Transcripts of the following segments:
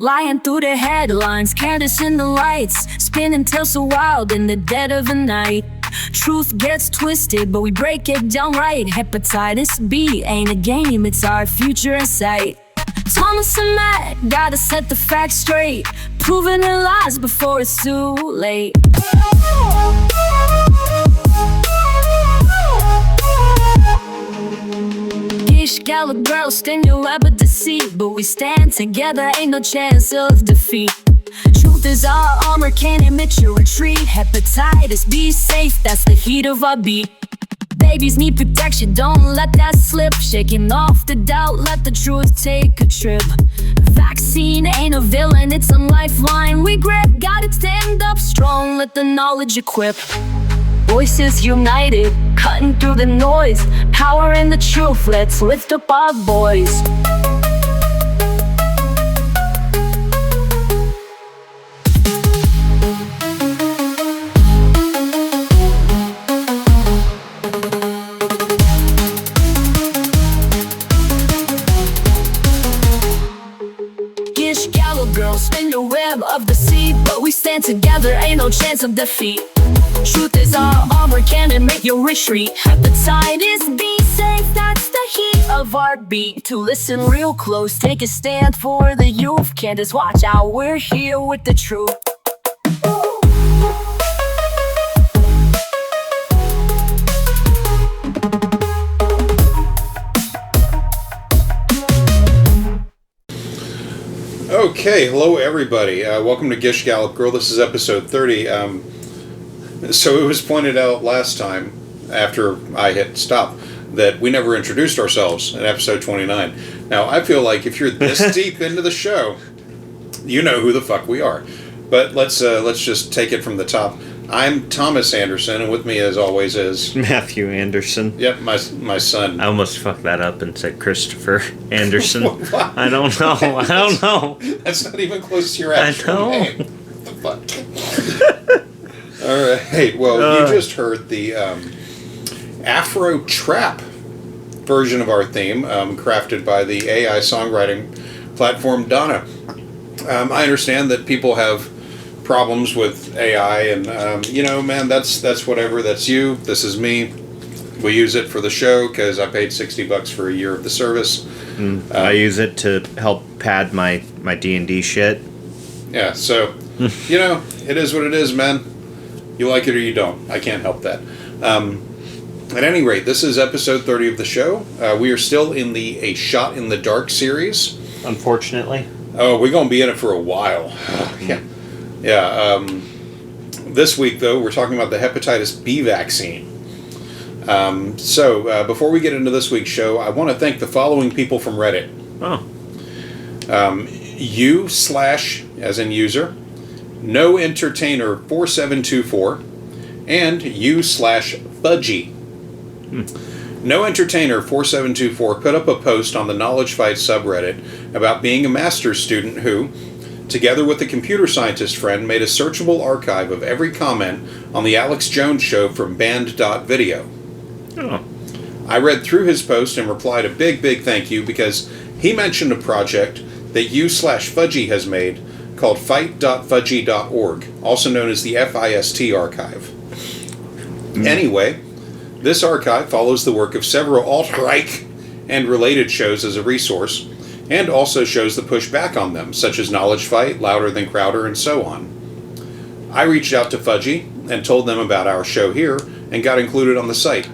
Lying through the headlines, Candace in the lights, spinning tales so wild in the dead of the night. Truth gets twisted, but we break it down right. Hepatitis B ain't a game, it's our future in sight. Thomas and Matt, gotta set the facts straight, proving their lies before it's too late. Gallop girls, sting your web of deceit, but we stand together, ain't no chance of defeat. Truth is our armor, can't admit your retreat. Hepatitis, be safe, that's the heat of our beat. Babies need protection, don't let that slip. Shaking off the doubt, let the truth take a trip. Vaccine ain't a villain, it's a lifeline we grip. Gotta stand up strong, let the knowledge equip. Voices united, cutting through the noise. Power in the truth, let's lift up our voice. Gish, gallow girl, spin your web of deceit, but we stand together, ain't no chance of defeat. Truth is our armor, can't admit your retreat. Hepatitis, be safe, that's the heat of our beat. To listen real close, take a stand for the youth. Candace, watch out, we're here with the truth. Okay, hello everybody. Welcome to Gish Gallop Girl. This is episode 30. So it was pointed out last time, after I hit stop, that we never introduced ourselves in episode 29. Now, I feel like if you're this deep into the show, you know who the fuck we are. But let's just take it from the top. I'm Thomas Anderson, and with me, as always, is... Matthew Anderson. Yep, my son. I almost fucked that up and said Christopher Anderson. What? I don't know. That's not even close to your actual name. What the fuck? All right. Well, you just heard the Afro Trap version of our theme, crafted by the AI songwriting platform Donna. I understand that people have problems with AI, and man, that's whatever. That's you. This is me. We use it for the show because I paid $60 for a year of the service. I use it to help pad my D&D shit. Yeah. So, it is what it is, man. You like it or you don't. I can't help that. At any rate, this is episode 30 of the show. We are still in the A Shot in the Dark series. Unfortunately. Oh, we're going to be in it for a while. Yeah. This week, though, we're talking about the Hepatitis-B vaccine. So, before we get into this week's show, I want to thank the following people from Reddit. U/ as in user, No Entertainer 4724, and U/Fudgy. No Entertainer 4724 put up a post on the Knowledge Fight subreddit about being a master's student who, together with a computer scientist friend, made a searchable archive of every comment on the Alex Jones show from band.video. I read through his post and replied a big thank you because he mentioned a project that U/Fudgy has made called fight.fudgy.org, also known as the FIST archive. Anyway, this archive follows the work of several alt-right and related shows as a resource, and also shows the pushback on them, such as Knowledge Fight, Louder Than Crowder, and so on. I reached out to Fudgy and told them about our show here, and got included on the site.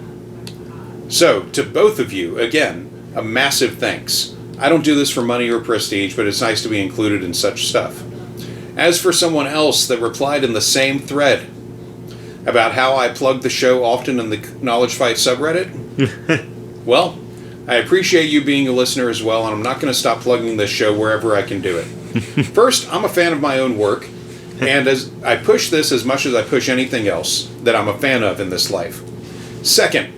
So, to both of you, again, a massive thanks. I don't do this for money or prestige, but it's nice to be included in such stuff. As for someone else that replied in the same thread about how I plug the show often in the Knowledge Fight subreddit, well, I appreciate you being a listener as well, and I'm not going to stop plugging this show wherever I can do it. First, I'm a fan of my own work, and as I push this as much as I push anything else that I'm a fan of in this life. Second,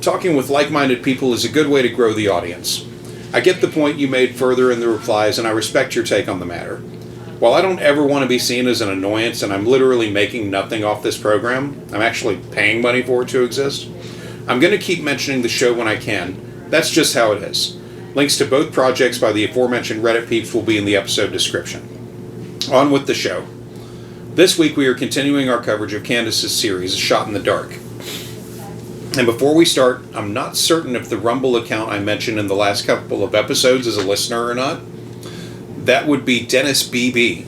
talking with like-minded people is a good way to grow the audience. I get the point you made further in the replies, and I respect your take on the matter. While I don't ever want to be seen as an annoyance, and I'm literally making nothing off this program, I'm actually paying money for it to exist, I'm going to keep mentioning the show when I can. That's just how it is. Links to both projects by the aforementioned Reddit peeps will be in the episode description. On with the show. This week we are continuing our coverage of Candace's series, A Shot in the Dark. And before we start, I'm not certain if the Rumble account I mentioned in the last couple of episodes is a listener or not. That would be Dennis BB.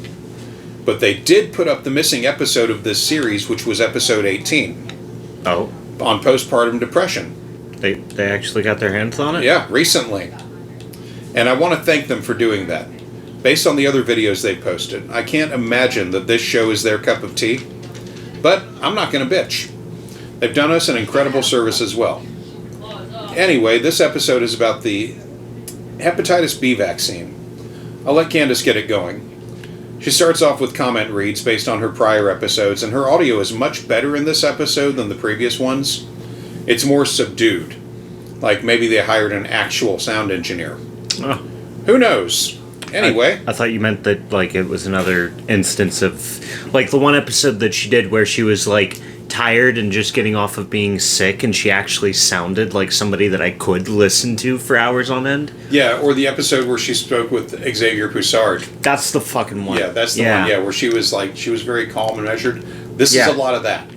But they did put up the missing episode of this series, which was episode 18. Oh. On postpartum depression. They actually got their hands on it? Yeah, recently. And I want to thank them for doing that. Based on the other videos they posted, I can't imagine that this show is their cup of tea. But I'm not going to bitch. They've done us an incredible service as well. Anyway, this episode is about the Hepatitis-B vaccine. I'll let Candace get it going. She starts off with comment reads based on her prior episodes, and her audio is much better in this episode than the previous ones. It's more subdued. Like maybe they hired an actual sound engineer. Oh. Who knows? Anyway. I thought you meant that, like, it was another instance of, like, the one episode that she did where she was, like, tired and just getting off of being sick, and she actually sounded like somebody that I could listen to for hours on end. Yeah, or the episode where she spoke with Xavier Poussard. That's the fucking one. Yeah, that's the one, where she was very calm and measured. This is a lot of that.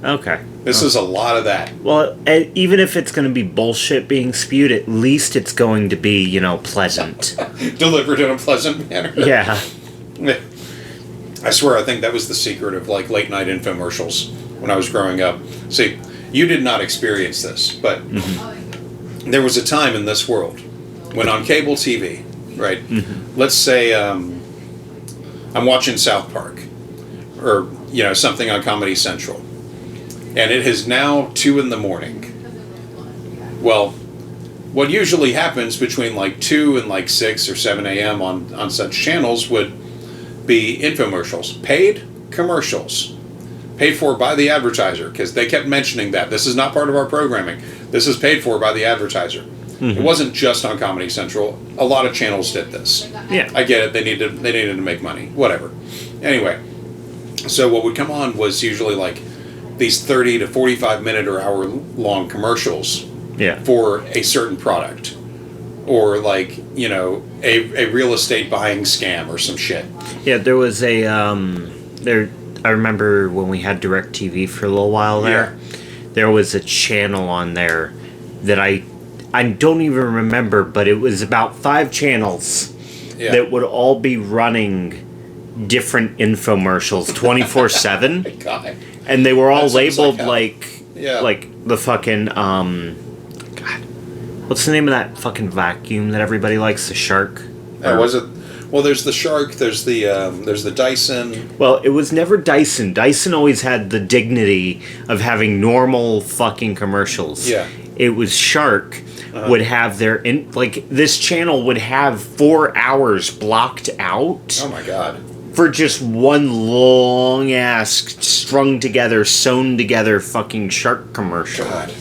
Okay. This is a lot of that. Well, even if it's going to be bullshit being spewed, at least it's going to be, pleasant. Delivered in a pleasant manner. Yeah. I swear, I think that was the secret of, like, late-night infomercials when I was growing up. See, you did not experience this, but there was a time in this world when on cable TV, right, let's say I'm watching South Park or, something on Comedy Central, and it is now 2 a.m. Well, what usually happens between, like, 2 and, like, 6 or 7 a.m. on such channels would be infomercials, paid commercials. Paid for by the advertiser, because they kept mentioning that. This is not part of our programming. This is paid for by the advertiser. It wasn't just on Comedy Central. A lot of channels did this. Yeah. I get it. They needed to make money. Whatever. Anyway, so what would come on was usually like these 30 to 45 minute or hour long commercials for a certain product. Or like, a real estate buying scam or some shit. Yeah, there was a I remember when we had DirecTV for a little while there, there was a channel on there that I don't even remember, but it was about 5 channels that would all be running different infomercials 24/7. God. And they were all labeled like the fucking, what's the name of that fucking vacuum that everybody likes, the Shark? Was it? Well, there's the Shark, there's the Dyson. Well, it was never Dyson. Dyson always had the dignity of having normal fucking commercials. Yeah. It was Shark would have this channel would have 4 hours blocked out. Oh my God. For just one long ass strung together, sewn together fucking Shark commercial. God.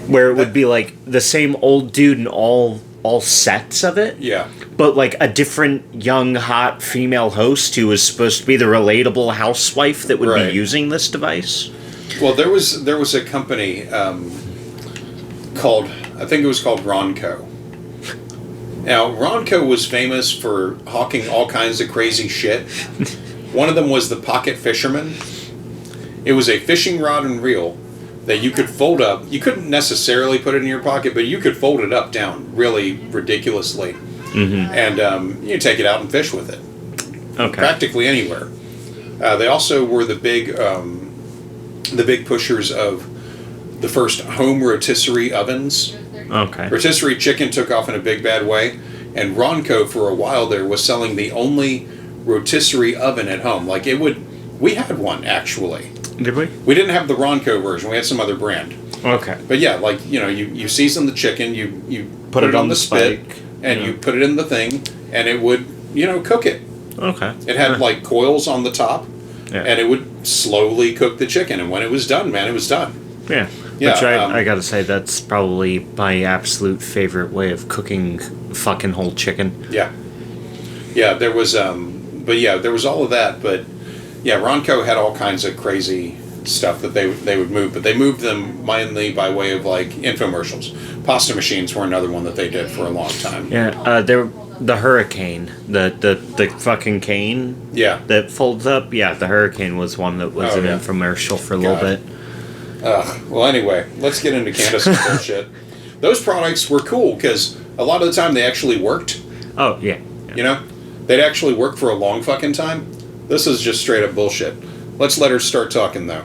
Where it would be like the same old dude in all sets of it. Yeah. But like a different young hot female host who was supposed to be the relatable housewife that would be using this device. Well, there was a company called, I think it was called Ronco. Now, Ronco was famous for hawking all kinds of crazy shit. One of them was the Pocket Fisherman. It was a fishing rod and reel that you could fold up. You couldn't necessarily put it in your pocket, but you could fold it up down really ridiculously. And you take it out and fish with it. Okay. Practically anywhere. They also were the big pushers of the first home rotisserie ovens. Okay. Rotisserie chicken took off in a big bad way, and Ronco for a while there was selling the only rotisserie oven at home. Like we had one actually. Did we? We didn't have the Ronco version. We had some other brand. Okay. But yeah, like you season the chicken, you put it on the spit, and you put it in the thing, and it would cook it. Okay. It had like coils on the top, and it would slowly cook the chicken. And when it was done, man, it was done. Yeah. Yeah, which I gotta say, that's probably my absolute favorite way of cooking fucking whole chicken. Yeah. Yeah, there was, there was all of that, but yeah, Ronco had all kinds of crazy stuff that they would move, but they moved them mainly by way of like infomercials. Pasta machines were another one that they did for a long time. Yeah, the hurricane, the fucking cane. Yeah. That folds up. Yeah, the hurricane was one that was an infomercial for a little bit. Well, anyway, let's get into Candace's bullshit. Those products were cool because a lot of the time they actually worked. Oh yeah. You know, they'd actually work for a long fucking time. This is just straight up bullshit. Let's let her start talking though.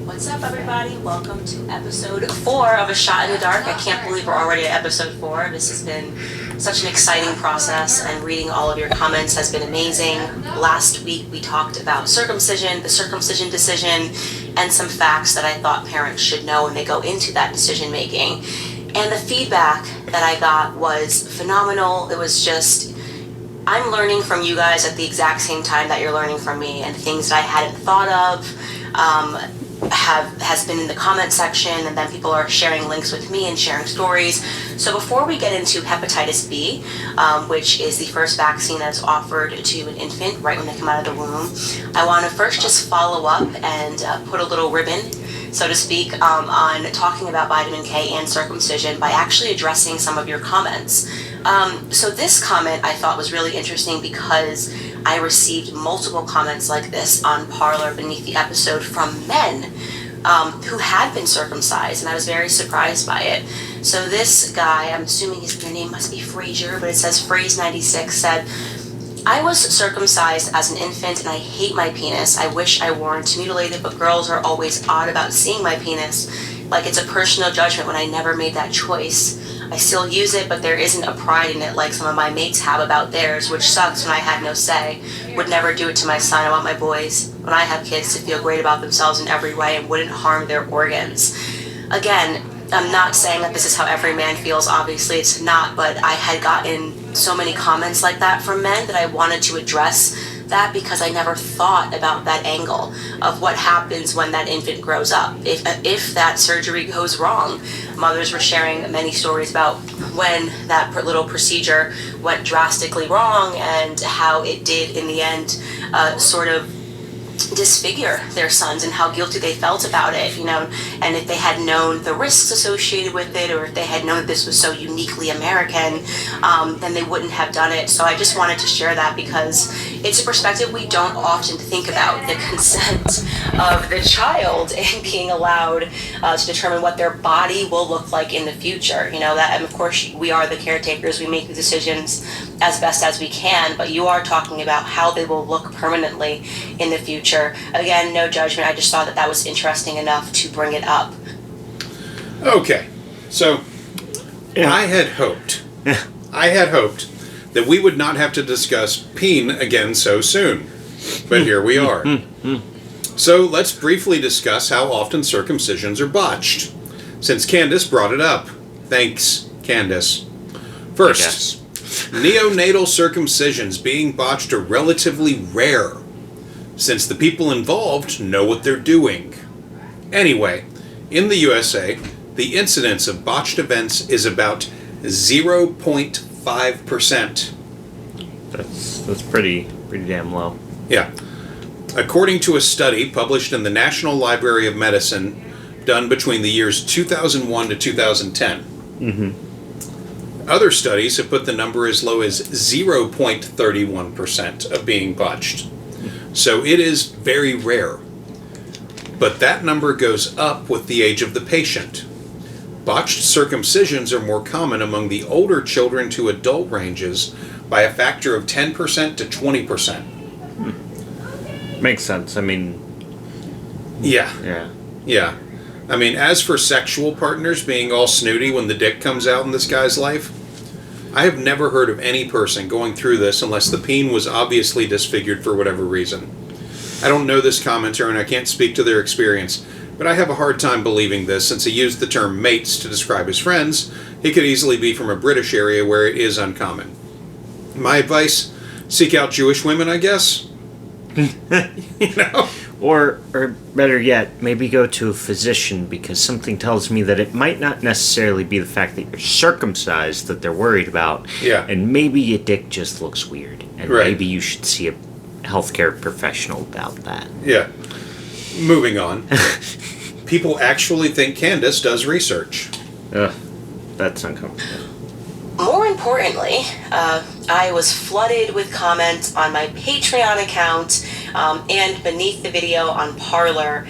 What's up, everybody? Welcome to episode 4 of A Shot in the Dark. I can't believe we're already at episode 4. This has been such an exciting process, and reading all of your comments has been amazing. Last week, we talked about circumcision, the circumcision decision, and some facts that I thought parents should know when they go into that decision making. And the feedback that I got was phenomenal. It was just, I'm learning from you guys at the exact same time that you're learning from me, and things that I hadn't thought of has been in the comment section, and then people are sharing links with me and sharing stories. So before we get into hepatitis B, which is the first vaccine that's offered to an infant right when they come out of the womb, I want to first just follow up and put a little ribbon, so to speak, on talking about vitamin K and circumcision by actually addressing some of your comments. So this comment I thought was really interesting because I received multiple comments like this on Parler beneath the episode from men who had been circumcised, and I was very surprised by it. So this guy, I'm assuming their name must be Frazier, but it says Phrase96, said, I was circumcised as an infant and I hate my penis. I wish I weren't mutilated, but girls are always odd about seeing my penis. Like it's a personal judgment when I never made that choice. I still use it, but there isn't a pride in it like some of my mates have about theirs, which sucks when I had no say. Would never do it to my son. I want my boys, when I have kids, to feel great about themselves in every way and wouldn't harm their organs. Again, I'm not saying that this is how every man feels, obviously it's not, but I had gotten so many comments like that from men that I wanted to address that because I never thought about that angle of what happens when that infant grows up. If that surgery goes wrong, mothers were sharing many stories about when that little procedure went drastically wrong and how it did in the end sort of disfigure their sons and how guilty they felt about it, you know, and if they had known the risks associated with it, or if they had known that this was so uniquely American, then they wouldn't have done it. So I just wanted to share that because it's a perspective we don't often think about, the consent of the child and being allowed to determine what their body will look like in the future. You know, that, and of course we are the caretakers, we make the decisions as best as we can, but you are talking about how they will look permanently in the future. Again, no judgment, I just thought that was interesting enough to bring it up. Okay, so I had hoped that we would not have to discuss peen again so soon, but here we are. So let's briefly discuss how often circumcisions are botched, since Candace brought it up. Thanks, Candace. First, neonatal circumcisions being botched are relatively rare, since the people involved know what they're doing. Anyway, in the USA, the incidence of botched events is about 0.5%. That's pretty damn low. Yeah. According to a study published in the National Library of Medicine, done between the years 2001 to 2010. Other studies have put the number as low as 0.31% of being botched. So it is very rare. But that number goes up with the age of the patient. Botched circumcisions are more common among the older children to adult ranges by a factor of 10% to 20%. Makes sense. I mean, Yeah. yeah. I mean, as for sexual partners being all snooty when the dick comes out in this guy's life, I have never heard of any person going through this unless the peen was obviously disfigured for whatever reason. I don't know this commenter and I can't speak to their experience, but I have a hard time believing this since he used the term mates to describe his friends. He could easily be from a British area where it is uncommon. My advice, seek out Jewish women, I guess. You know? Or better yet, maybe go to a physician, because something tells me that it might not necessarily be the fact that you're circumcised that they're worried about. Yeah. And maybe your dick just looks weird. And Right. maybe you should see healthcare professional about that. Yeah. Moving on. People actually think Candace does research. Ugh, that's uncomfortable. More importantly, I was flooded with comments on my Patreon account and beneath the video on Parler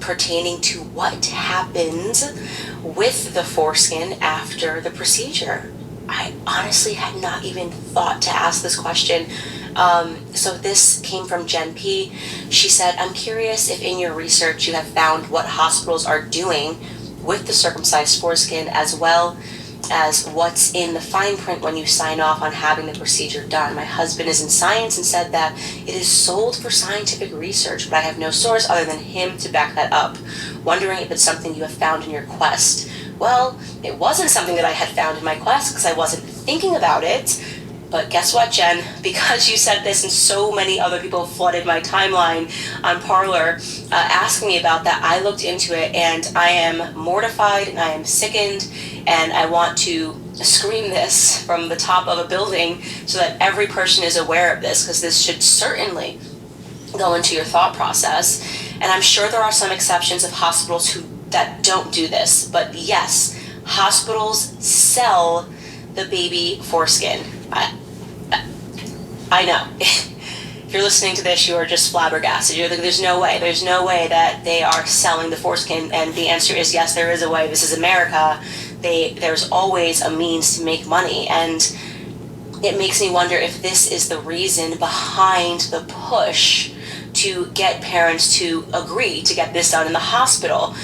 pertaining to what happens with the foreskin after the procedure. I honestly had not even thought to ask this question. So this came from Jen P. She said, I'm curious if in your research you have found what hospitals are doing with the circumcised foreskin, as well as what's in the fine print when you sign off on having the procedure done. My husband is in science and said that it is sold for scientific research, but I have no source other than him to back that up. Wondering if it's something you have found in your quest. Well, it wasn't something that I had found in my quest because I wasn't thinking about it. But guess what, Jen? Because you said this and so many other people flooded my timeline on Parler asking me about that, I looked into it and I am mortified and I am sickened and I want to scream this from the top of a building so that every person is aware of this, because this should certainly go into your thought process. And I'm sure there are some exceptions of hospitals that don't do this, but yes, hospitals sell the baby foreskin. I know. If you're listening to this, you are just flabbergasted. You're like, there's no way that they are selling the foreskin. And the answer is yes, there is a way. This is America. There's always a means to make money. And it makes me wonder if this is the reason behind the push to get parents to agree to get this done in the hospital,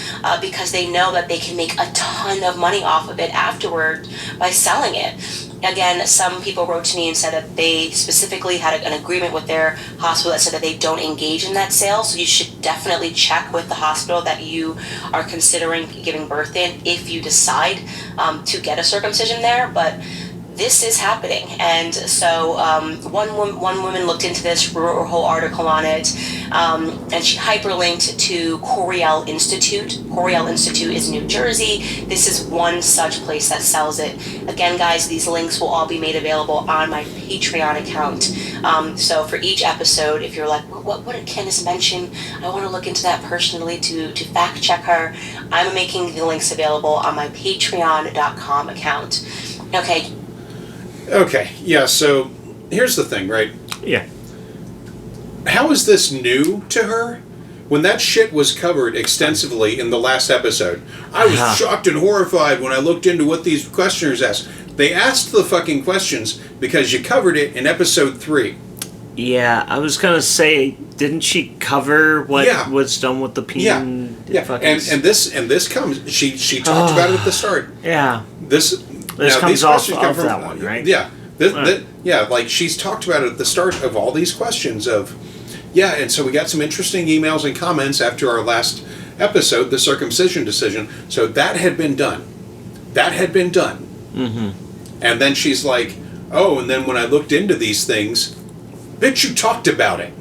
because they know that they can make a ton of money off of it afterward by selling it. Again, some people wrote to me and said that they specifically had an agreement with their hospital that said that they don't engage in that sale. So you should definitely check with the hospital that you are considering giving birth in if you decide to get a circumcision there. But this is happening, and so one woman looked into this, wrote a whole article on it, and she hyperlinked to Coriell Institute. Coriell Institute is New Jersey. This is one such place that sells it. Again, guys, these links will all be made available on my Patreon account. So for each episode, if you're like, what did Candace mention? I want to look into that personally to fact check her. I'm making the links available on my Patreon.com account. Okay, yeah, so here's the thing, right? Yeah. How is this new to her? When that shit was covered extensively in the last episode, I was shocked and horrified when I looked into what these questioners asked. They asked the fucking questions because you covered it in episode 3. Yeah, I was gonna say, didn't she cover what was done with the peen? Yeah. And this comes. She talked about it at the start. Yeah. This comes off that one, right? Yeah. Like she's talked about it at the start of all these questions of, and so we got some interesting emails and comments after our last episode, the circumcision decision. So that had been done. Mm-hmm. And then she's like, oh, and then when I looked into these things, bitch, you talked about it.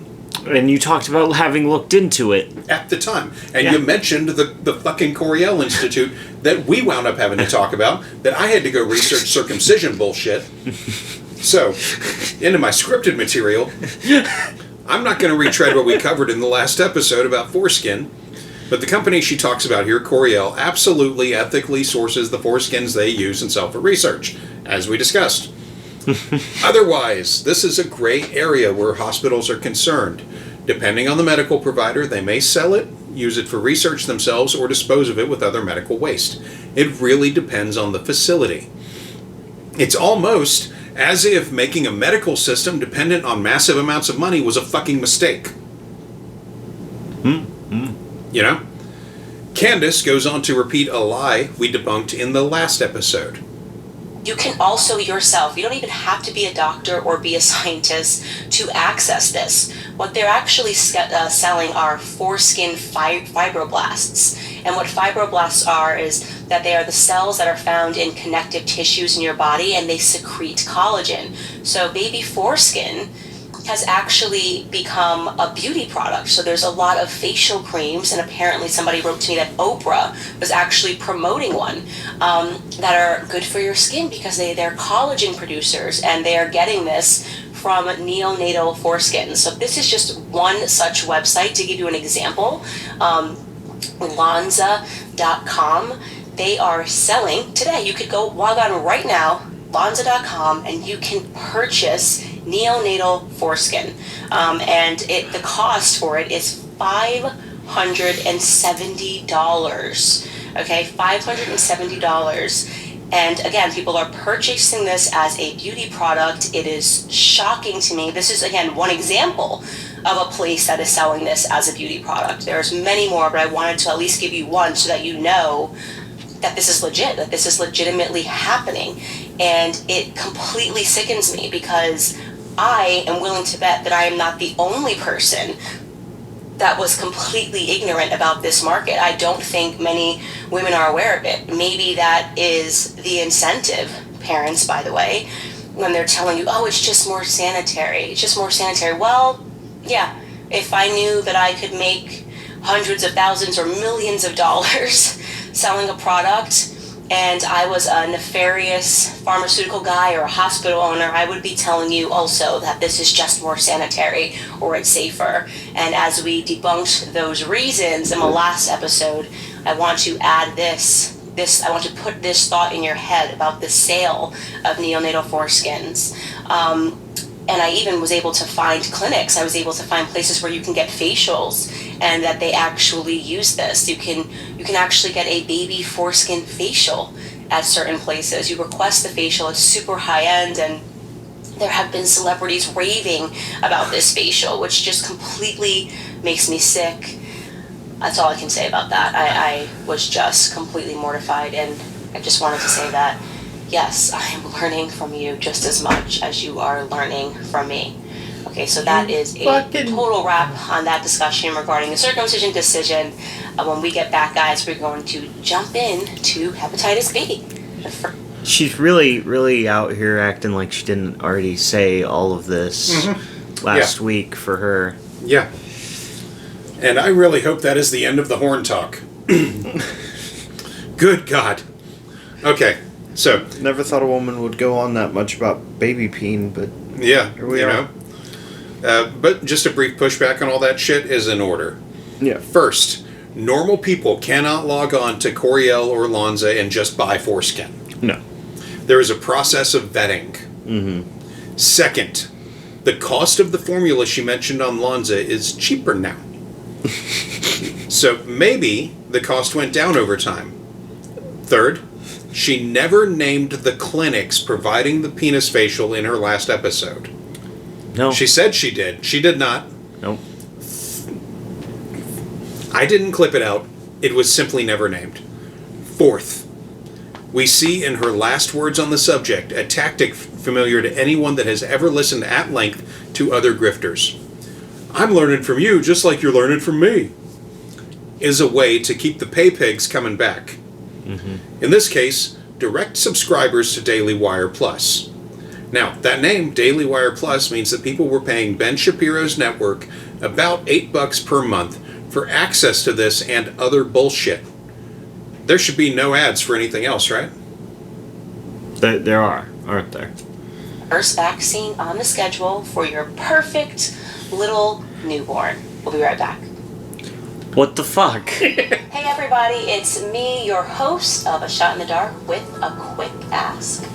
And you talked about having looked into it. At the time. And you mentioned the fucking Coriell Institute that we wound up having to talk about, that I had to go research circumcision bullshit. So, into my scripted material, I'm not going to retread what we covered in the last episode about foreskin, but the company she talks about here, Coriell, absolutely ethically sources the foreskins they use and sell for research, as we discussed. Otherwise, this is a gray area where hospitals are concerned. Depending on the medical provider, they may sell it, use it for research themselves, or dispose of it with other medical waste. It really depends on the facility. It's almost as if making a medical system dependent on massive amounts of money was a fucking mistake. You know? Candace goes on to repeat a lie we debunked in the last episode. You can also yourself, you don't even have to be a doctor or be a scientist to access this. What they're actually selling are foreskin fibroblasts. And what fibroblasts are is that they are the cells that are found in connective tissues in your body, and they secrete collagen. So baby foreskin has actually become a beauty product. So there's a lot of facial creams, and apparently somebody wrote to me that Oprah was actually promoting one that are good for your skin because they're collagen producers, and they are getting this from neonatal foreskin. So this is just one such website. To give you an example, Lonza.com, they are selling today. You could go log on right now, Lonza.com, and you can purchase neonatal foreskin. And the cost for it is $570. Okay, $570. And again, people are purchasing this as a beauty product. It is shocking to me. This is, again, one example of a place that is selling this as a beauty product. There's many more, but I wanted to at least give you one so that you know that this is legit, that this is legitimately happening. And it completely sickens me because I am willing to bet that I am not the only person that was completely ignorant about this market. I don't think many women are aware of it. Maybe that is the incentive, parents, by the way, when they're telling you, oh, it's just more sanitary. It's just more sanitary. Well, yeah, if I knew that I could make hundreds of thousands or millions of dollars selling a product, and I was a nefarious pharmaceutical guy or a hospital owner, I would be telling you also that this is just more sanitary or it's safer. And as we debunked those reasons in the last episode, I want to add this, I want to put this thought in your head about the sale of neonatal foreskins. And I even was able to find clinics. I was able to find places where you can get facials and that they actually use this. You can actually get a baby foreskin facial at certain places. You request the facial, it's super high end, and there have been celebrities raving about this facial, which just completely makes me sick. That's all I can say about that. I was just completely mortified, and I just wanted to say that yes, I am learning from you just as much as you are learning from me. Okay, so that is a total wrap on that discussion regarding the circumcision decision. When we get back, guys, we're going to jump in to hepatitis B. She's really, really out here acting like she didn't already say all of this last week for her. Yeah. And I really hope that is the end of the horn talk. Good God. Okay. So, never thought a woman would go on that much about baby peeing, but yeah, here we are. But just a brief pushback on all that shit is in order. Yeah. First, normal people cannot log on to Coriel or Lonza and just buy foreskin. No. There is a process of vetting. Mm-hmm. Second, the cost of the formula she mentioned on Lonza is cheaper now. So maybe the cost went down over time. Third, she never named the clinics providing the penis facial in her last episode. No. She said she did. She did not. Nope. I didn't clip it out. It was simply never named. Fourth, we see in her last words on the subject a tactic familiar to anyone that has ever listened at length to other grifters. I'm learning from you just like you're learning from me. Is a way to keep the pay pigs coming back. Mm-hmm. In this case, direct subscribers to Daily Wire Plus. Now, that name, Daily Wire Plus, means that people were paying Ben Shapiro's network about $8 per month for access to this and other bullshit. There should be no ads for anything else, right? There are, aren't there? First vaccine on the schedule for your perfect little newborn. We'll be right back. What the fuck? Hey everybody, it's me, your host of A Shot in the Dark, with a quick ask.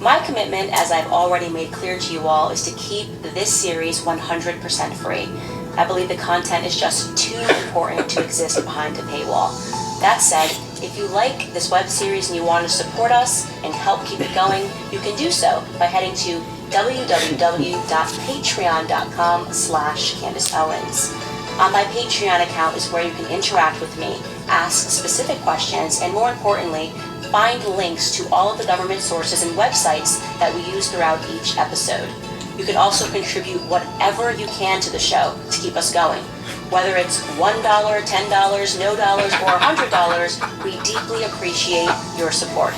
My commitment, as I've already made clear to you all, is to keep this series 100% free. I believe the content is just too important to exist behind a paywall. That said, if you like this web series and you want to support us and help keep it going, you can do so by heading to www.patreon.com/Candace Owens. On my Patreon account is where you can interact with me, ask specific questions, and more importantly, find links to all of the government sources and websites that we use throughout each episode. You can also contribute whatever you can to the show to keep us going. Whether it's $1, $10, no dollars, or $100, we deeply appreciate your support.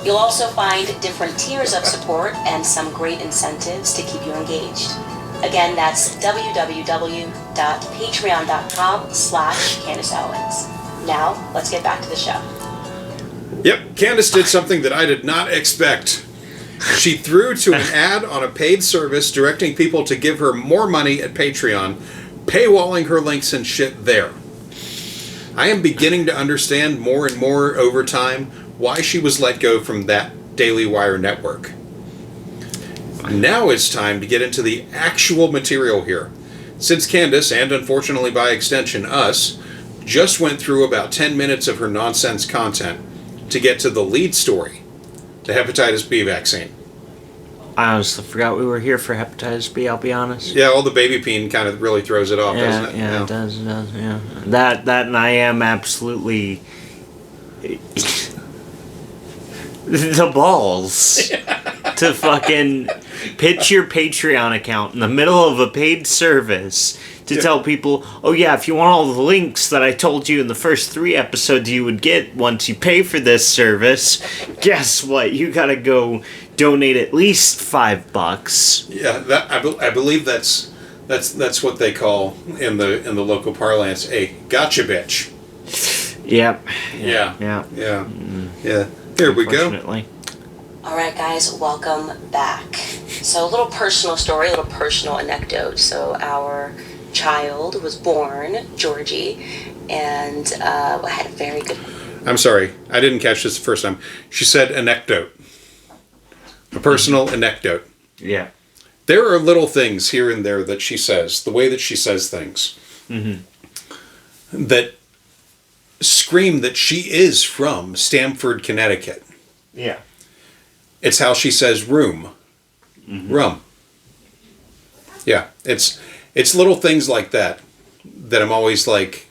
You'll also find different tiers of support and some great incentives to keep you engaged. Again, that's www.patreon.com/Candace Owens. Now, let's get back to the show. Yep, Candace did something that I did not expect. She threw to an ad on a paid service directing people to give her more money at Patreon, paywalling her links and shit there. I am beginning to understand more and more over time why she was let go from that Daily Wire network. Now it's time to get into the actual material here. Since Candace, and unfortunately by extension us, just went through about 10 minutes of her nonsense content to get to the lead story, the Hepatitis B vaccine. I honestly forgot we were here for Hepatitis B, I'll be honest. Yeah, all the baby peen kind of really throws it off, doesn't it? Yeah, it does, yeah. That and I am absolutely... the balls to fucking pitch your Patreon account in the middle of a paid service to tell people, oh yeah, if you want all the links that I told you in the first 3 episodes you would get once you pay for this service, guess what? You gotta go donate at least $5. Yeah, I believe that's what they call in the local parlance a gotcha bitch. Yep. Yeah. Here we go. All right, guys, welcome back. So a little personal story, a little personal anecdote. So our child was born, Georgie, and I had a very good... I'm sorry, I didn't catch this the first time. She said anecdote. A personal anecdote. Yeah. There are little things here and there that she says, the way that she says things, that scream that she is from Stamford, Connecticut. Yeah. It's how she says room. Rum. Yeah, it's little things like that I'm always like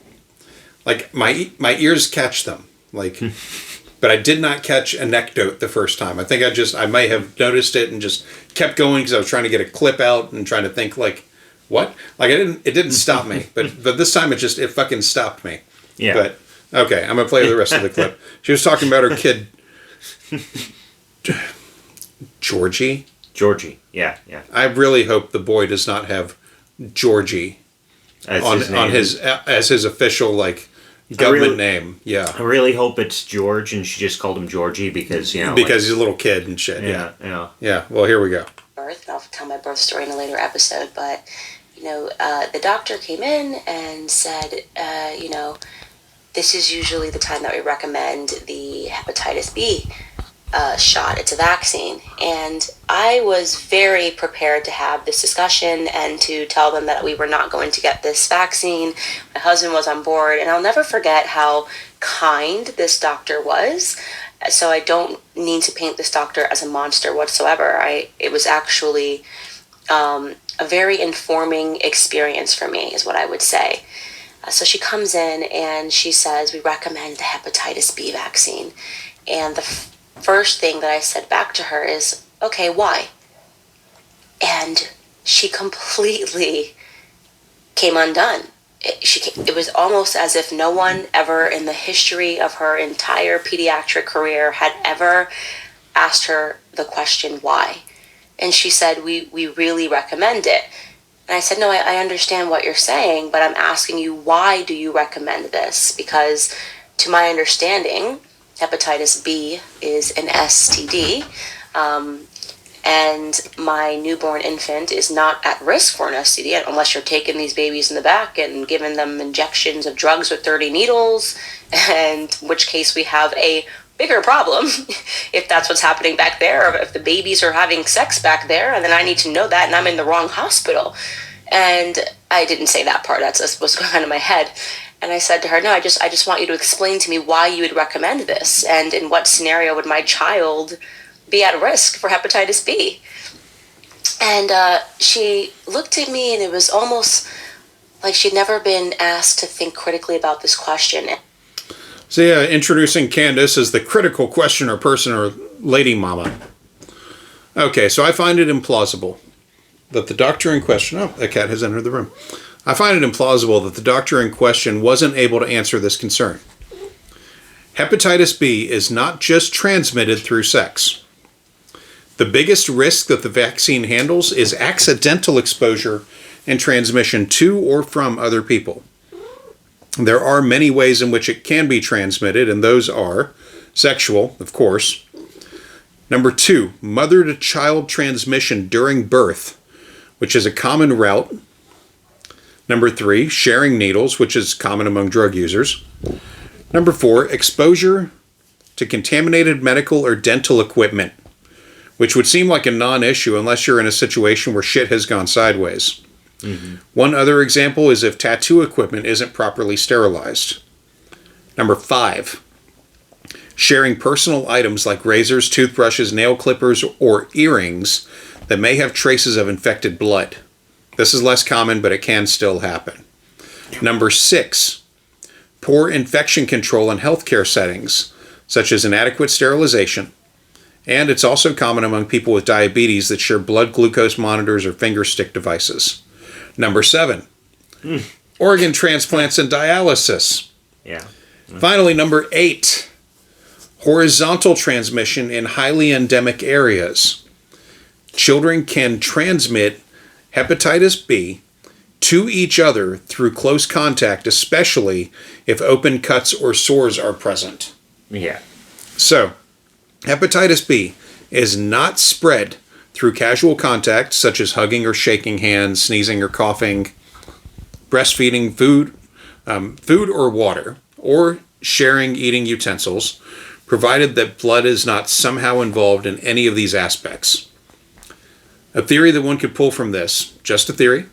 my ears catch them, like, but I did not catch anecdote the first time. I think I may have noticed it and just kept going because I was trying to get a clip out and trying to think like, what? Like it didn't stop me, but this time it fucking stopped me. Yeah. But okay, I'm gonna play the rest of the clip. She was talking about her kid, Georgie. Yeah. I really hope the boy does not have Georgie on his as his official government name. Yeah. I really hope it's George and she just called him Georgie because because he's a little kid and shit. Yeah. Well, here we go. Birth, and I'll tell my birth story in a later episode, but the doctor came in and said, this is usually the time that we recommend the hepatitis B shot. It's a vaccine. And I was very prepared to have this discussion and to tell them that we were not going to get this vaccine. My husband was on board, and I'll never forget how kind this doctor was. So I don't need to paint this doctor as a monster whatsoever. It was actually a very informing experience for me, is what I would say. So she comes in and she says, we recommend the hepatitis B vaccine. And the first thing that I said back to her is, okay, why? And she completely came undone. It was almost as if no one ever in the history of her entire pediatric career had ever asked her the question, why? And she said, we really recommend it. And I said, no, I understand what you're saying, but I'm asking you, why do you recommend this? Because to my understanding, hepatitis B is an STD, and my newborn infant is not at risk for an STD unless you're taking these babies in the back and giving them injections of drugs with 30 needles, and in which case we have a bigger problem if that's what's happening back there, or if the babies are having sex back there, and then I need to know that and I'm in the wrong hospital. And I didn't say that part, that's what's going on in my head. And I said to her, no, I just want you to explain to me why you would recommend this, and in what scenario would my child be at risk for hepatitis B. And she looked at me, and it was almost like she'd never been asked to think critically about this question. So yeah, introducing Candace as the critical questioner person, or lady mama. Okay, so I find it implausible that the doctor in question... Oh, that cat has entered the room. I find it implausible that the doctor in question wasn't able to answer this concern. Hepatitis B is not just transmitted through sex. The biggest risk that the vaccine handles is accidental exposure and transmission to or from other people. There are many ways in which it can be transmitted, and those are sexual, of course, Number 2, mother-to-child transmission during birth, which is a common route. Number 3, sharing needles, which is common among drug users. Number 4, exposure to contaminated medical or dental equipment, which would seem like a non-issue unless you're in a situation where shit has gone sideways. Mm-hmm. One other example is if tattoo equipment isn't properly sterilized. Number 5, sharing personal items like razors, toothbrushes, nail clippers, or earrings that may have traces of infected blood. This is less common, but it can still happen. Number 6, poor infection control in healthcare settings, such as inadequate sterilization. And it's also common among people with diabetes that share blood glucose monitors or finger stick devices. Number 7, organ transplants and dialysis. Yeah. Finally, number 8, horizontal transmission in highly endemic areas. Children can transmit hepatitis B to each other through close contact, especially if open cuts or sores are present. Yeah. So, hepatitis B is not spread through casual contact, such as hugging or shaking hands, sneezing or coughing, breastfeeding, food or water, or sharing eating utensils, provided that blood is not somehow involved in any of these aspects. A theory that one could pull from this, just a theory,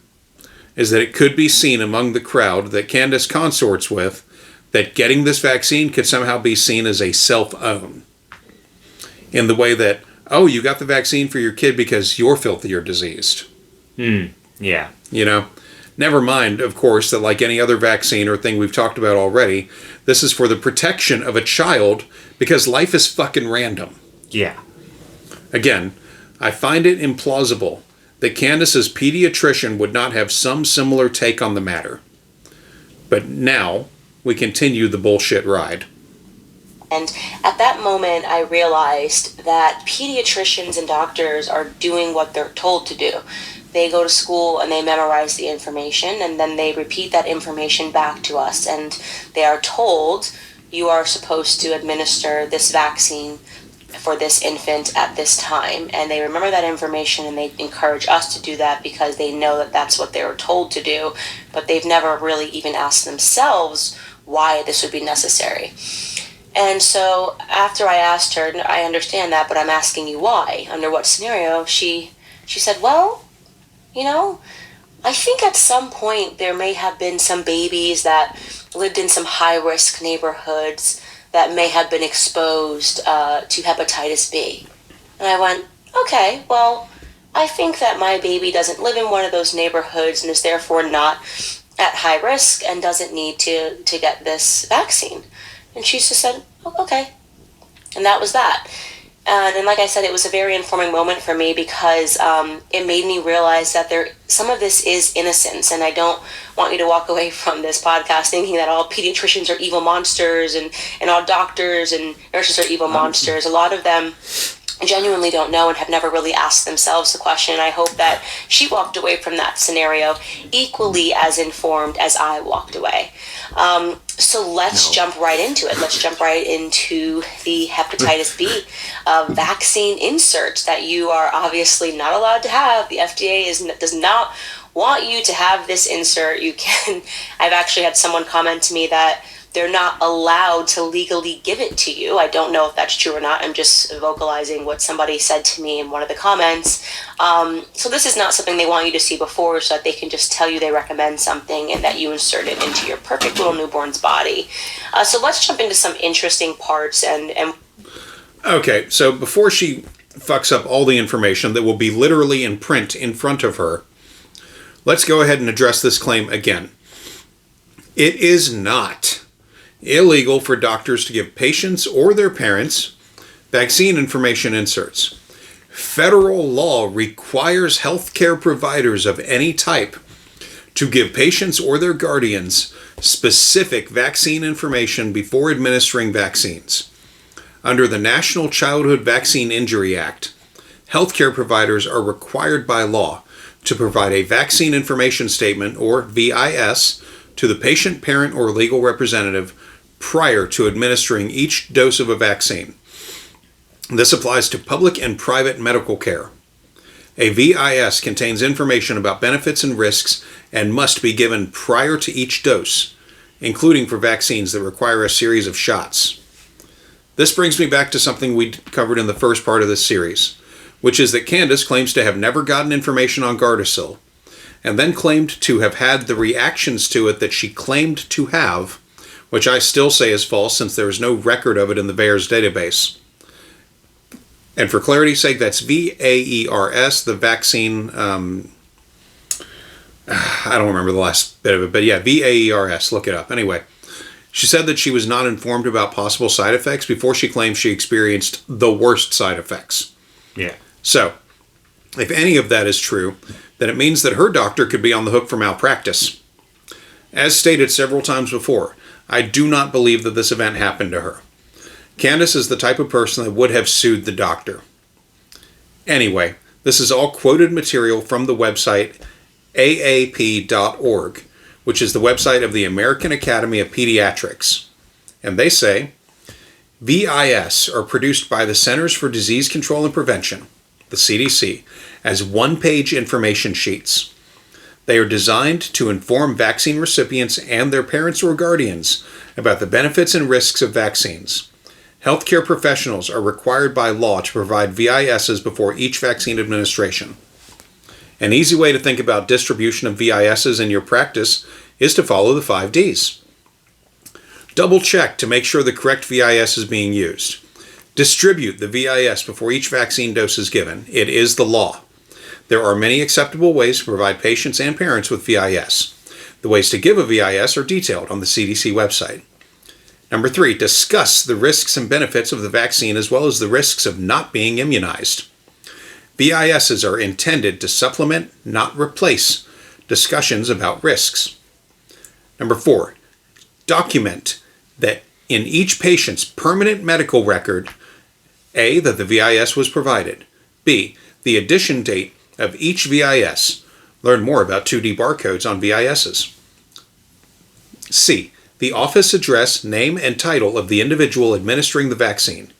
is that it could be seen among the crowd that Candace consorts with that getting this vaccine could somehow be seen as a self-own. In the way that, oh, you got the vaccine for your kid because you're filthy or diseased. Yeah. You know? Never mind, of course, that like any other vaccine or thing we've talked about already, this is for the protection of a child because life is fucking random. Yeah. Again, I find it implausible that Candace's pediatrician would not have some similar take on the matter. But now, we continue the bullshit ride. And at that moment, I realized that pediatricians and doctors are doing what they're told to do. They go to school and they memorize the information, and then they repeat that information back to us. And they are told, you are supposed to administer this vaccine for this infant at this time. And they remember that information and they encourage us to do that because they know that that's what they were told to do. But they've never really even asked themselves why this would be necessary. And so after I asked her, I understand that, but I'm asking you why, under what scenario, she said, well, you know, I think at some point there may have been some babies that lived in some high-risk neighborhoods that may have been exposed to hepatitis B. And I went, okay, well, I think that my baby doesn't live in one of those neighborhoods and is therefore not at high risk and doesn't need to get this vaccine. And she just said, oh, okay. And that was that. And like I said, it was a very informing moment for me because it made me realize that some of this is innocence. And I don't want you to walk away from this podcast thinking that all pediatricians are evil monsters and all doctors and nurses are evil monsters. A lot of them genuinely don't know and have never really asked themselves the question. I hope that she walked away from that scenario equally as informed as I walked away. So let's jump right into it. Let's jump right into the hepatitis B vaccine insert that you are obviously not allowed to have. The FDA does not want you to have this insert. I've actually had someone comment to me that they're not allowed to legally give it to you. I don't know if that's true or not. I'm just vocalizing what somebody said to me in one of the comments. So this is not something they want you to see before so that they can just tell you they recommend something and that you insert it into your perfect little newborn's body. So let's jump into some interesting parts and Okay, so before she fucks up all the information that will be literally in print in front of her, let's go ahead and address this claim again. It is not illegal for doctors to give patients or their parents vaccine information inserts. Federal law requires healthcare providers of any type to give patients or their guardians specific vaccine information before administering vaccines. Under the National Childhood Vaccine Injury Act, healthcare providers are required by law to provide a vaccine information statement, or VIS, to the patient, parent, or legal representative prior to administering each dose of a vaccine. This applies to public and private medical care. A VIS contains information about benefits and risks and must be given prior to each dose, including for vaccines that require a series of shots. This brings me back to something we covered in the first part of this series, which is that Candace claims to have never gotten information on Gardasil, and then claimed to have had the reactions to it that she claimed to have, which I still say is false since there is no record of it in the VAERS database. And for clarity's sake, that's VAERS, the vaccine, I don't remember the last bit of it, but yeah, VAERS, look it up. Anyway, she said that she was not informed about possible side effects before she claimed she experienced the worst side effects. Yeah. So, if any of that is true, then it means that her doctor could be on the hook for malpractice. As stated several times before, I do not believe that this event happened to her. Candace is the type of person that would have sued the doctor. Anyway, this is all quoted material from the website aap.org, which is the website of the American Academy of Pediatrics. And they say, VIS are produced by the Centers for Disease Control and Prevention, the CDC, as one-page information sheets. They are designed to inform vaccine recipients and their parents or guardians about the benefits and risks of vaccines. Healthcare professionals are required by law to provide VISs before each vaccine administration. An easy way to think about distribution of VISs in your practice is to follow the 5 Ds. Double check to make sure the correct VIS is being used. Distribute the VIS before each vaccine dose is given. It is the law. There are many acceptable ways to provide patients and parents with VIS. The ways to give a VIS are detailed on the CDC website. Number 3, discuss the risks and benefits of the vaccine as well as the risks of not being immunized. VISs are intended to supplement, not replace, discussions about risks. Number 4, document that in each patient's permanent medical record, A, that the VIS was provided, B, the addition date of each VIS. Learn more about 2D barcodes on VISs. C, the office address, name, and title of the individual administering the vaccine.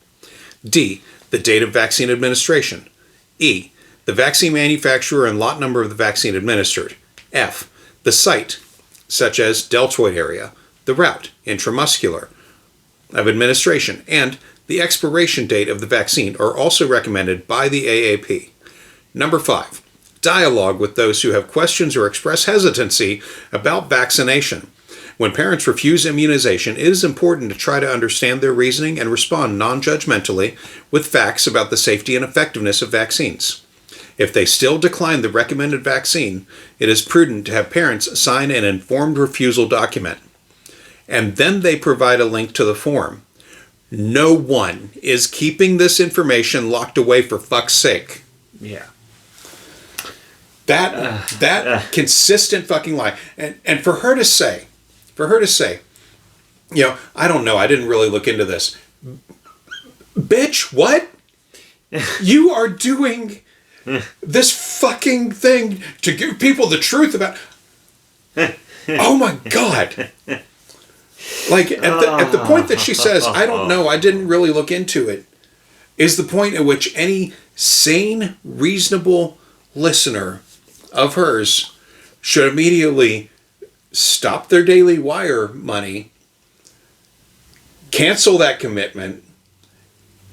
D, the date of vaccine administration. E, the vaccine manufacturer and lot number of the vaccine administered. F, the site, such as deltoid area, the route, intramuscular, of administration, and the expiration date of the vaccine are also recommended by the AAP. Number 5, dialogue with those who have questions or express hesitancy about vaccination. When parents refuse immunization, it is important to try to understand their reasoning and respond non-judgmentally with facts about the safety and effectiveness of vaccines. If they still decline the recommended vaccine, it is prudent to have parents sign an informed refusal document. And then they provide a link to the form. No one is keeping this information locked away for fuck's sake. Yeah. That consistent fucking lie. And for her to say, you know, I don't know, I didn't really look into this. Bitch, what? You are doing this fucking thing to give people the truth about... Oh my God. Like, at the point that she says, I don't know, I didn't really look into it, is the point at which any sane, reasonable listener of hers should immediately stop their Daily Wire money, cancel that commitment,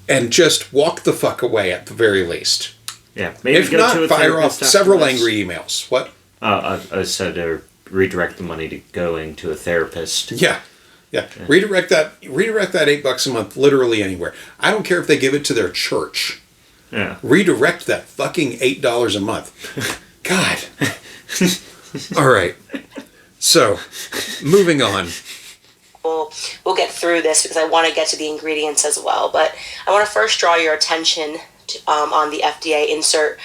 and just walk the fuck away at the very least. Yeah. Maybe if not, fire off several angry emails. What? I said redirect the money to going to a therapist. Yeah. Redirect that $8 a month literally anywhere. I don't care if they give it to their church. Yeah. Redirect that fucking $8 a month. God. All right. So, moving on. We'll get through this because I want to get to the ingredients as well. But I want to first draw your attention to, on the FDA insert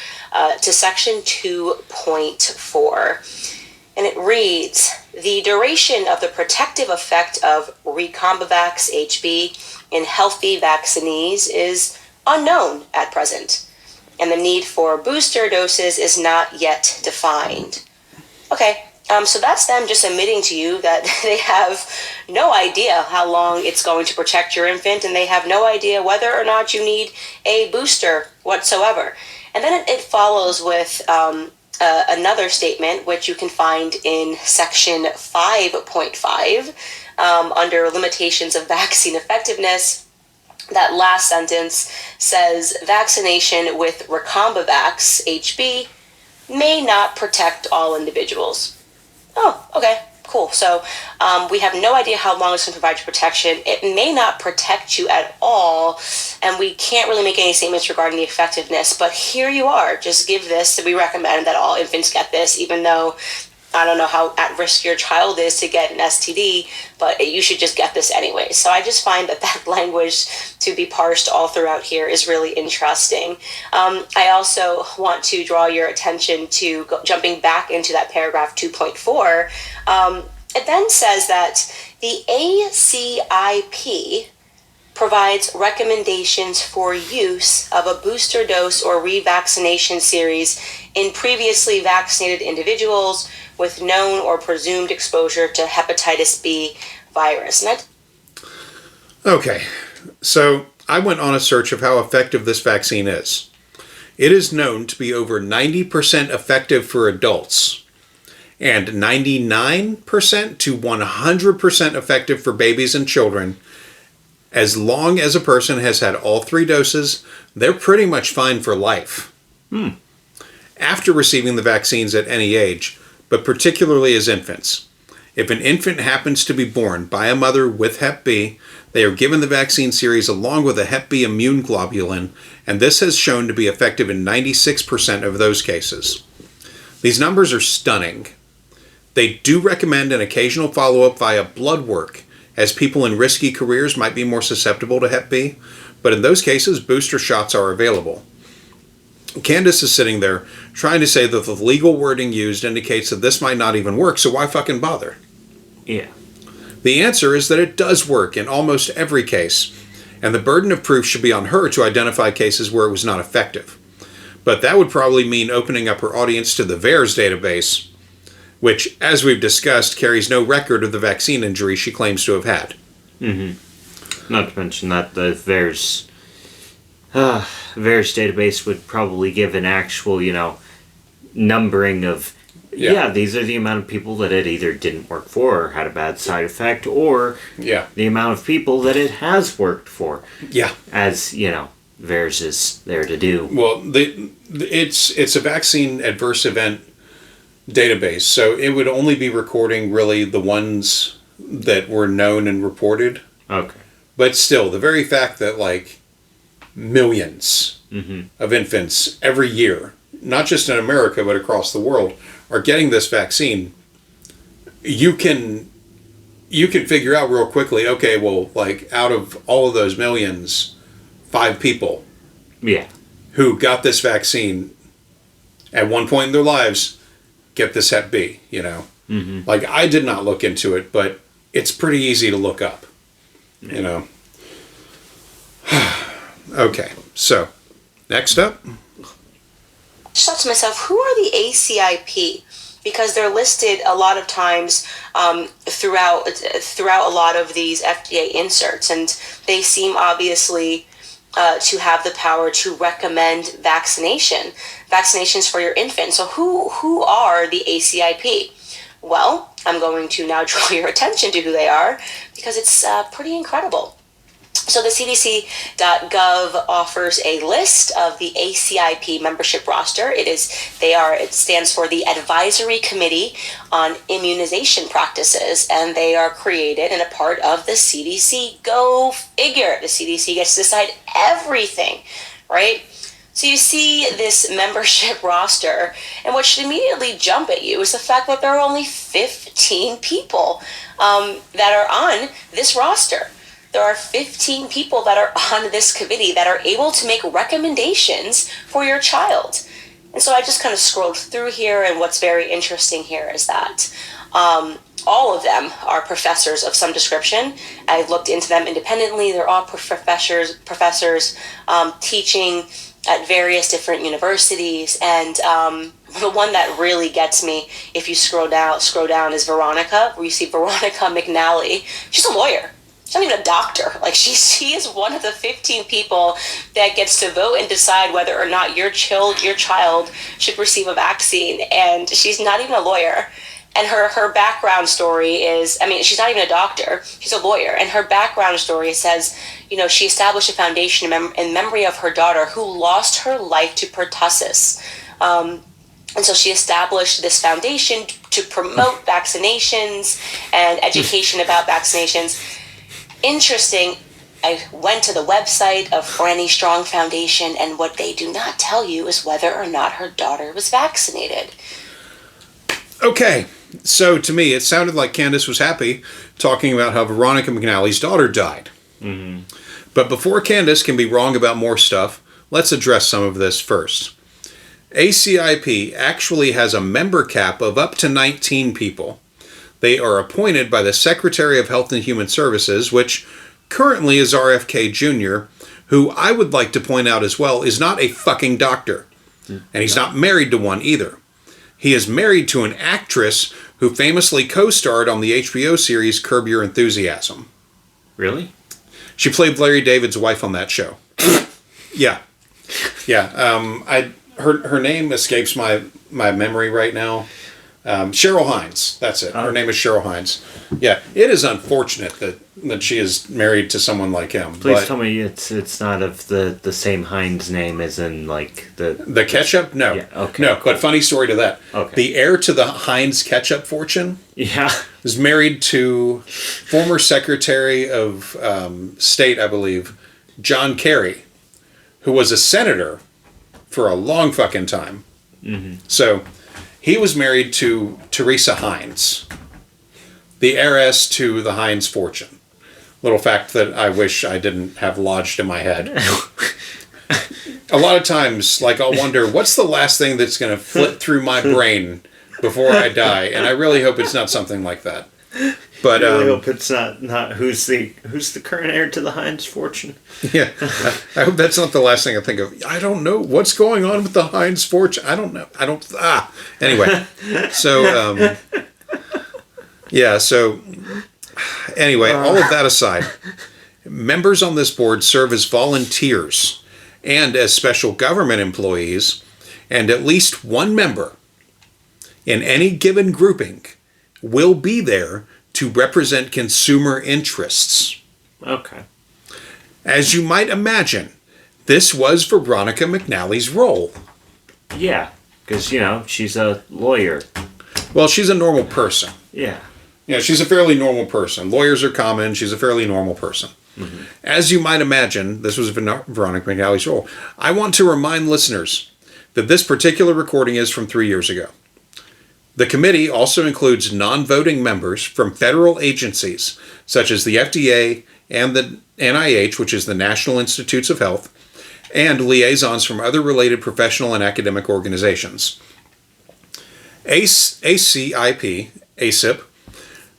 to section 2.4. And it reads, the duration of the protective effect of Recombivax HB in healthy vaccinees is unknown at present, and the need for booster doses is not yet defined. Okay, So that's them just admitting to you that they have no idea how long it's going to protect your infant, and they have no idea whether or not you need a booster whatsoever. And then it follows with another statement, which you can find in section 5.5 under limitations of vaccine effectiveness. That last sentence says vaccination with Recombivax HB may not protect all individuals. Oh, okay, cool. So we have no idea how long it's going to provide you protection. It may not protect you at all, and we can't really make any statements regarding the effectiveness, but here you are. Just give this. We recommend that all infants get this, even though I don't know how at risk your child is to get an STD, but you should just get this anyway. So I just find that language to be parsed all throughout here is really interesting. I also want to draw your attention to jumping back into that paragraph 2.4. It then says that the ACIP provides recommendations for use of a booster dose or revaccination series in previously vaccinated individuals with known or presumed exposure to hepatitis B virus. Okay, so I went on a search of how effective this vaccine is. It is known to be over 90% effective for adults and 99% to 100% effective for babies and children. As long as a person has had all 3 doses, they're pretty much fine for life. After receiving the vaccines at any age, but particularly as infants. If an infant happens to be born by a mother with Hep B, they are given the vaccine series along with a Hep B immune globulin, and this has shown to be effective in 96% of those cases. These numbers are stunning. They do recommend an occasional follow-up via blood work, as people in risky careers might be more susceptible to Hep B, but in those cases, booster shots are available. Candace is sitting there trying to say that the legal wording used indicates that this might not even work, so why fucking bother? Yeah. The answer is that it does work in almost every case, and the burden of proof should be on her to identify cases where it was not effective. But that would probably mean opening up her audience to the VAERS database, which, as we've discussed, carries no record of the vaccine injury she claims to have had. Not to mention that the VAERS database would probably give an actual, numbering of, these are the amount of people that it either didn't work for or had a bad side effect, or the amount of people that it has worked for. Yeah. As, VAERS is there to do. Well, it's a vaccine adverse event database, so it would only be recording really the ones that were known and reported. Okay. But still, the very fact that millions of infants every year, not just in America but across the world, are getting this vaccine, you can figure out real quickly, okay, well, out of all of those millions, 5 people who got this vaccine at one point in their lives get this Hep B, I did not look into it, but it's pretty easy to look up, Okay, so next up. I just thought to myself, who are the ACIP? Because they're listed a lot of times throughout a lot of these FDA inserts, and they seem obviously to have the power to recommend vaccinations for your infant. So who are the ACIP? Well, I'm going to now draw your attention to who they are, because it's pretty incredible. So the CDC.gov offers a list of the ACIP membership roster. It stands for the Advisory Committee on Immunization Practices, and they are created and a part of the CDC. Go figure. The CDC gets to decide everything, right? So you see this membership roster, and what should immediately jump at you is the fact that there are only 15 people that are on this roster. There are 15 people that are on this committee that are able to make recommendations for your child. And so I just kind of scrolled through here, and what's very interesting here is that all of them are professors of some description. I've looked into them independently. They're all professors teaching at various different universities. And the one that really gets me, if you scroll down, is Veronica, where you see Veronica McNally. She's a lawyer. She's not even a doctor. Like, she is one of the 15 people that gets to vote and decide whether or not your child should receive a vaccine. And she's not even a lawyer. And her background story is, I mean, she's not even a doctor. She's a lawyer. And her background story says, she established a foundation in memory of her daughter who lost her life to pertussis. And so she established this foundation to promote vaccinations and education about vaccinations. Interesting, I went to the website of Franny Strong Foundation, and what they do not tell you is whether or not her daughter was vaccinated. Okay, so to me, it sounded like Candace was happy talking about how Veronica McNally's daughter died. Mm-hmm. But before Candace can be wrong about more stuff, let's address some of this first. ACIP actually has a member cap of up to 19 people. They are appointed by the Secretary of Health and Human Services, which currently is RFK Jr., who I would like to point out as well is not a fucking doctor. And he's not married to one either. He is married to an actress who famously co-starred on the HBO series Curb Your Enthusiasm. Really? She played Larry David's wife on that show. Yeah. Her name escapes my memory right now. Cheryl Hines. That's it. Her name is Cheryl Hines. Yeah, it is unfortunate that she is married to someone like him. Please tell me it's not of the same Hines name as in like the ketchup. No, yeah, okay, no. cool. But funny story to that. Okay. The heir to the Heinz ketchup fortune. Yeah. Is married to former Secretary of State, I believe, John Kerry, who was a senator for a long fucking time. Mm-hmm. So. He was married to Teresa Heinz, the heiress to the Heinz fortune. Little fact that I wish I didn't have lodged in my head. A lot of times, like, I'll wonder, what's the last thing that's going to flit through my brain before I die? And I really hope it's not something like that. But I really hope it's not who's the current heir to the Heinz fortune. Yeah, I hope that's not the last thing I think of. I don't know what's going on with the Heinz fortune. I don't know. Anyway, so So anyway, all of that aside, members on this board serve as volunteers and as special government employees, and at least one member in any given grouping will be there to represent consumer interests. Okay. As you might imagine, this was Veronica McNally's role. Yeah, because, she's a lawyer. Well, she's a normal person. Yeah. Yeah, she's a fairly normal person. Lawyers are common. She's a fairly normal person. Mm-hmm. As you might imagine, this was Veronica McNally's role. I want to remind listeners that this particular recording is from 3 years ago. The committee also includes non-voting members from federal agencies, such as the FDA and the NIH, which is the National Institutes of Health, and liaisons from other related professional and academic organizations. ACIP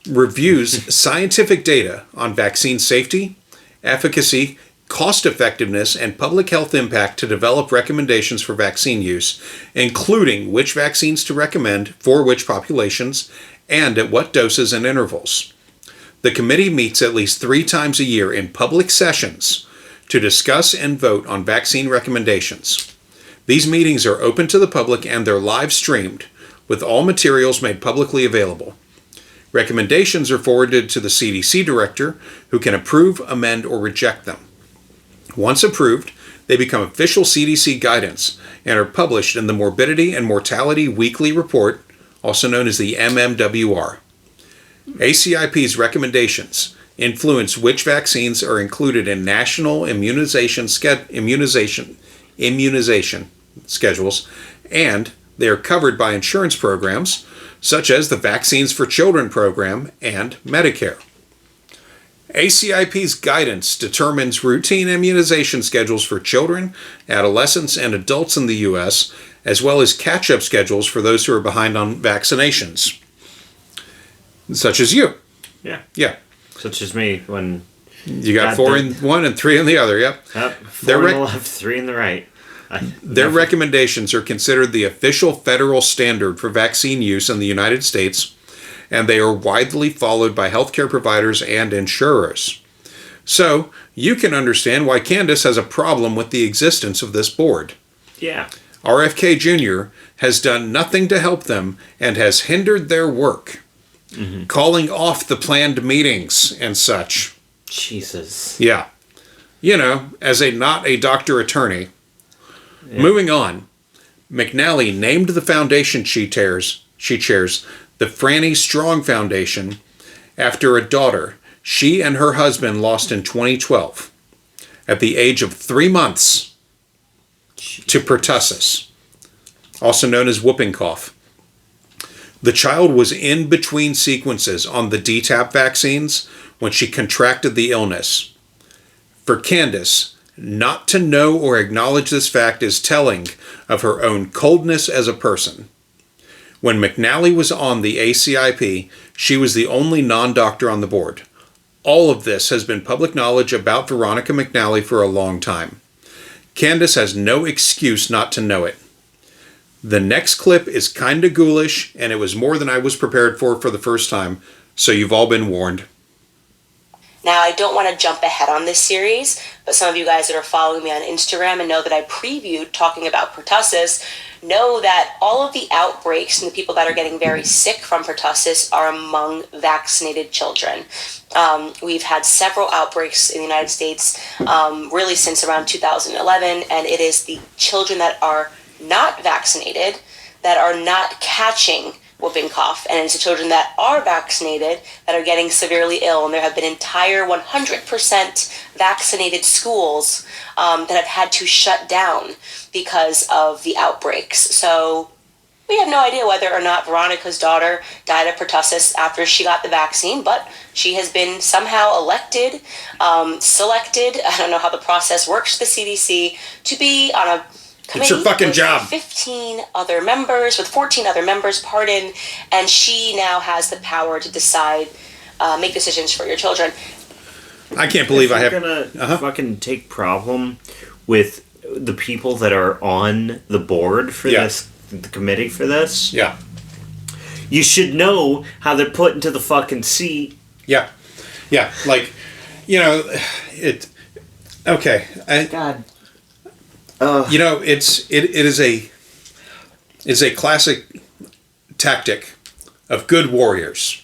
reviews scientific data on vaccine safety, efficacy, cost-effectiveness, and public health impact to develop recommendations for vaccine use, including which vaccines to recommend for which populations and at what doses and intervals. The committee meets at least 3 times a year in public sessions to discuss and vote on vaccine recommendations. These meetings are open to the public and they're live streamed, with all materials made publicly available. Recommendations are forwarded to the CDC director, who can approve, amend, or reject them. Once approved, they become official CDC guidance and are published in the Morbidity and Mortality Weekly Report, also known as the MMWR. ACIP's recommendations influence which vaccines are included in national immunization schedules, and they are covered by insurance programs such as the Vaccines for Children program and Medicare. ACIP's guidance determines routine immunization schedules for children, adolescents, and adults in the U.S., as well as catch-up schedules for those who are behind on vaccinations. Such as you. Yeah. Yeah. Such as me when... You got 4 in one and 3 in the other, yep. Yep, 4 in the left, 3 in the right. Their recommendations are considered the official federal standard for vaccine use in the United States, and they are widely followed by healthcare providers and insurers. So, you can understand why Candace has a problem with the existence of this board. Yeah. RFK Jr. has done nothing to help them and has hindered their work, calling off the planned meetings and such. Jesus. Yeah. You know, as not a doctor attorney. Yeah. Moving on, McNally named the foundation she chairs the Franny Strong Foundation after a daughter she and her husband lost in 2012 at the age of 3 months to pertussis, also known as whooping cough. The child was in between sequences on the DTaP vaccines when she contracted the illness. For Candace, not to know or acknowledge this fact is telling of her own coldness as a person. When McNally was on the ACIP, she was the only non-doctor on the board. All of this has been public knowledge about Veronica McNally for a long time. Candace has no excuse not to know it. The next clip is kinda ghoulish, and it was more than I was prepared for the first time, so you've all been warned. Now, I don't want to jump ahead on this series, but some of you guys that are following me on Instagram and know that I previewed talking about pertussis know that all of the outbreaks and the people that are getting very sick from pertussis are among vaccinated children. We've had several outbreaks in the United States really since around 2011, and it is the children that are not vaccinated that are not catching whooping cough, and it's the children that are vaccinated that are getting severely ill, and there have been entire 100% vaccinated schools that have had to shut down because of the outbreaks. So we have no idea whether or not Veronica's daughter died of pertussis after she got the vaccine, but she has been somehow elected, selected, I don't know how the process works, the CDC, to be on a it's your fucking job. 14 other members, and she now has the power to decide, make decisions for your children. I can't believe I have. If you're gonna fucking take problem with the people that are on the board for this, the committee for this. Yeah. You should know how they're put into the fucking seat. Yeah. Yeah. Like, you know, it. Okay. God. You know, it is a classic tactic of good warriors,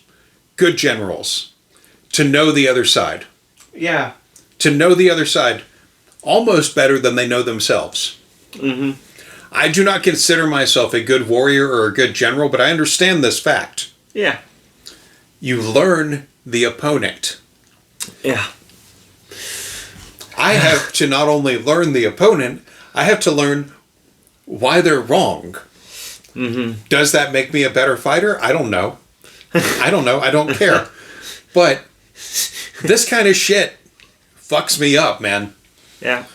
good generals, to know the other side. Yeah. To know the other side almost better than they know themselves. Mm-hmm. I do not consider myself a good warrior or a good general, but I understand this fact. Yeah. You learn the opponent. Yeah. I have to not only learn the opponent, I have to learn why they're wrong. Mm-hmm. Does that make me a better fighter? I don't know. I don't care. But this kind of shit fucks me up, man. Yeah.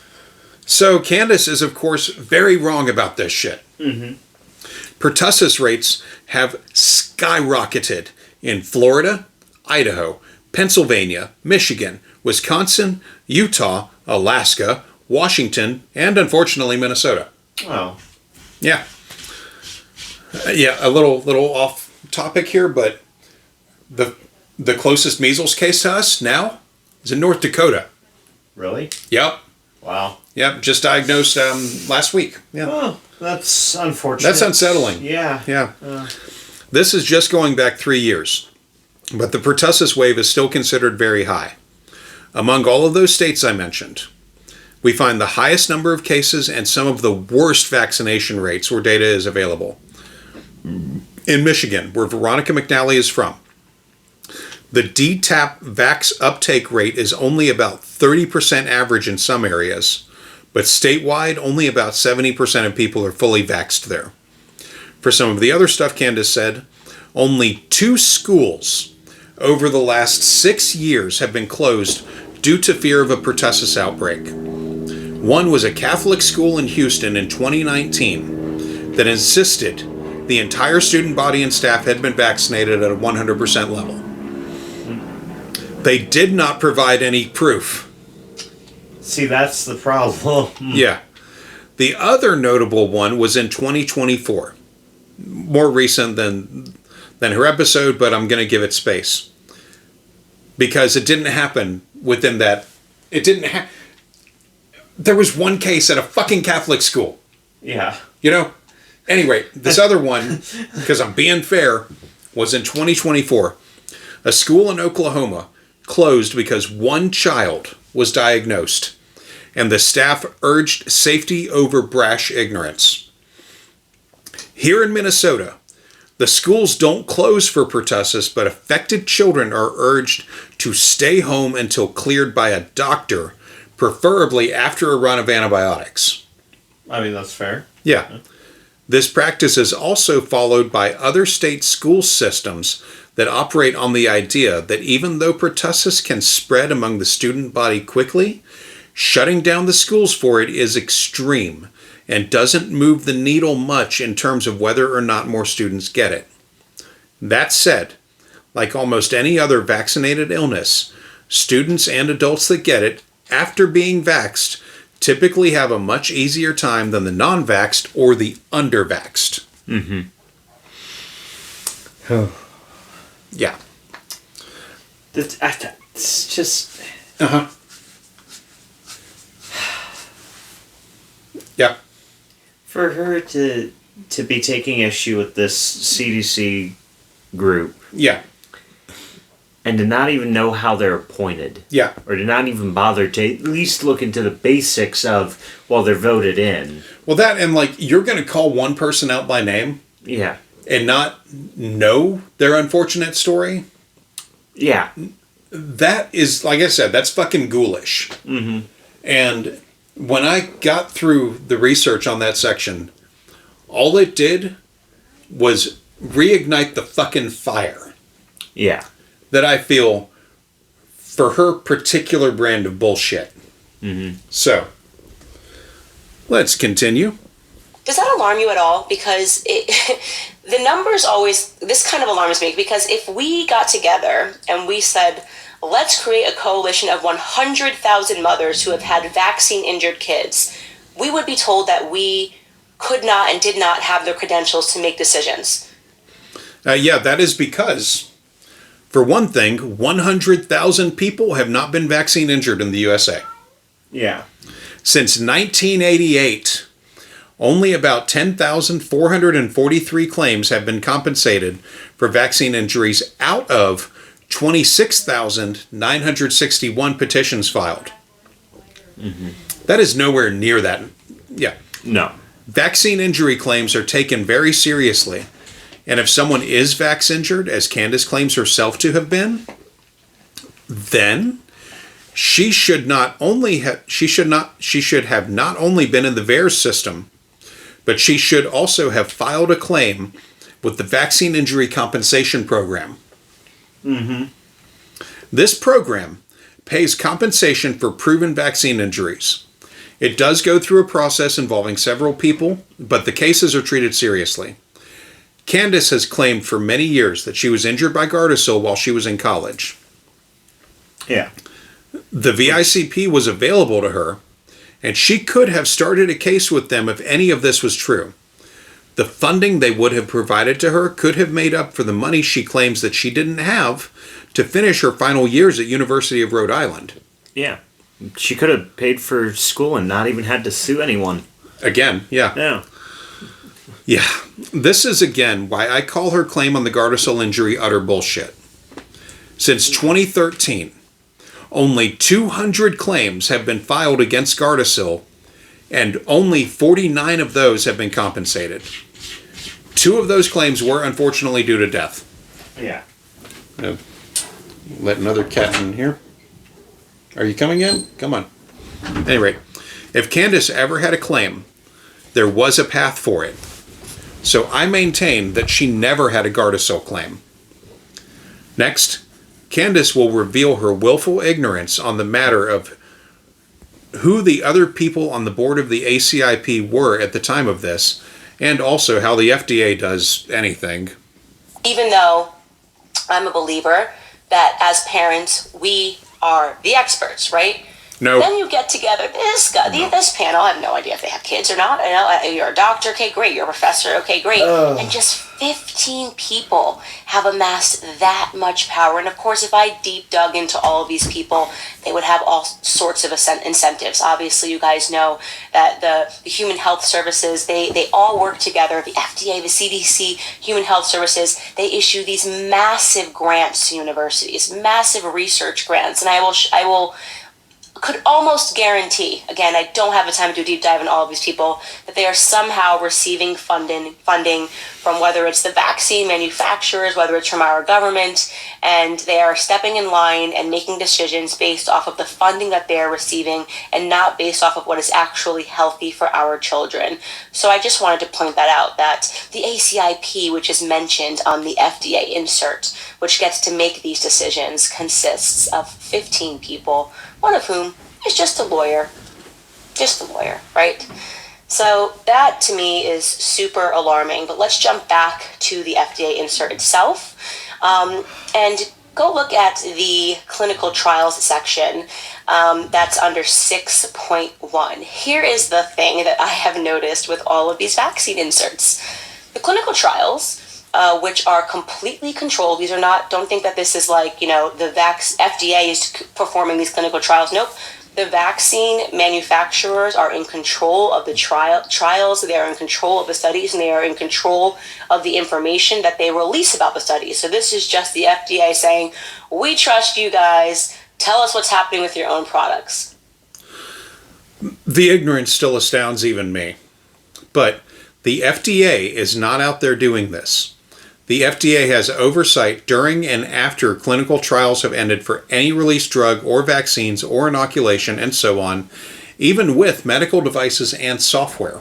So Candace is, of course, very wrong about this shit. Mm-hmm. Pertussis rates have skyrocketed in Florida, Idaho, Pennsylvania, Michigan, Wisconsin, Utah, Alaska, Washington, and unfortunately Minnesota. Oh. Yeah. Yeah, a little off topic here, but the closest measles case to us now is in North Dakota. Really? Yep. Wow. Yep, just diagnosed last week. Yeah. Oh, that's unfortunate. That's unsettling. Yeah. Yeah. This is just going back 3 years, but the pertussis wave is still considered very high. Among all of those states I mentioned, we find the highest number of cases and some of the worst vaccination rates where data is available. In Michigan, where Veronica McNally is from, the DTaP vax uptake rate is only about 30% average in some areas, but statewide, only about 70% of people are fully vaxxed there. For some of the other stuff Candace said, only 2 schools over the last 6 years have been closed due to fear of a pertussis outbreak. One was a Catholic school in Houston in 2019 that insisted the entire student body and staff had been vaccinated at a 100% level. They did not provide any proof. See, that's the problem. Yeah. The other notable one was in 2024. More recent than her episode, but I'm going to give it space. Because it didn't happen within that. It didn't There was one case at a fucking Catholic school. Yeah. You know? Anyway, this other one, because I'm being fair, was in 2024. A school in Oklahoma closed because one child was diagnosed, and the staff urged safety over brash ignorance. Here in Minnesota, the schools don't close for pertussis, but affected children are urged to stay home until cleared by a doctor, preferably after a run of antibiotics. I mean, that's fair. Yeah. This practice is also followed by other state school systems that operate on the idea that even though pertussis can spread among the student body quickly, shutting down the schools for it is extreme and doesn't move the needle much in terms of whether or not more students get it. That said, like almost any other vaccinated illness, students and adults that get it after being vaxxed typically have a much easier time than the non-vaxxed or the under-vaxxed. Mm-hmm. Yeah. It's just... Uh-huh. Yeah. For her to be taking issue with this CDC group. Yeah. And to not even know how they're appointed. Yeah. Or to not even bother to at least look into the basics of, well, they're voted in. Well, that, and like, you're going to call one person out by name. Yeah. And not know their unfortunate story. Yeah. That is, like I said, that's fucking ghoulish. Mm-hmm. And when I got through the research on that section, all it did was reignite the fucking fire. Yeah. That I feel for her particular brand of bullshit. Mm-hmm. So, let's continue. Does that alarm you at all? Because the numbers always, this kind of alarms me, because if we got together and we said, let's create a coalition of 100,000 mothers who have had vaccine-injured kids, we would be told that we could not and did not have the credentials to make decisions. Yeah, that is because, for one thing, 100,000 people have not been vaccine injured in the USA. Yeah. Since 1988, only about 10,443 claims have been compensated for vaccine injuries out of 26,961 petitions filed. Mm-hmm. That is nowhere near that. Yeah. No. Vaccine injury claims are taken very seriously. And if someone is vax injured, as Candace claims herself to have been, then she should have not only been in the VAERS system, but she should also have filed a claim with the Vaccine Injury Compensation Program. Mm-hmm. This program pays compensation for proven vaccine injuries. It does go through a process involving several people, but the cases are treated seriously. Candace has claimed for many years that she was injured by Gardasil while she was in college. Yeah. The VICP was available to her, and she could have started a case with them if any of this was true. The funding they would have provided to her could have made up for the money she claims that she didn't have to finish her final years at University of Rhode Island. Yeah. She could have paid for school and not even had to sue anyone. Again, yeah. Yeah. Yeah. This is again why I call her claim on the Gardasil injury utter bullshit. Since 2013, only 200 claims have been filed against Gardasil, and only 49 of those have been compensated. 2 of those claims were unfortunately due to death. Yeah. Let another cat in here. Are you coming in? Come on. Anyway, if Candace ever had a claim, there was a path for it. So I maintain that she never had a Gardasil claim. Next, Candace will reveal her willful ignorance on the matter of who the other people on the board of the ACIP were at the time of this, and also how the FDA does anything. Even though I'm a believer that as parents, we are the experts, right? No. Then you get together this guy, this panel. I have no idea if they have kids or not. I know you're a doctor. Okay, great. You're a professor. Okay, great. And just 15 people have amassed that much power. And of course, if I deep dug into all of these people, they would have all sorts of incentives. Obviously, you guys know that the Human Health Services, they all work together. The FDA, the CDC, Human Health Services, they issue these massive grants to universities, massive research grants. And I could almost guarantee, again, I don't have the time to do a deep dive on all of these people, that they are somehow receiving funding from whether it's the vaccine manufacturers, whether it's from our government, and they are stepping in line and making decisions based off of the funding that they're receiving and not based off of what is actually healthy for our children. So I just wanted to point that out, that the ACIP, which is mentioned on the FDA insert, which gets to make these decisions, consists of 15 people, one of whom is just a lawyer, right? So that to me is super alarming. But let's jump back to the FDA insert itself and go look at the clinical trials section that's under 6.1. Here is the thing that I have noticed with all of these vaccine inserts. The clinical trials, which are completely controlled. These are not, don't think that this is like, the FDA is performing these clinical trials. Nope. The vaccine manufacturers are in control of the trials. They are in control of the studies, and they are in control of the information that they release about the studies. So this is just the FDA saying, we trust you guys. Tell us what's happening with your own products. The ignorance still astounds even me. But the FDA is not out there doing this. The FDA has oversight during and after clinical trials have ended for any released drug or vaccines or inoculation and so on, even with medical devices and software.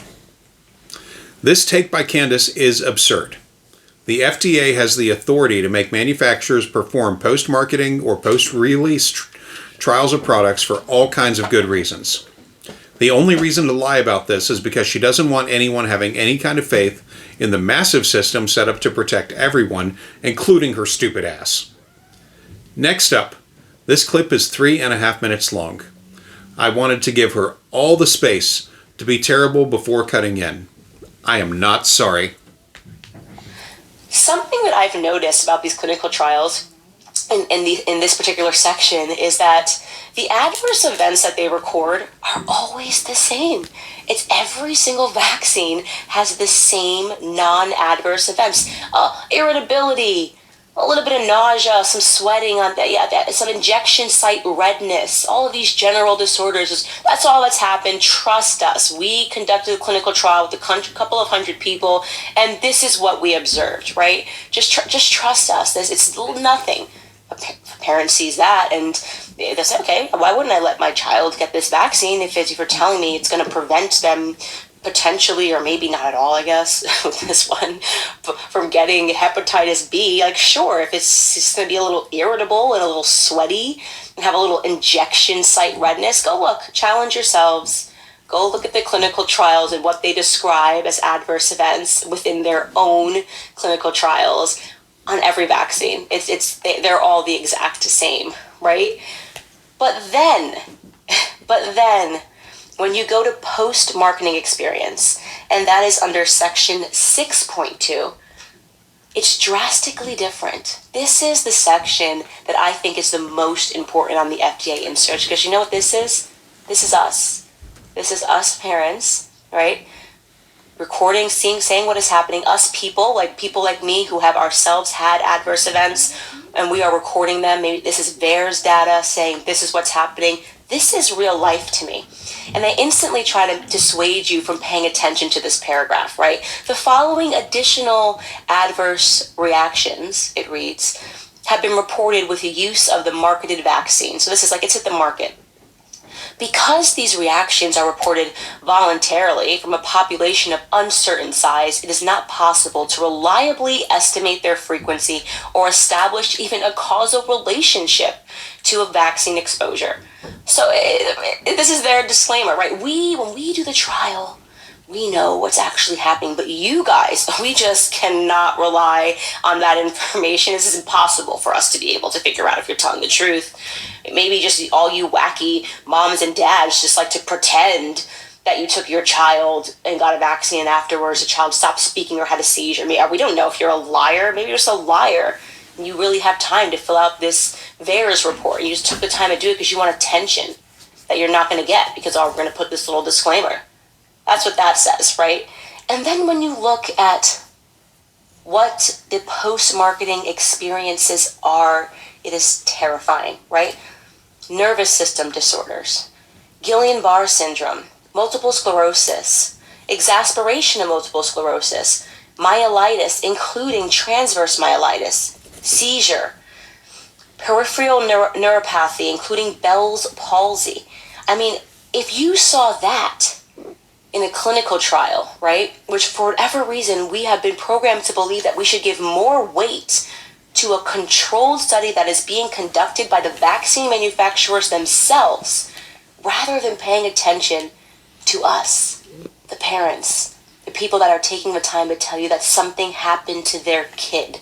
This take by Candace is absurd. The FDA has the authority to make manufacturers perform post-marketing or post-release trials of products for all kinds of good reasons. The only reason to lie about this is because she doesn't want anyone having any kind of faith in the massive system set up to protect everyone, including her stupid ass. Next up, this clip is 3.5 minutes long. I wanted to give her all the space to be terrible before cutting in. I am not sorry. Something that I've noticed about these clinical trials in this particular section is that the adverse events that they record are always the same. It's every single vaccine has the same non-adverse events. Irritability, a little bit of nausea, some sweating, some injection site redness, all of these general disorders. That's all that's happened. Trust us. We conducted a clinical trial with a couple of hundred people, and this is what we observed, right? Just trust us. It's nothing. A parent sees that and they say, okay, why wouldn't I let my child get this vaccine if you're telling me it's going to prevent them potentially, or maybe not at all, I guess, with this one, from getting hepatitis B? Like, sure, if it's just going to be a little irritable and a little sweaty and have a little injection site redness, go look, challenge yourselves. Go look at the clinical trials and what they describe as adverse events within their own clinical trials on every vaccine. They're all the exact same, right? But then, when you go to post-marketing experience, and that is under section 6.2, it's drastically different. This is the section that I think is the most important on the FDA insert, because you know what this is? This is us. This is us parents, right? Recording, saying what is happening. Us people like me who have ourselves had adverse events, and we are recording them. Maybe this is VAERS data saying this is what's happening. This is real life to me. And they instantly try to dissuade you from paying attention to this paragraph, right? The following additional adverse reactions, it reads, have been reported with the use of the marketed vaccine. So this is like it's hit the market. Because these reactions are reported voluntarily from a population of uncertain size, it is not possible to reliably estimate their frequency or establish even a causal relationship to a vaccine exposure. So this is their disclaimer, right? When we do the trial, we know what's actually happening, but you guys, we just cannot rely on that information. This is impossible for us to be able to figure out if you're telling the truth. Maybe just all you wacky moms and dads just like to pretend that you took your child and got a vaccine and afterwards the child stopped speaking or had a seizure. I mean, we don't know if you're a liar. Maybe you're just a liar and you really have time to fill out this VAERS report. You just took the time to do it because you want attention that you're not going to get because, oh, we're going to put this little disclaimer. That's what that says, right? And then when you look at what the post-marketing experiences are, it is terrifying, right? Nervous system disorders, Guillain-Barré syndrome, multiple sclerosis, exacerbation of multiple sclerosis, myelitis, including transverse myelitis, seizure, peripheral neuropathy, including Bell's palsy. I mean, if you saw that in a clinical trial, right, which for whatever reason we have been programmed to believe that we should give more weight to a controlled study that is being conducted by the vaccine manufacturers themselves, rather than paying attention to us, the parents, the people that are taking the time to tell you that something happened to their kid.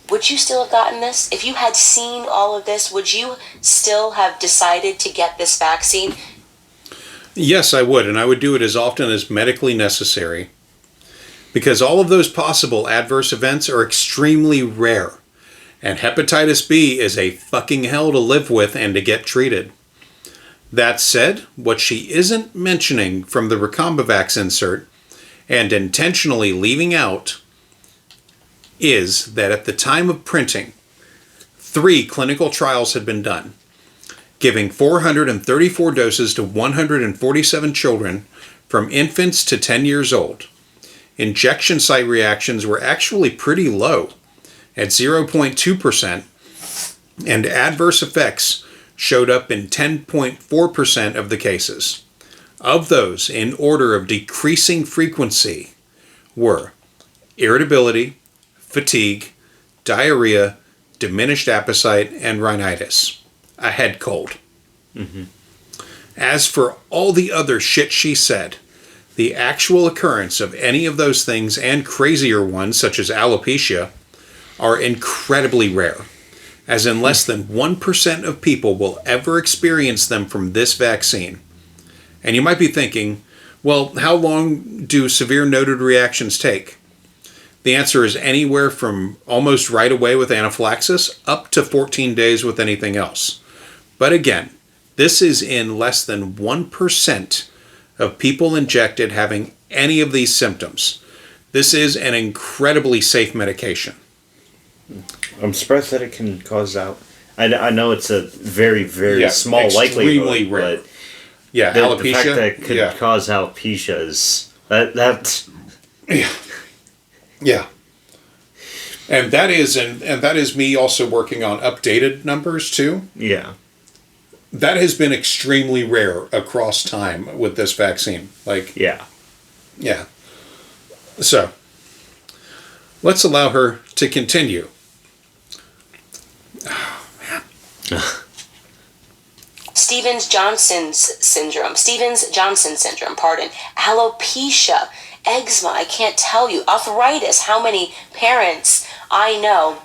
Would you still have gotten this? If you had seen all of this, would you still have decided to get this vaccine? Yes, I would, and I would do it as often as medically necessary, because all of those possible adverse events are extremely rare, and hepatitis B is a fucking hell to live with and to get treated. That said, what she isn't mentioning from the Recombivax insert, and intentionally leaving out, is that at the time of printing, 3 clinical trials had been done, giving 434 doses to 147 children from infants to 10 years old. Injection site reactions were actually pretty low, at 0.2%, and adverse effects showed up in 10.4% of the cases. Of those, in order of decreasing frequency, were irritability, fatigue, diarrhea, diminished appetite, and rhinitis. A head cold. Mm-hmm. As for all the other shit she said, the actual occurrence of any of those things and crazier ones, such as alopecia, are incredibly rare, as in less than 1% of people will ever experience them from this vaccine. And you might be thinking, well, how long do severe noted reactions take? The answer is anywhere from almost right away with anaphylaxis up to 14 days with anything else. But again, this is in less than 1% of people injected having any of these symptoms. This is an incredibly safe medication. I'm surprised that it can cause out. I know it's a very, very small likelihood, rare. But yeah, alopecia. The fact that it could cause alopecia is that's. Yeah. And that is me also working on updated numbers too. Yeah. That has been extremely rare across time with this vaccine. Yeah. So, let's allow her to continue. Oh, man. Stevens-Johnson syndrome, alopecia, eczema, I can't tell you, arthritis. How many parents I know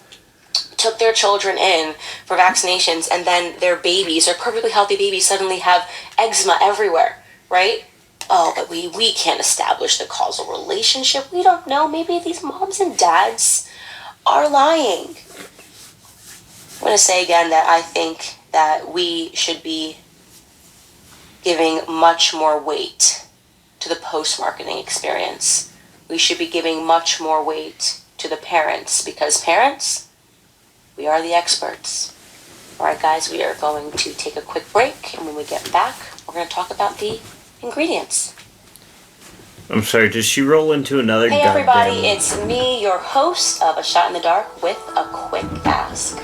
took their children in for vaccinations and then their babies, their perfectly healthy babies, suddenly have eczema everywhere, right? Oh, but we can't establish the causal relationship. We don't know. Maybe these moms and dads are lying. I'm going to say again that I think that we should be giving much more weight to the post-marketing experience. We should be giving much more weight to the parents, because parents, we are the experts. All right, guys, we are going to take a quick break, and when we get back, we're going to talk about the ingredients. I'm sorry, did she roll into another Hey everybody, it's me, your host of A Shot in the Dark, with a quick ask.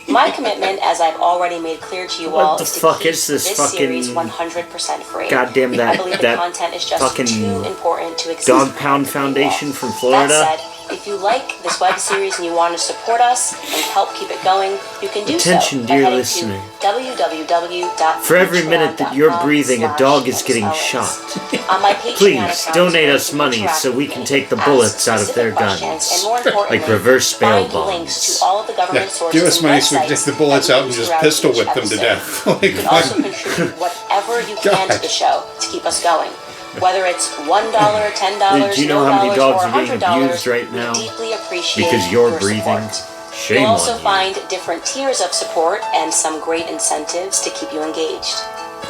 My commitment, as I've already made clear to you all, is to keep this series 100% free. Goddamn I believe the content is just too important to exist. Dog Pound Foundation from Florida. That said, If you like this web series and you want to support us and help keep it going, you can do Attention, so dear by heading listener. to www.patreon.com. For every minute that you're breathing, a dog is getting shot. On my Patreon Please account, donate you us can money interact so we with can me, take the ask bullets out of their specific questions, guns. and more importantly, Like reverse bail find links bonds. to all of the government sources Give us and money so we can websites take the bullets that we out and use just throughout pistol each whip them to episode. death. You can also contribute whatever you can to the show to keep us going. Whether it's $1, $10, Do you know how many $0, dogs or are being $100, abused right now? we deeply appreciate Because you're your breathing? support. Shame You'll also on you. find different tiers of support and some great incentives to keep you engaged.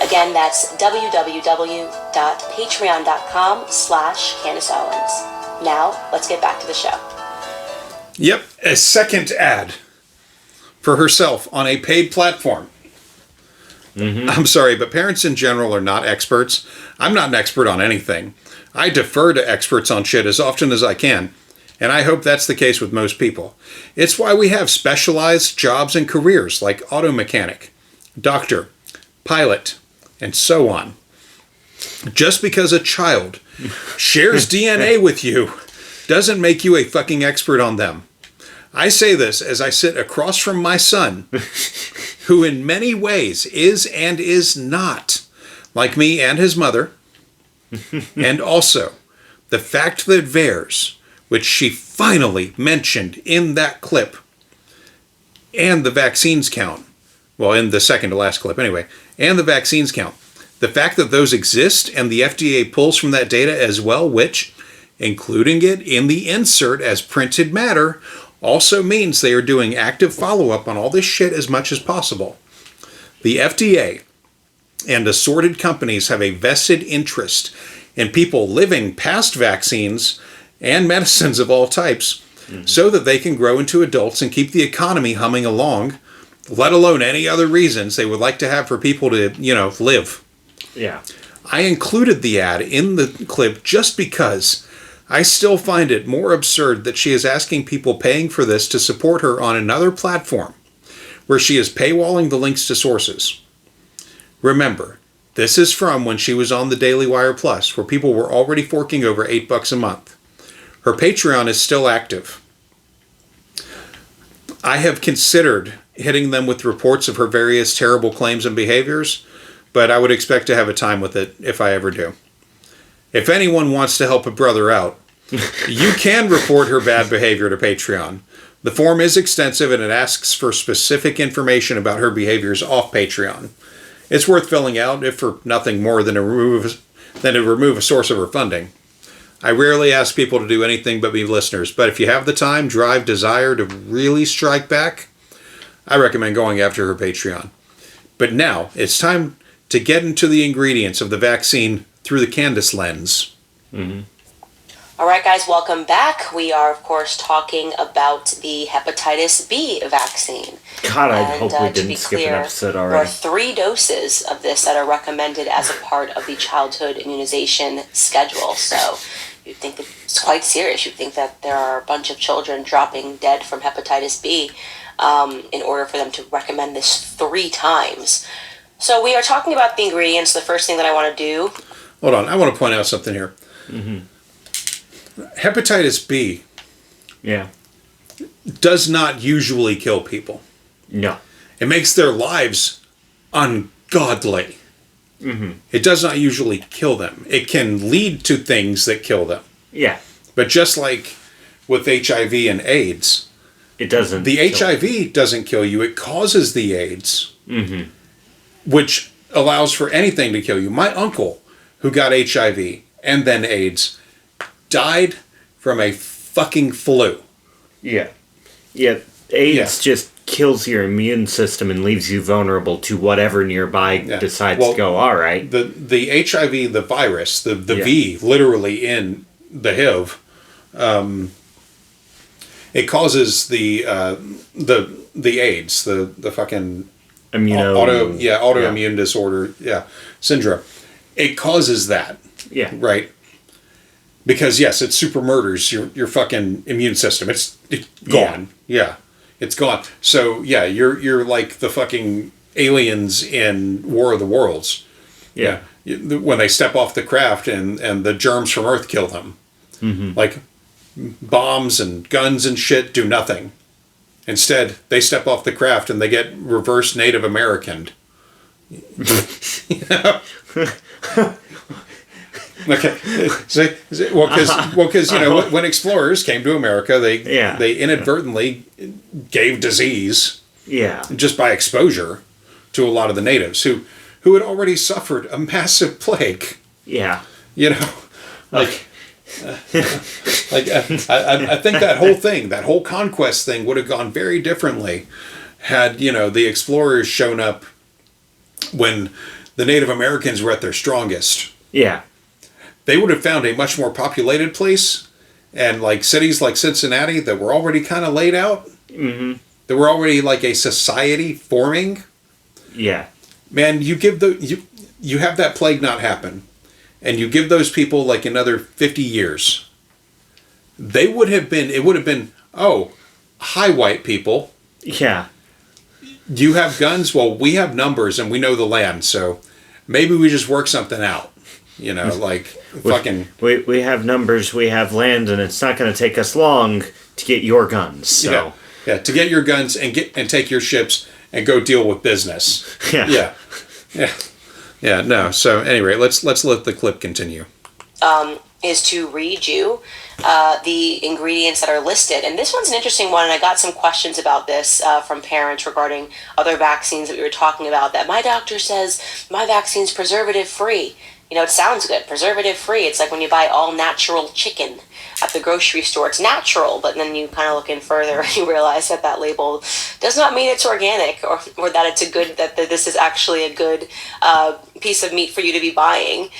Again, that's www.patreon.com/Candace Owens. Now, let's get back to the show. Yep, a second ad for herself on a paid platform. I'm sorry, but parents in general are not experts. I'm not an expert on anything. I defer to experts on shit as often as I can, and I hope that's the case with most people. It's why we have specialized jobs and careers like auto mechanic, doctor, pilot, and so on. Just because a child shares DNA with you doesn't make you a fucking expert on them. I say this as I sit across from my son, who in many ways is and is not like me and his mother, and also the fact that VAERS, which she finally mentioned in that clip, and the vaccines count, well, in the second to last clip anyway, and the vaccines count, the fact that those exist and the FDA pulls from that data as well, which, including it in the insert as printed matter, also means they are doing active follow-up on all this shit as much as possible. The FDA and assorted companies have a vested interest in people living past vaccines and medicines of all types so that they can grow into adults and keep the economy humming along, let alone any other reasons they would like to have for people to, live. Yeah. I included the ad in the clip just because I still find it more absurd that she is asking people paying for this to support her on another platform where she is paywalling the links to sources. Remember, this is from when she was on the Daily Wire Plus, where people were already forking over $8 a month. Her Patreon is still active. I have considered hitting them with reports of her various terrible claims and behaviors, but I would expect to have a time with it if I ever do. If anyone wants to help a brother out, you can report her bad behavior to Patreon. The form is extensive and it asks for specific information about her behaviors off Patreon. It's worth filling out, if for nothing more than to remove a source of her funding. I rarely ask people to do anything but be listeners, but if you have the time, drive, desire to really strike back, I recommend going after her Patreon. But now, it's time to get into the ingredients of the vaccine through the Candace lens. Mm-hmm. All right, guys, welcome back. We are, of course, talking about the Hepatitis-B vaccine. God, I hope we to didn't be skip clear, an episode there are already. 3 doses of this that are recommended as a part of the childhood immunization schedule. So you'd think that it's quite serious. You'd think that there are a bunch of children dropping dead from hepatitis B in order for them to recommend this 3 times. So we are talking about the ingredients. The first thing that I want to do... Hold on, I want to point out something here. Mm-hmm. Hepatitis B does not usually kill people. No. It makes their lives ungodly. Mm-hmm. It does not usually kill them. It can lead to things that kill them. Yeah. But just like with HIV and AIDS, it doesn't. The HIV doesn't kill you. It causes the AIDS, which allows for anything to kill you. My uncle, who got HIV and then AIDS, died from a fucking flu. Yeah. Yeah. AIDS just kills your immune system and leaves you vulnerable to whatever nearby decides to go, all right. The HIV, the virus, the V, literally in the HIV, it causes the AIDS, the fucking autoimmune disorder, syndrome. It causes that. Yeah. Right. Because yes, it super murders your fucking immune system. It's gone. Yeah. It's gone. So yeah, you're like the fucking aliens in War of the Worlds. Yeah. When they step off the craft and the germs from Earth kill them. Mm-hmm. Like bombs and guns and shit do nothing. Instead, they step off the craft and they get reverse Native Americaned. You know? Okay. Because you know, when explorers came to America, they inadvertently gave disease, just by exposure to a lot of the natives who had already suffered a massive plague. Yeah. You know, I think that whole thing, that whole conquest thing, would have gone very differently had, you know, the explorers shown up when the Native Americans were at their strongest. Yeah. They would have found a much more populated place, and like cities like Cincinnati that were already kind of laid out. Mm-hmm. There were already like a society forming. Yeah. Man, you have that plague not happen, and you give those people like another 50 years. It would have been, oh, hi white people. Yeah. You have guns? Well, we have numbers and we know the land, so maybe we just work something out. You know, like fucking... We have numbers, we have land, and it's not going to take us long to get your guns, so... Yeah, to get your guns and take your ships and go deal with business. Yeah, no. So anyway, let's let the clip continue. Is to read you the ingredients that are listed. And this one's an interesting one, and I got some questions about this from parents regarding other vaccines that we were talking about, that my doctor says my vaccine's preservative-free. You know, it sounds good, preservative-free. It's like when you buy all-natural chicken at the grocery store. It's natural, but then you kind of look in further and you realize that label does not mean it's organic, or that it's that this is actually a good piece of meat for you to be buying.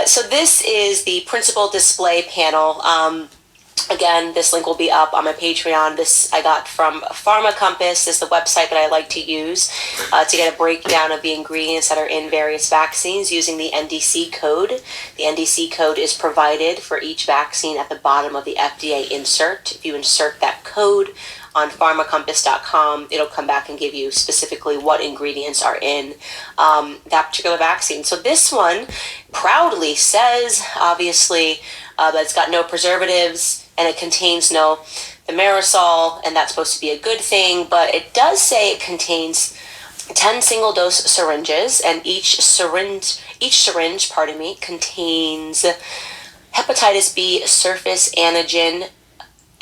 So this is the principal display panel. Again, this link will be up on my Patreon. This I got from Pharma Compass, is the website that I like to use to get a breakdown of the ingredients that are in various vaccines using the NDC code. The NDC code is provided for each vaccine at the bottom of the FDA insert. If you insert that code on pharmacompass.com, it'll come back and give you specifically what ingredients are in that particular vaccine. So this one proudly says, obviously, that it's got no preservatives, and it contains no thimerosal, and that's supposed to be a good thing, but it does say it contains 10 single-dose syringes, and each syringe, contains hepatitis B surface antigen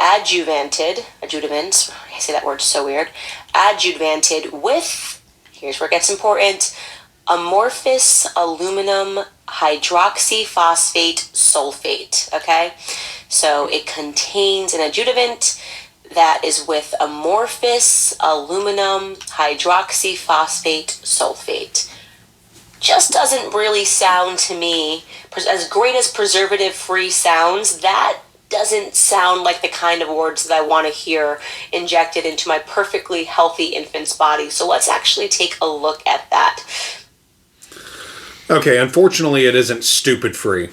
adjuvanted, I say that word so weird, adjuvanted with, here's where it gets important, amorphous aluminum hydroxyphosphate sulfate, okay? So it contains an adjuvant that is with amorphous aluminum hydroxyphosphate sulfate. Just doesn't really sound to me, as great as preservative-free sounds, that doesn't sound like the kind of words that I want to hear injected into my perfectly healthy infant's body. So let's actually take a look at that. Okay, unfortunately it isn't stupid free.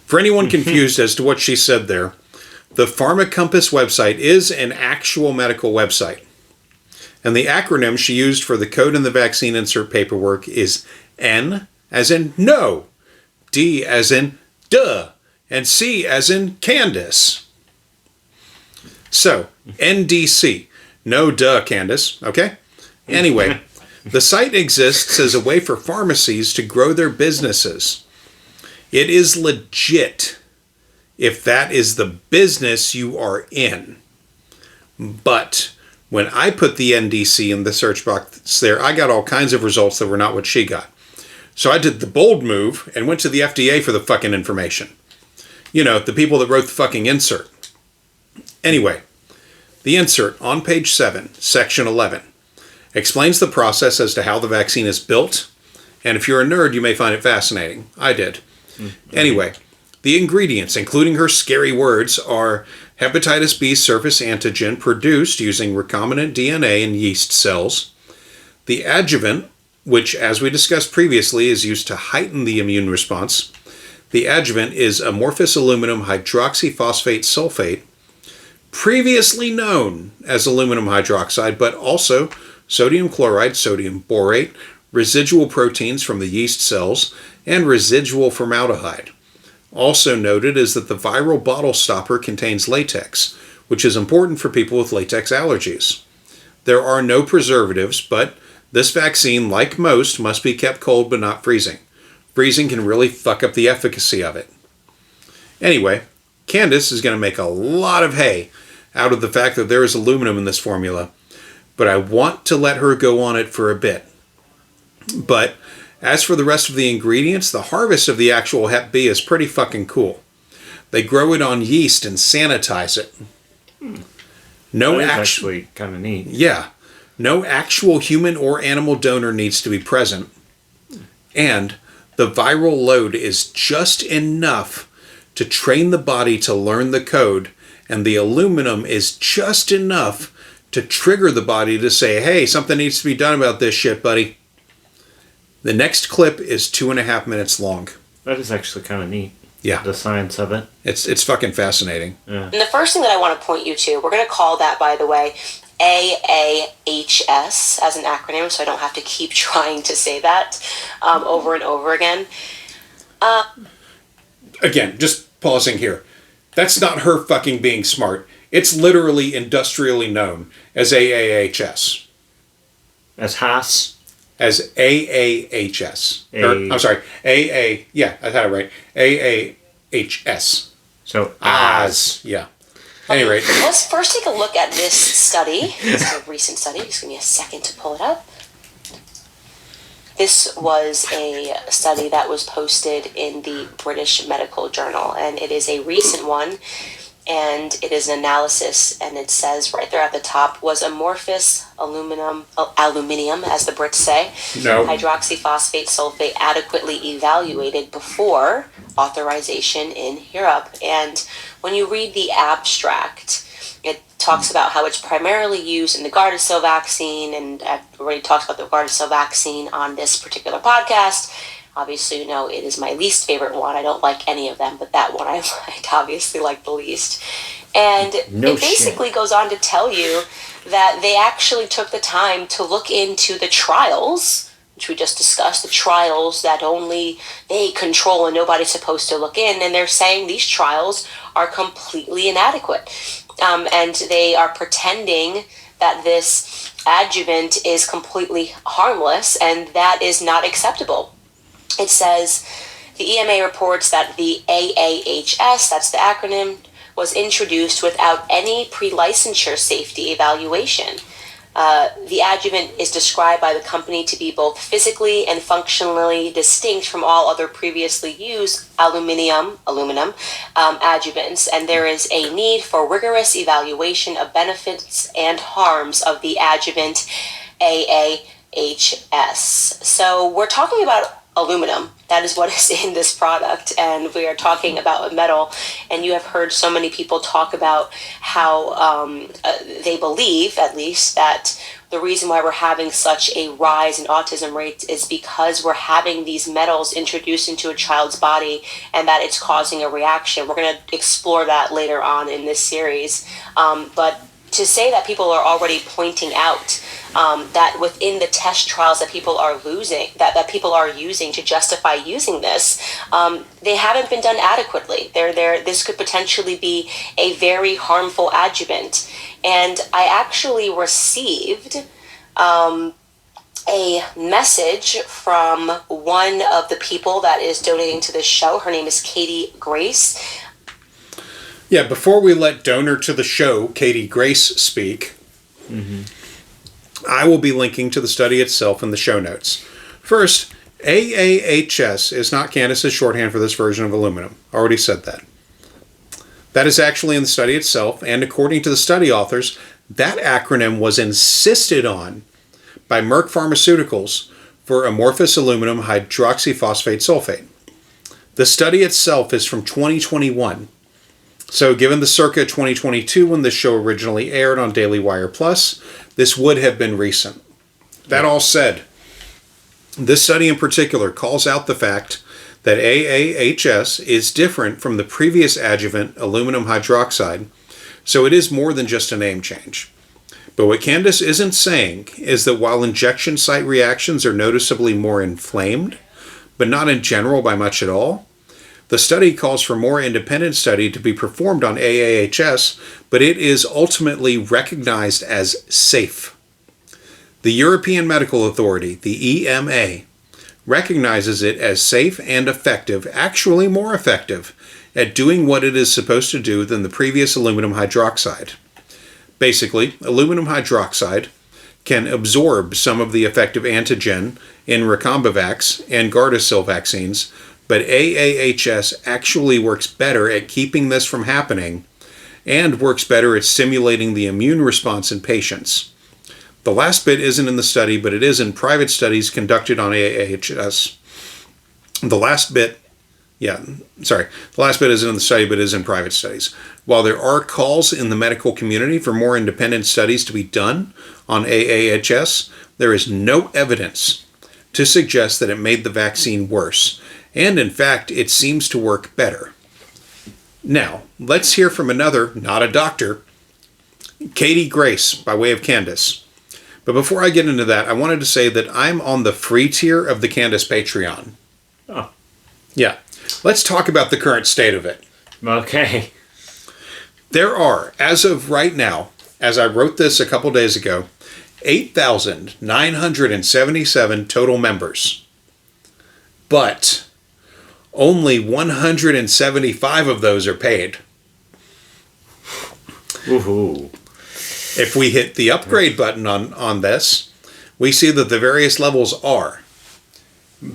For anyone confused as to what she said there, the Pharma Compass website is an actual medical website. And the acronym she used for the code in the vaccine insert paperwork is N as in no, D as in duh, and C as in Candace. So, NDC. No duh, Candace, okay? Anyway, the site exists as a way for pharmacies to grow their businesses. It is legit if that is the business you are in. But when I put the NDC in the search box there, I got all kinds of results that were not what she got. So I did the bold move and went to the FDA for the fucking information. You know, the people that wrote the fucking insert. Anyway, the insert on page 7, section 11, explains the process as to how the vaccine is built, and if you're a nerd, you may find it fascinating. I did. Mm-hmm. Anyway, the ingredients, including her scary words, are hepatitis B surface antigen produced using recombinant DNA in yeast cells, the adjuvant, which, as we discussed previously, is used to heighten the immune response. The adjuvant is amorphous aluminum hydroxyphosphate sulfate, previously known as aluminum hydroxide, but also sodium chloride, sodium borate, residual proteins from the yeast cells, and residual formaldehyde. Also noted is that the viral bottle stopper contains latex, which is important for people with latex allergies. There are no preservatives, but this vaccine, like most, must be kept cold but not freezing. Freezing can really fuck up the efficacy of it. Anyway, Candace is going to make a lot of hay out of the fact that there is aluminum in this formula, but I want to let her go on it for a bit. But as for the rest of the ingredients, the harvest of the actual Hep B is pretty fucking cool. They grow it on yeast and sanitize it. No That is actually kind of neat. Yeah. No actual human or animal donor needs to be present. And the viral load is just enough to train the body to learn the code, and the aluminum is just enough to trigger the body to say, hey, something needs to be done about this shit, buddy. The next clip is 2.5 minutes long. That is actually kind of neat. Yeah. The science of it. It's fucking fascinating. Yeah. And the first thing that I want to point you to, we're going to call that, by the way, AAHS as an acronym, so I don't have to keep trying to say that over and over again. Again, just pausing here. That's not her fucking being smart. It's literally industrially known as AAHS. As Haas. As AAHS. I'm sorry, AA, yeah, I had it right. AAHS. So, AS, yeah. At any rate. Let's first take a look at this study. It's a recent study. Just give me a second to pull it up. This was a study that was posted in the British Medical Journal, and it is a recent one, and it is an analysis, and it says right there at the top, was amorphous aluminium, as the Brits say, No. hydroxyphosphate sulfate adequately evaluated before authorization in Europe. And when you read the abstract, it talks about how it's primarily used in the Gardasil vaccine, and I've already talked about the Gardasil vaccine on this particular podcast. Obviously, you know, it is my least favorite one. I don't like any of them, but that one I obviously like the least. And it basically goes on to tell you that they actually took the time to look into the trials, which we just discussed, the trials that only they control and nobody's supposed to look in. And they're saying these trials are completely inadequate. And they are pretending that this adjuvant is completely harmless, and that is not acceptable. It says the EMA reports that the AAHS, that's the acronym, was introduced without any pre-licensure safety evaluation. The adjuvant is described by the company to be both physically and functionally distinct from all other previously used aluminum adjuvants, and there is a need for rigorous evaluation of benefits and harms of the adjuvant AAHS. So we're talking about aluminum. That is what is in this product, and we are talking about a metal. And you have heard so many people talk about how they believe, at least, that the reason why we're having such a rise in autism rates is because we're having these metals introduced into a child's body, and that it's causing a reaction. We're going to explore that later on in this series. But to say that people are already pointing out that within the test trials that people are that people are using to justify using this, they haven't been done adequately. This could potentially be a very harmful adjuvant. And I actually received a message from one of the people that is donating to this show. Her name is Katie Grace. Yeah, before we let donor to the show, Katie Grace, speak, I will be linking to the study itself in the show notes. First, AAHS is not Candace's shorthand for this version of aluminum. Already said that. That is actually in the study itself, and according to the study authors, that acronym was insisted on by Merck Pharmaceuticals for amorphous aluminum hydroxyphosphate sulfate. The study itself is from 2021. So given the circa 2022 when this show originally aired on Daily Wire Plus, this would have been recent. That all said, this study in particular calls out the fact that AAHS is different from the previous adjuvant, aluminum hydroxide, so it is more than just a name change. But what Candace isn't saying is that while injection site reactions are noticeably more inflamed, but not in general by much at all, The study calls for more independent study to be performed on AAHS, but it is ultimately recognized as safe. The European Medical Authority, the EMA, recognizes it as safe and effective, actually more effective, at doing what it is supposed to do than the previous aluminum hydroxide. Basically, aluminum hydroxide can absorb some of the effective antigen in Recombivax and Gardasil vaccines, but AAHS actually works better at keeping this from happening and works better at stimulating the immune response in patients. The last bit isn't in the study, but it is in private studies conducted on AAHS. The last bit isn't in the study, but is in private studies. While there are calls in the medical community for more independent studies to be done on AAHS, there is no evidence to suggest that it made the vaccine worse. And in fact, it seems to work better. Now, let's hear from another, not a doctor, Katie Grace, by way of Candace. But before I get into that, I wanted to say that I'm on the free tier of the Candace Patreon. Oh. Yeah. Let's talk about the current state of it. Okay. There are, as of right now, as I wrote this a couple days ago, 8,977 total members. But only 175 of those are paid. Woohoo. If we hit the upgrade button on this, we see that the various levels are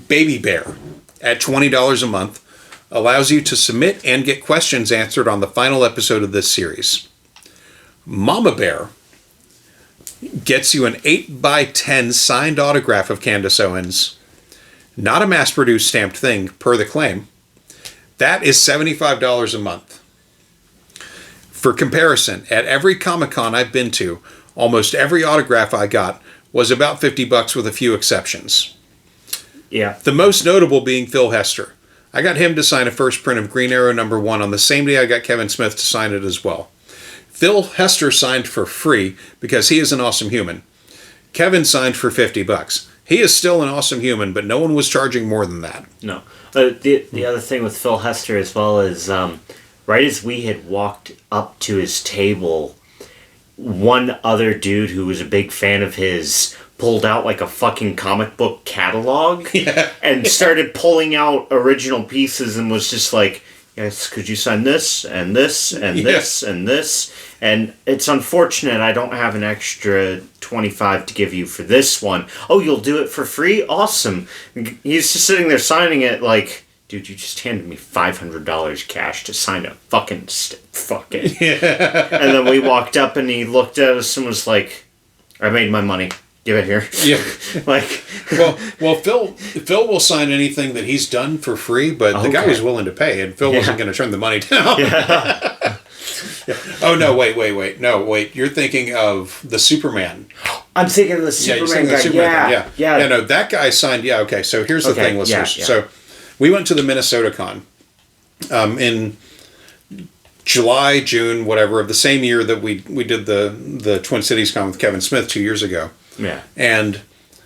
Baby Bear at $20 a month allows you to submit and get questions answered on the final episode of this series. Mama Bear gets you an 8x10 signed autograph of Candace Owens, not a mass-produced stamped thing per the claim. That is $75 a month. For comparison, at every Comic-Con I've been to, almost every autograph I got was about $50 with a few exceptions. Yeah. The most notable being Phil Hester. I got him to sign a first print of Green Arrow #1 on the same day I got Kevin Smith to sign it as well. Phil Hester signed for free because he is an awesome human. Kevin signed for $50. He is still an awesome human, but no one was charging more than that. No. The other thing with Phil Hester as well is, right as we had walked up to his table, one other dude who was a big fan of his pulled out like a fucking comic book catalog and started pulling out original pieces and was just like, yes, could you sign this and this and this and this? And it's unfortunate I don't have an extra $25 to give you for this one. Oh, you'll do it for free? Awesome. He's just sitting there signing it like, dude, you just handed me $500 cash to sign a fucking fuck it. Yeah. And then we walked up and he looked at us and was like, I made my money. Give it here. Yeah. Like, well, Phil will sign anything that he's done for free, but the guy was willing to pay, and Phil wasn't going to turn the money down. Yeah. Oh no! Wait! No, wait! You're thinking of the Superman. I'm thinking of the Superman guy. Yeah. No, that guy signed. Yeah. Okay. So here's the thing, listeners. Yeah. So we went to the Minnesota Con in July, June, whatever, of the same year that we did the Twin Cities Con with Kevin Smith 2 years ago. Yeah. And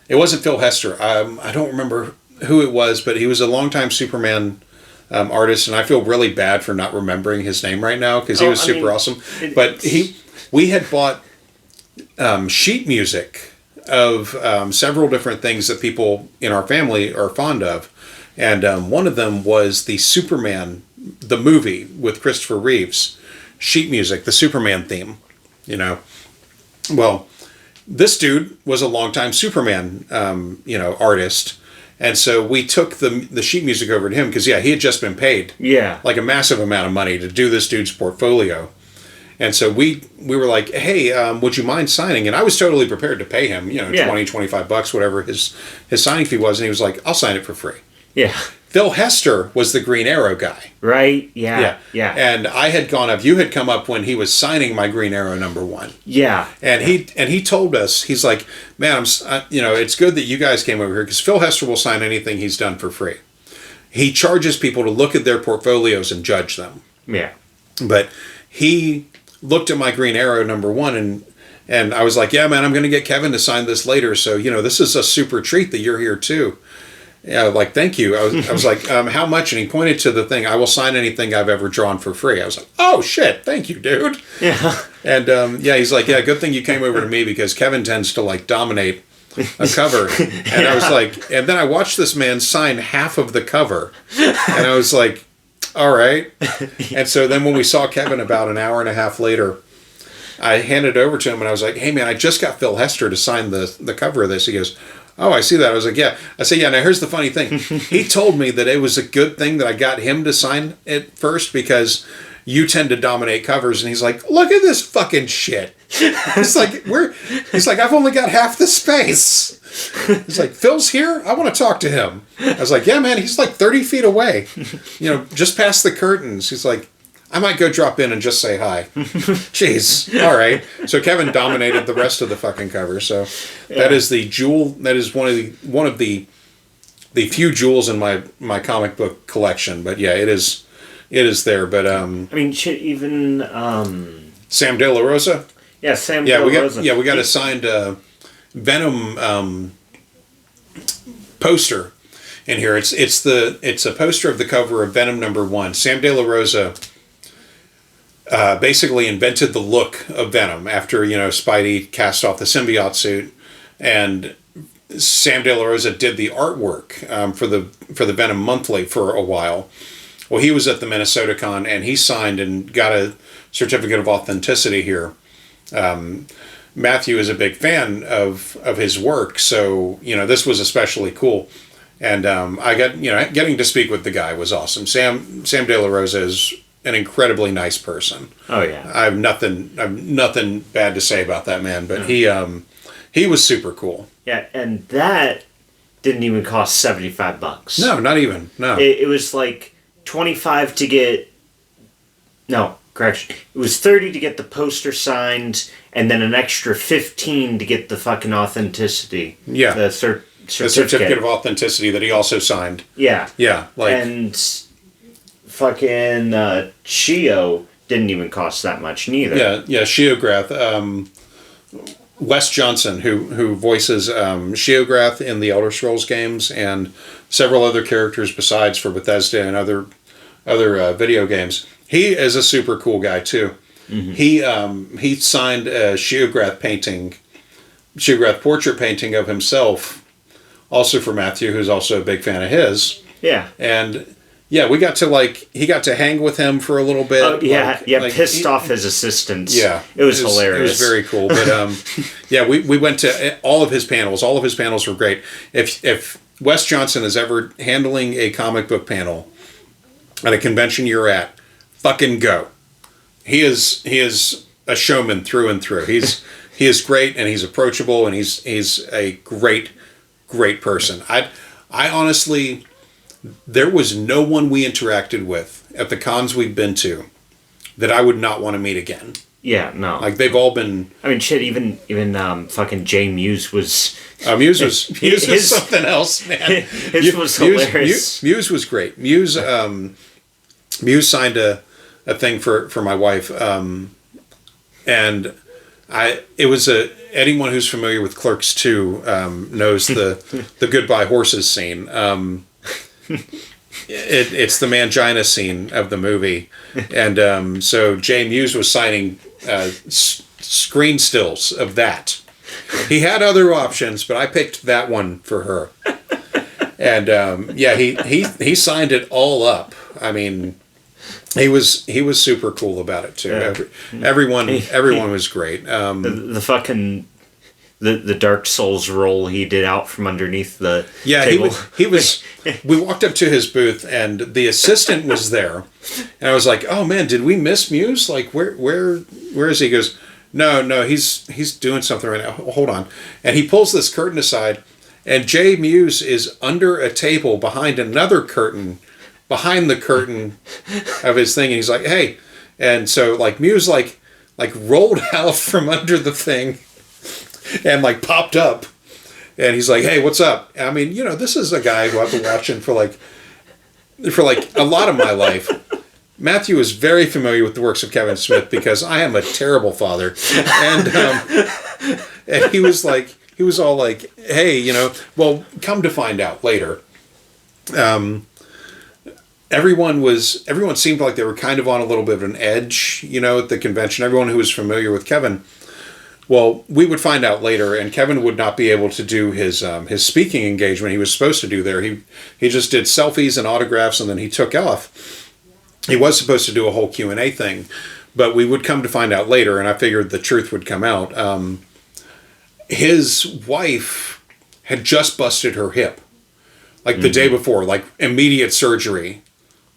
it wasn't Phil Hester. I don't remember who it was, but he was a longtime Superman artist, and I feel really bad for not remembering his name right now because he was super awesome. But we had bought sheet music of several different things that people in our family are fond of. And one of them was the Superman, the movie with Christopher Reeves, sheet music, the Superman theme, you know. Well, this dude was a longtime Superman, artist. And so we took the sheet music over to him because, he had just been paid like a massive amount of money to do this dude's portfolio. And so we were like, hey, would you mind signing? And I was totally prepared to pay him, $20-$25, whatever his signing fee was. And he was like, I'll sign it for free. Yeah. Phil Hester was the Green Arrow guy. Right, yeah. And I had gone up, you had come up when he was signing my Green Arrow #1. Yeah. And he told us, he's like, man, it's good that you guys came over here because Phil Hester will sign anything he's done for free. He charges people to look at their portfolios and judge them. Yeah. But he looked at my Green Arrow #1 and I was like, yeah, man, I'm going to get Kevin to sign this later. So, this is a super treat that you're here too. Yeah, like, thank you. I was like, how much? And he pointed to the thing. I will sign anything I've ever drawn for free. I was like, oh shit, thank you, dude. Yeah. And yeah, he's like, yeah, good thing you came over to me because Kevin tends to like dominate a cover. And I was like, and then I watched this man sign half of the cover, and I was like, all right. And so then when we saw Kevin about an hour and a half later, I handed it over to him and I was like, hey man, I just got Phil Hester to sign the cover of this. He goes, oh, I see that. I was like, yeah. I said, yeah, now here's the funny thing. He told me that it was a good thing that I got him to sign it first because you tend to dominate covers. And he's like, look at this fucking shit. He's like, I've only got half the space. He's like, Phil's here? I want to talk to him. I was like, yeah, man, he's like 30 feet away. Just past the curtains. He's like, I might go drop in and just say hi. Jeez. All right. So Kevin dominated the rest of the fucking cover. So that is the jewel. That is one of the few jewels in my comic book collection. But yeah, it is there. But I mean, shit, even Sam De La Rosa. Yeah, Sam De La Rosa. We got a signed Venom poster in here. It's a poster of the cover of Venom #1. Sam De La Rosa basically invented the look of Venom after Spidey cast off the symbiote suit, and Sam De La Rosa did the artwork for the Venom Monthly for a while. Well, he was at the Minnesota Con and he signed and got a certificate of authenticity here. Matthew is a big fan of his work, so this was especially cool. And I got getting to speak with the guy was awesome. Sam De La Rosa is an incredibly nice person. Oh yeah. I have nothing bad to say about that man, but he was super cool. Yeah, and that didn't even cost $75. No, not even. No. It was like 25 to get. No, correction. It was 30 to get the poster signed, and then an extra 15 to get the fucking authenticity. Yeah. The certificate of authenticity that he also signed. Yeah. Yeah. And fucking Shio didn't even cost that much neither. Yeah. Shiograth. Wes Johnson, who voices Shiograth in the Elder Scrolls games and several other characters besides for Bethesda and other video games. He is a super cool guy too. Mm-hmm. He signed a Shiograth portrait painting of himself, also for Matthew, who's also a big fan of his. Yeah. And yeah, we got to he got to hang with him for a little bit. Oh, yeah, pissed off his assistants. Yeah. It was hilarious. It was very cool. But yeah, we went to all of his panels. All of his panels were great. If Wes Johnson is ever handling a comic book panel at a convention you're at, fucking go. He is a showman through and through. He is great and he's approachable and he's a great person. I honestly, there was no one we interacted with at the cons we've been to that I would not want to meet again. Yeah, no. Like they've all been. I mean, shit. Even fucking Jay Muse was. Muse was something else, man. His was hilarious. Muse was great. Muse signed a thing for my wife, and it was anyone who's familiar with Clerks 2 knows the Goodbye Horses scene. It's the mangina scene of the movie, and so Jay Muse was signing screen stills of that. He had other options, but I picked that one for her. And yeah, he signed it all up. I mean, he was super cool about it too. Yeah. Everyone was great. The fucking. The Dark Souls roll he did out from underneath the table. He was. We walked up to his booth and the assistant was there, and I was like, "Oh man, did we miss Muse? Like, where is he?" He goes, "No, he's doing something right now. Hold on." And he pulls this curtain aside, and Jay Muse is under a table behind another curtain, behind the curtain of his thing, and he's like, "Hey," and so Muse rolled out from under the thing. And popped up, and he's like, "Hey, what's up?" I mean, this is a guy who I've been watching for a lot of my life. Matthew is very familiar with the works of Kevin Smith because I am a terrible father, and he was all like, "Hey, well, come to find out later, Everyone seemed like they were kind of on a little bit of an edge, at the convention. Everyone who was familiar with Kevin. Well, we would find out later, and Kevin would not be able to do his speaking engagement he was supposed to do there. He just did selfies and autographs, and then he took off. He was supposed to do a whole Q&A thing, but we would come to find out later, and I figured the truth would come out. His wife had just busted her hip, like the day before, like immediate surgery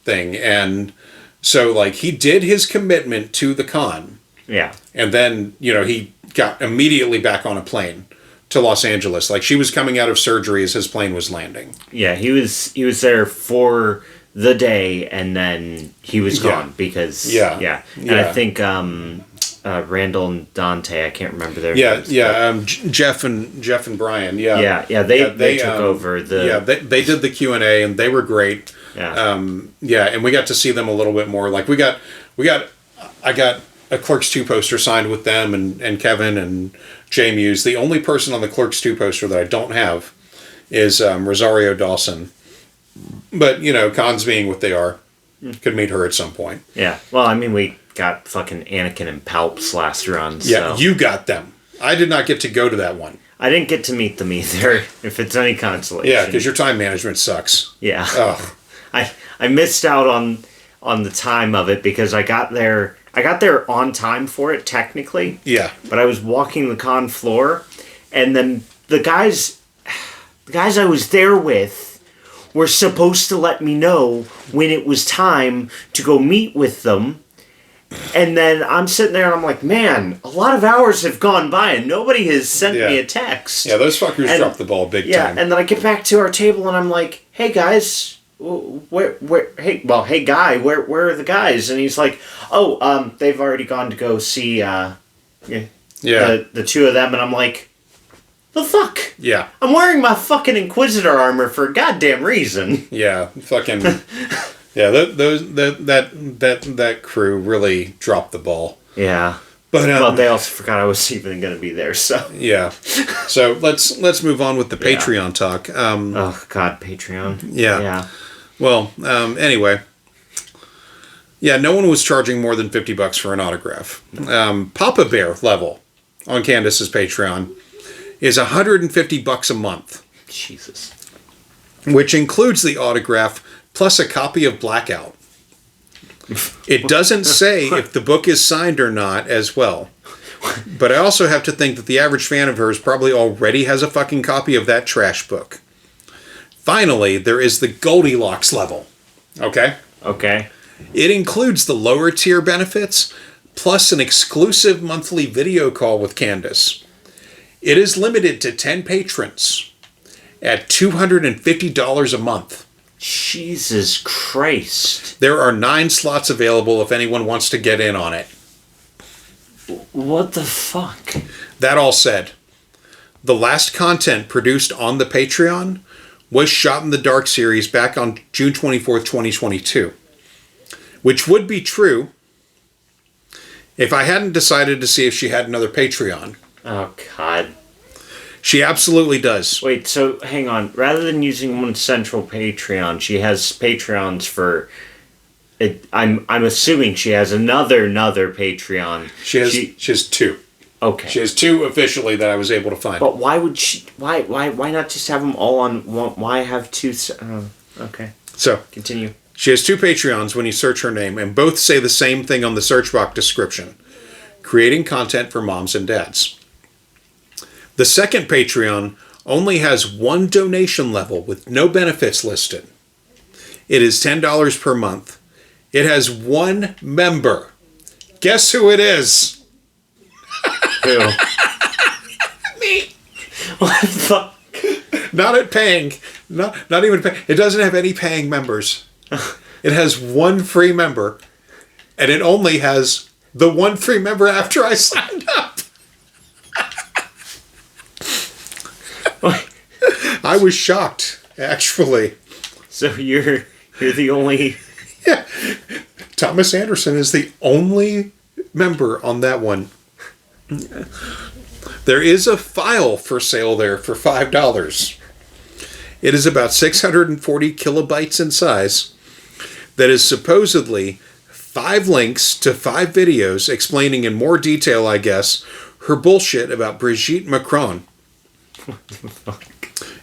thing, and so like he did his commitment to the con. Yeah. And then, he got immediately back on a plane to Los Angeles. Like, she was coming out of surgery as his plane was landing. Yeah, he was there for the day, and then he was gone because... Yeah. And I think Randall and Dante, I can't remember their names. Jeff and Brian, they took over the... Yeah, they did the Q&A, and they were great. Yeah. And we got to see them a little bit more. Like, I got a Clerks 2 poster signed with them and Kevin and Jay Muse. The only person on the Clerks 2 poster that I don't have is Rosario Dawson. But, cons being what they are, could meet her at some point. Yeah. Well, I mean, we got fucking Anakin and Palps last run. Yeah, you got them. I did not get to go to that one. I didn't get to meet them either, if it's any consolation. Yeah, because your time management sucks. Yeah. Ugh. I missed out on the time of it because I got there on time for it, technically. Yeah. But I was walking the con floor, and then the guys I was there with were supposed to let me know when it was time to go meet with them. And then I'm sitting there and I'm like, man, a lot of hours have gone by and nobody has sent me a text. Yeah, those fuckers dropped the ball big time. Yeah, and then I get back to our table and I'm like, hey guys, hey guy, where are the guys? And he's like, they've already gone to go see the two of them. And I'm like, the fuck? Yeah. I'm wearing my fucking Inquisitor armor for a goddamn reason. Yeah, fucking... Yeah, that crew really dropped the ball. Yeah. But they also forgot I was even going to be there, so... Yeah. So let's move on with the Patreon talk. Oh, God, Patreon. Yeah. Yeah. Well, anyway... Yeah, no one was charging more than $50 for an autograph. Papa Bear level on Candace's Patreon is $150 a month. Jesus. Which includes the autograph plus a copy of Blackout. It doesn't say if the book is signed or not as well. But I also have to think that the average fan of hers probably already has a fucking copy of that trash book. Finally, there is the Goldilocks level. Okay? Okay. It includes the lower tier benefits, plus an exclusive monthly video call with Candace. It is limited to 10 patrons at $250 a month. Jesus Christ. There are 9 slots available if anyone wants to get in on it. What the fuck? That all said, the last content produced on the Patreon was Shot in the Dark series back on June 24th, 2022. Which would be true if I hadn't decided to see if she had another Patreon. Oh, God. She absolutely does. Wait, so hang on. Rather than using one central Patreon, she has Patreons for... I'm assuming she has another Patreon. She has 2. Okay. She has 2 officially that I was able to find. But why would she... Why not just have them all on one? Why have 2... okay. So... Continue. She has 2 Patreons when you search her name, and both say the same thing on the search box description. Creating content for moms and dads. The second Patreon only has 1 donation level with no benefits listed. It is $10 per month. It has 1 member. Guess who it is? Who? Me. What the fuck? Not at paying. Not even paying. It doesn't have any paying members. It has 1 free member, and it only has the 1 free member after I signed up. I was shocked, actually. So you're the only... Yeah. Thomas Anderson is the only member on that one. There is a file for sale there for $5. It is about 640 kilobytes in size. That is supposedly 5 links to 5 videos explaining in more detail, I guess, her bullshit about Brigitte Macron. What the fuck?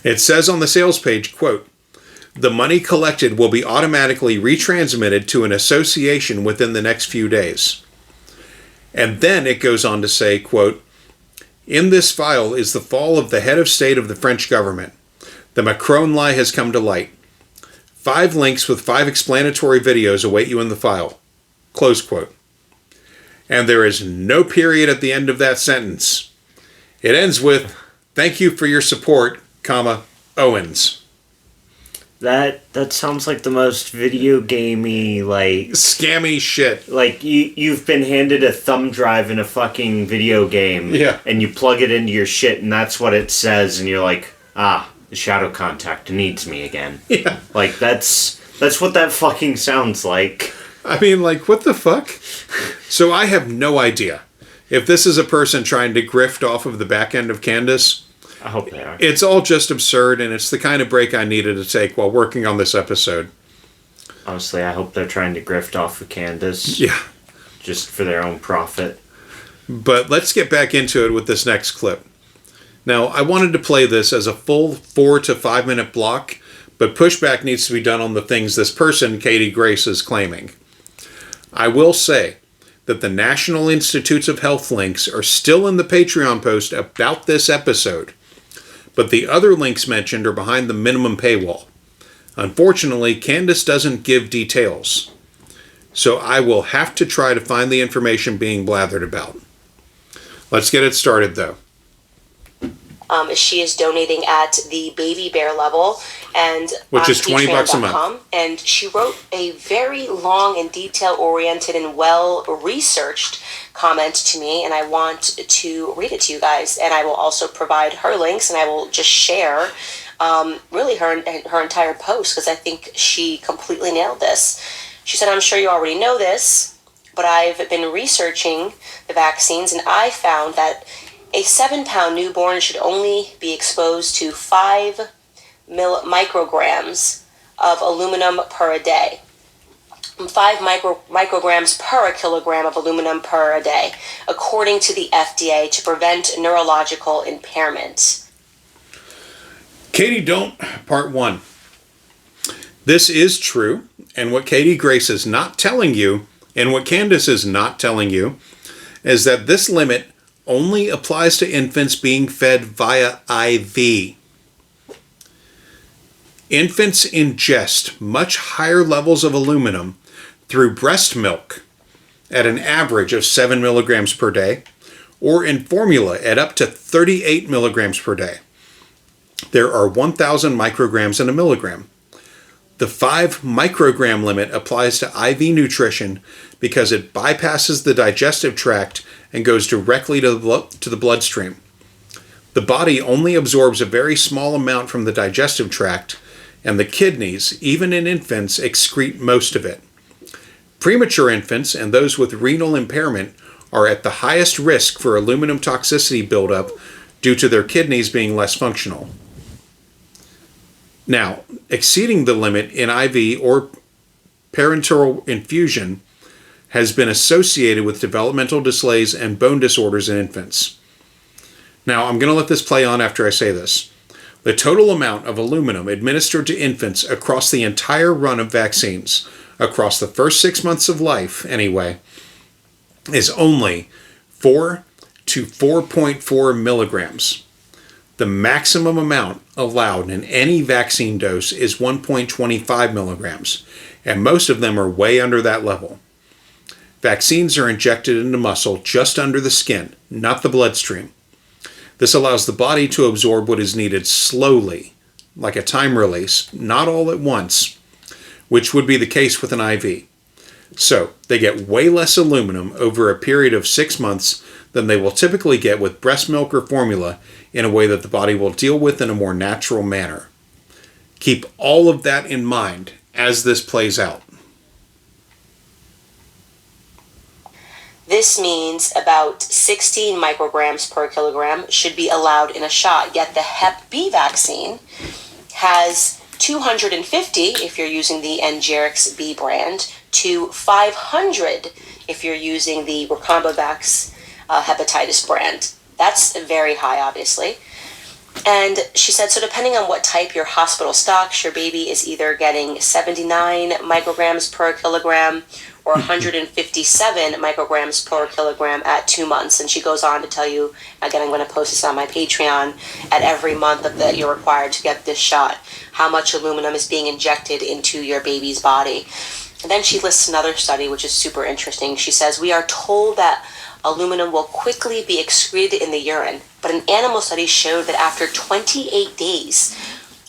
It says on the sales page, quote, "The money collected will be automatically retransmitted to an association within the next few days." And then it goes on to say, quote, "In this file is the fall of the head of state of the French government. The Macron lie has come to light. 5 links with 5 explanatory videos await you in the file." Close quote. And there is no period at the end of that sentence. It ends with, "Thank you for your support, comma, Owens." That sounds like the most video gamey, like... Scammy shit. Like, you've been handed a thumb drive in a fucking video game. Yeah. And you plug it into your shit, and that's what it says, and you're like, the shadow contact needs me again. Yeah. Like, that's what that fucking sounds like. I mean, like, what the fuck? So I have no idea if this is a person trying to grift off of the back end of Candace. I hope they are. It's all just absurd, and it's the kind of break I needed to take while working on this episode. Honestly, I hope they're trying to grift off of Candace. Yeah. Just for their own profit. But let's get back into it with this next clip. Now, I wanted to play this as a full 4 to 5 minute block, but pushback needs to be done on the things this person, Katie Grace, is claiming. I will say that the National Institutes of Health links are still in the Patreon post about this episode, but the other links mentioned are behind the minimum paywall. Unfortunately, Candace doesn't give details, so I will have to try to find the information being blathered about. Let's get it started, though. She is donating at the baby bear level, and which is $20 a month. And she wrote a very long and detail-oriented and well-researched comment to me, and I want to read it to you guys. And I will also provide her links, and I will just share really her entire post, because I think she completely nailed this. She said, "I'm sure you already know this, but I've been researching the vaccines, and I found that a 7-pound newborn should only be exposed to 5 micrograms of aluminum per day. 5 micrograms per kilogram of aluminum per day, according to the FDA, to prevent neurological impairment." Katie, don't. Part 1. This is true, and what Katie Grace is not telling you, and what Candace is not telling you, is that this limit only applies to infants being fed via IV. Infants ingest much higher levels of aluminum through breast milk at an average of 7 milligrams per day, or in formula at up to 38 milligrams per day. There are 1,000 micrograms in a milligram. The 5 microgram limit applies to IV nutrition because it bypasses the digestive tract and goes directly to the bloodstream. The body only absorbs a very small amount from the digestive tract, and the kidneys, even in infants, excrete most of it. Premature infants and those with renal impairment are at the highest risk for aluminum toxicity buildup due to their kidneys being less functional. Now, exceeding the limit in IV or parenteral infusion has been associated with developmental delays and bone disorders in infants. Now, I'm going to let this play on after I say this. The total amount of aluminum administered to infants across the entire run of vaccines, across the first 6 months of life anyway, is only 4 to 4.4 milligrams. The maximum amount allowed in any vaccine dose is 1.25 milligrams, and most of them are way under that level. Vaccines are injected into muscle just under the skin, not the bloodstream. This allows the body to absorb what is needed slowly, like a time release, not all at once, which would be the case with an IV. So, they get way less aluminum over a period of 6 months than they will typically get with breast milk or formula in a way that the body will deal with in a more natural manner. Keep all of that in mind as this plays out. This means about 16 micrograms per kilogram should be allowed in a shot, yet the Hep B vaccine has 250 if you're using the Engerix-B brand to 500 if you're using the Recombivax hepatitis brand. That's very high, obviously. And she said, so depending on what type your hospital stocks, your baby is either getting 79 micrograms per kilogram or 157 micrograms per kilogram at 2 months. And she goes on to tell you, again, I'm going to post this on my Patreon, at every month that you're required to get this shot, how much aluminum is being injected into your baby's body. And then she lists another study, which is super interesting. She says, we are told that aluminum will quickly be excreted in the urine, but an animal study showed that after 28 days,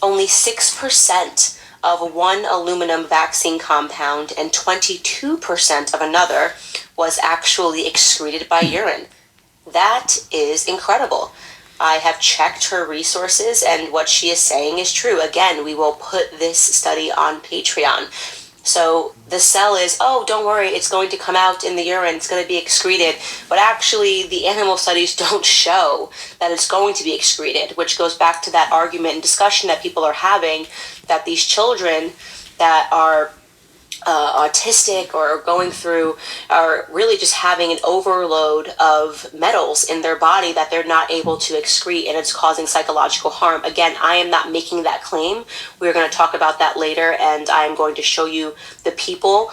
only 6% of one aluminum vaccine compound and 22% of another was actually excreted by urine. That is incredible. I have checked her resources, and what she is saying is true. Again, we will put this study on Patreon. So the sell is, oh, don't worry, it's going to come out in the urine, it's going to be excreted. But actually, the animal studies don't show that it's going to be excreted, which goes back to that argument and discussion that people are having, that these children that are autistic or going through are really just having an overload of metals in their body that they're not able to excrete, and it's causing psychological harm. Again, I am not making that claim. We're going to talk about that later, and I am going to show you the people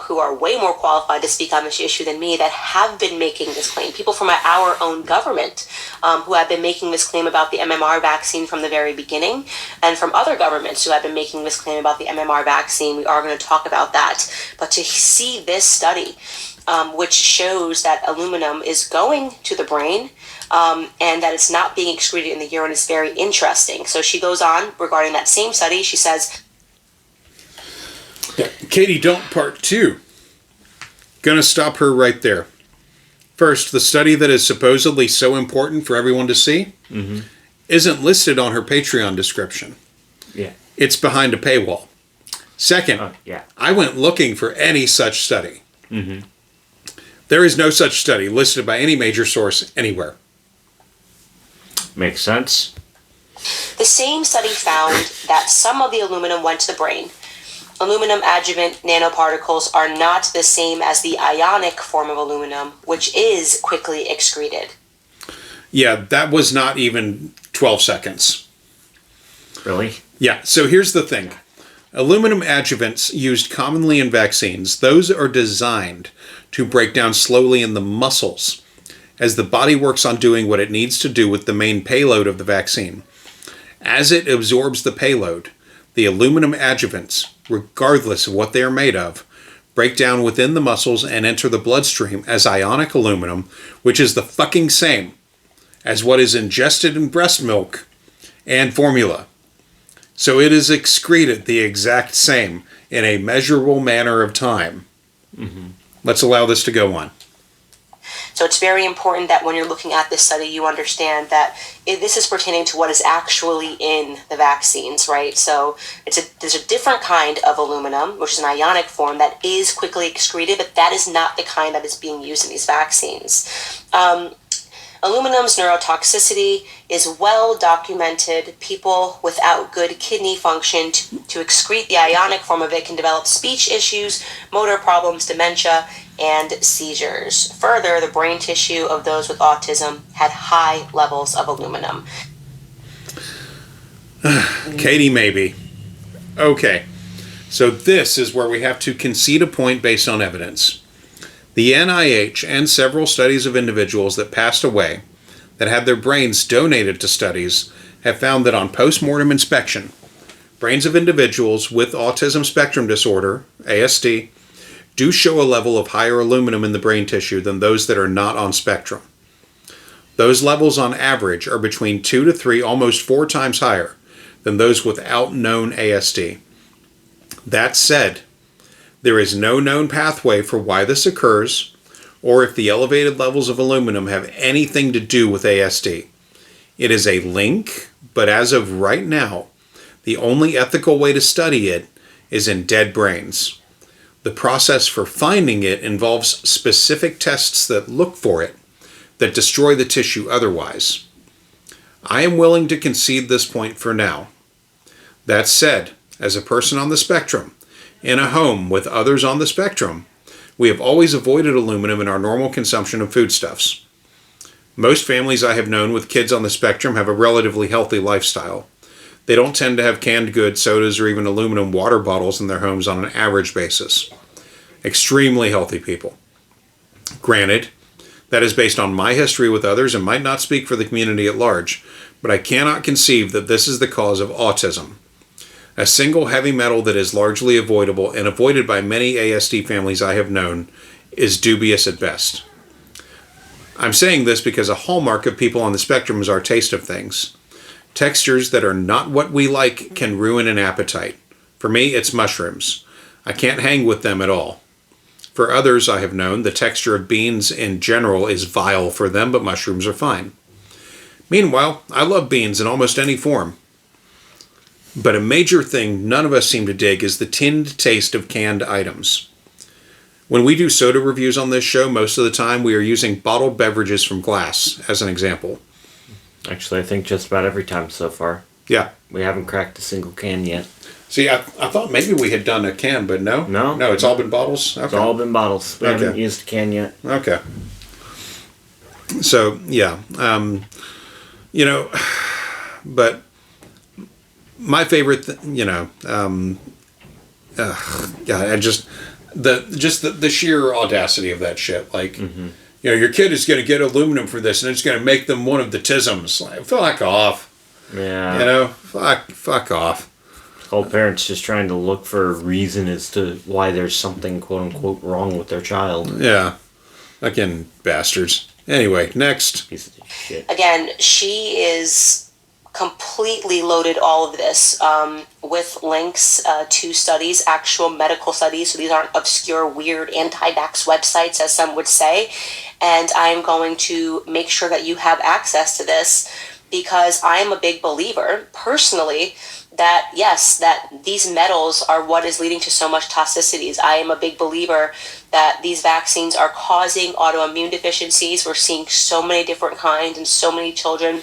who are way more qualified to speak on this issue than me that have been making this claim. People from our own government who have been making this claim about the MMR vaccine from the very beginning, and from other governments who have been making this claim about the MMR vaccine. We are going to talk about that. But to see this study, which shows that aluminum is going to the brain and that it's not being excreted in the urine, is very interesting. So she goes on regarding that same study. She says, yeah, Katie, don't part two. Gonna stop her right there. First, the study that is supposedly so important for everyone to see isn't listed on her Patreon description. Yeah. It's behind a paywall. Second, I went looking for any such study. There is no such study listed by any major source anywhere. Makes sense. the same study found that some of the aluminum went to the brain. Aluminum adjuvant nanoparticles are not the same as the ionic form of aluminum, which is quickly excreted. Yeah, that was not even 12 seconds. Really? Yeah, so here's the thing. Aluminum adjuvants used commonly in vaccines, those are designed to break down slowly in the muscles as the body works on doing what it needs to do with the main payload of the vaccine. As it absorbs the payload, the aluminum adjuvants, regardless of what they are made of, break down within the muscles and enter the bloodstream as ionic aluminum, which is the fucking same as what is ingested in breast milk and formula. So it is excreted the exact same in a measurable manner of time. Mm-hmm. Let's allow this to go on. So it's very important that when you're looking at this study, you understand that this is pertaining to what is actually in the vaccines, right? So there's a different kind of aluminum, which is an ionic form that is quickly excreted, but that is not the kind that is being used in these vaccines. Aluminum's neurotoxicity is well documented. People without good kidney function to excrete the ionic form of it can develop speech issues, motor problems, dementia, and seizures. Further, the brain tissue of those with autism had high levels of aluminum. Katie, maybe. Okay, so this is where we have to concede a point based on evidence. The NIH and several studies of individuals that passed away that had their brains donated to studies have found that on post-mortem inspection, brains of individuals with autism spectrum disorder, ASD, do show a level of higher aluminum in the brain tissue than those that are not on spectrum. Those levels on average are between 2 to 3, almost 4 times higher than those without known ASD. That said, there is no known pathway for why this occurs, or if the elevated levels of aluminum have anything to do with ASD. It is a link, but as of right now, the only ethical way to study it is in dead brains. The process for finding it involves specific tests that look for it, that destroy the tissue otherwise. I am willing to concede this point for now. That said, as a person on the spectrum, in a home with others on the spectrum, we have always avoided aluminum in our normal consumption of foodstuffs. Most families I have known with kids on the spectrum have a relatively healthy lifestyle. They don't tend to have canned goods, sodas, or even aluminum water bottles in their homes on an average basis. Extremely healthy people. Granted, that is based on my history with others and might not speak for the community at large, but I cannot conceive that this is the cause of autism. A single heavy metal that is largely avoidable and avoided by many ASD families I have known is dubious at best. I'm saying this because a hallmark of people on the spectrum is our taste of things. Textures that are not what we like can ruin an appetite. For me, it's mushrooms. I can't hang with them at all. For others I have known, the texture of beans in general is vile for them, but mushrooms are fine. Meanwhile, I love beans in almost any form. But a major thing none of us seem to dig is the tinned taste of canned items. When we do soda reviews on this show, most of the time we are using bottled beverages from glass, as an example. Actually, I think just about every time so far. Yeah. We haven't cracked a single can yet. See, I thought maybe we had done a can, but no? No. No, it's all been bottles? Okay. It's all been bottles. We haven't used a can yet. Okay. So, yeah. But my favorite, the sheer audacity of that shit. Like, your kid is going to get aluminum for this, and it's going to make them one of the tisms. Like, fuck off. Yeah. Fuck off. All parents just trying to look for a reason as to why there's something quote-unquote wrong with their child. Yeah. Again, bastards. Anyway, next. Piece of shit. Again, she is completely loaded all of this with links to studies, actual medical studies. So these aren't obscure, weird anti-vax websites, as some would say. And I'm going to make sure that you have access to this because I am a big believer, personally, that yes, that these metals are what is leading to so much toxicities. I am a big believer that these vaccines are causing autoimmune deficiencies. We're seeing so many different kinds and so many children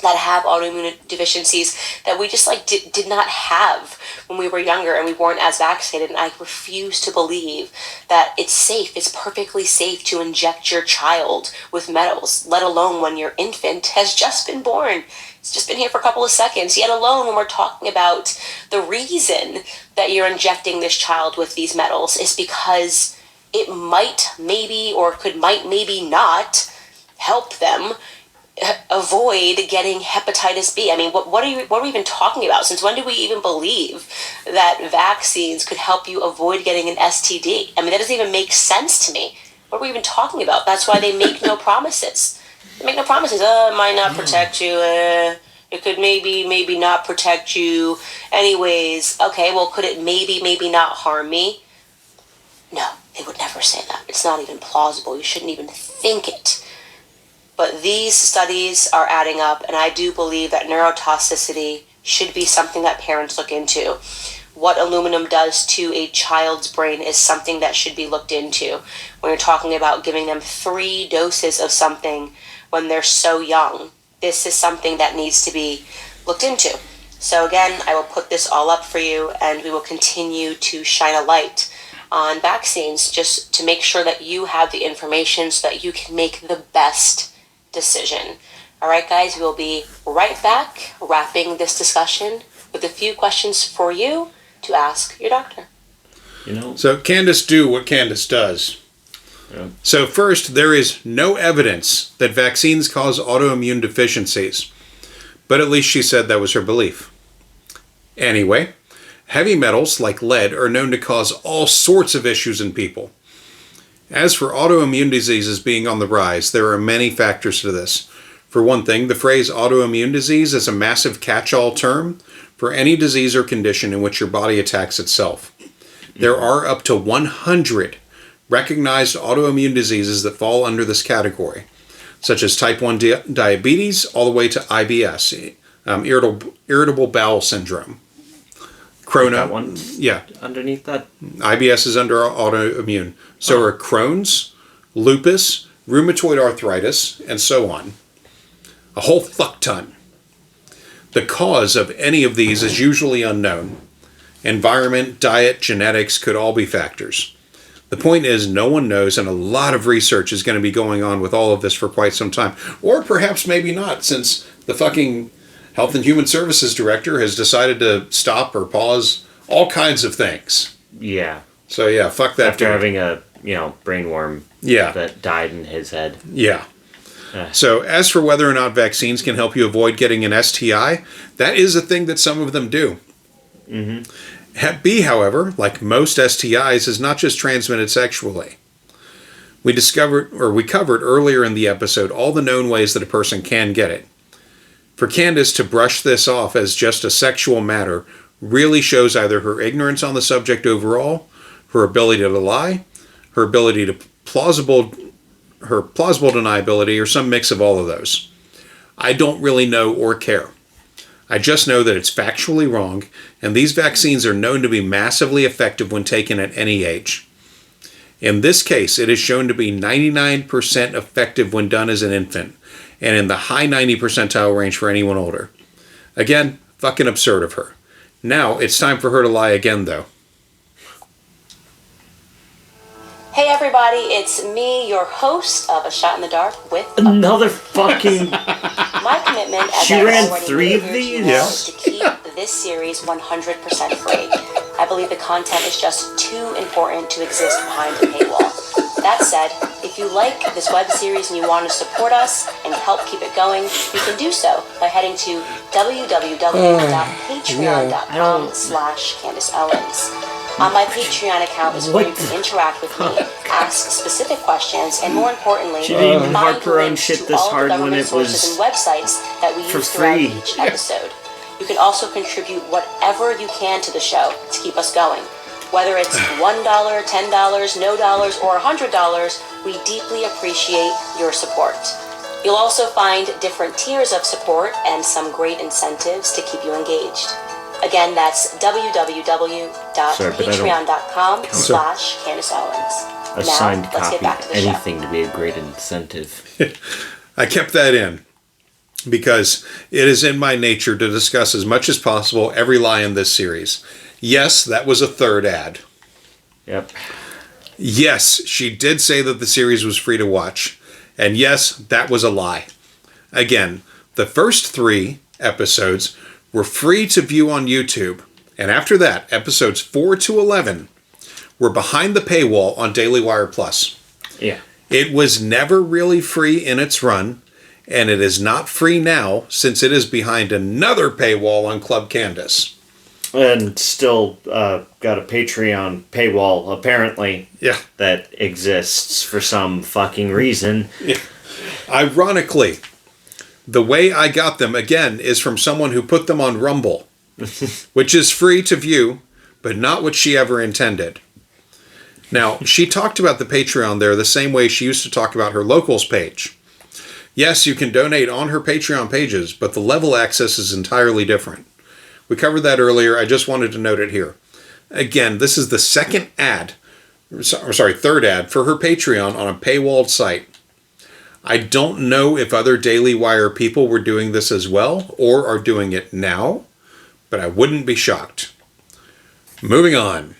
that have autoimmune deficiencies that we just did not have when we were younger and we weren't as vaccinated. And I refuse to believe that it's safe, it's perfectly safe to inject your child with metals, let alone when your infant has just been born. It's just been here for a couple of seconds, yet alone when we're talking about the reason that you're injecting this child with these metals is because it might maybe not help them avoid getting hepatitis B. I mean, what are we even talking about? Since when do we even believe that vaccines could help you avoid getting an STD? I mean, that doesn't even make sense to me. What are we even talking about? That's why they make no promises. They make no promises. It might not protect you. It could maybe not protect you. Anyways, okay, well, could it maybe not harm me? No, they would never say that. It's not even plausible. You shouldn't even think it. But these studies are adding up, and I do believe that neurotoxicity should be something that parents look into. What aluminum does to a child's brain is something that should be looked into. When you're talking about giving them 3 doses of something when they're so young, this is something that needs to be looked into. So again, I will put this all up for you, and we will continue to shine a light on vaccines just to make sure that you have the information so that you can make the best decision. All right, guys, we'll be right back wrapping this discussion with a few questions for you to ask your doctor. So Candace do what Candace does. Yeah. So first, there is no evidence that vaccines cause autoimmune deficiencies, but at least she said that was her belief. Anyway, heavy metals like lead are known to cause all sorts of issues in people. As for autoimmune diseases being on the rise, there are many factors to this. For one thing, the phrase autoimmune disease is a massive catch-all term for any disease or condition in which your body attacks itself. There are up to 100 recognized autoimmune diseases that fall under this category, such as type 1 diabetes all the way to IBS, irritable bowel syndrome. That one? Yeah. Underneath that? IBS is under autoimmune. So are Crohn's, lupus, rheumatoid arthritis, and so on. A whole fuck ton. The cause of any of these is usually unknown. Environment, diet, genetics could all be factors. The point is, no one knows, and a lot of research is going to be going on with all of this for quite some time. Or perhaps maybe not, since the fucking Health and Human Services Director has decided to stop or pause all kinds of things. Yeah. So yeah, fuck that. After dude. having a, brain worm that died in his head. Yeah. So as for whether or not vaccines can help you avoid getting an STI, that is a thing that some of them do. Mm-hmm. Hep B, however, like most STIs, is not just transmitted sexually. We covered earlier in the episode all the known ways that a person can get it. For Candace to brush this off as just a sexual matter really shows either her ignorance on the subject overall, her ability to lie, her ability to plausible deniability, or some mix of all of those. I don't really know or care. I just know that it's factually wrong, and these vaccines are known to be massively effective when taken at any age. In this case, it is shown to be 99% effective when done as an infant, and in the high 90 percentile range for anyone older. Again, fucking absurd of her. Now, it's time for her to lie again, though. Hey everybody, it's me, your host of A Shot in the Dark with Another fucking... My commitment, as She I've ran already 3 made of clear to you these? now, is to keep this series 100% free. I believe the content is just too important to exist behind a paywall. That said, if you like this web series and you want to support us and help keep it going, you can do so by heading to www.patreon.com/Candace Owens. On my Patreon account is where you can interact with me, ask specific questions, and more importantly, She didn't even find harp her own links shit to this all the hard when government it sources was and websites that we for use throughout free. each episode. You can also contribute whatever you can to the show to keep us going. Whether it's $1, $10, no dollars, or $100, we deeply appreciate your support. You'll also find different tiers of support and some great incentives to keep you engaged. Again, that's www.patreon.com/Candace Owens. A signed let's copy, get back to the anything to be a great incentive. I kept that in because it is in my nature to discuss as much as possible every lie in this series. Yes, that was a third ad. Yep. Yes, she did say that the series was free to watch. And yes, that was a lie. Again, the first 3 episodes were free to view on YouTube. And after that, episodes 4 to 11 were behind the paywall on Daily Wire Plus. Yeah. It was never really free in its run, and it is not free now since it is behind another paywall on Club Candace. And still got a Patreon paywall, apparently, that exists for some fucking reason. Yeah. Ironically, the way I got them, again, is from someone who put them on Rumble, which is free to view, but not what she ever intended. Now, she talked about the Patreon there the same way she used to talk about her locals page. Yes, you can donate on her Patreon pages, but the level access is entirely different. We covered that earlier. I just wanted to note it here. Again, this is the third ad for her Patreon on a paywalled site. I don't know if other Daily Wire people were doing this as well or are doing it now, but I wouldn't be shocked. Moving on.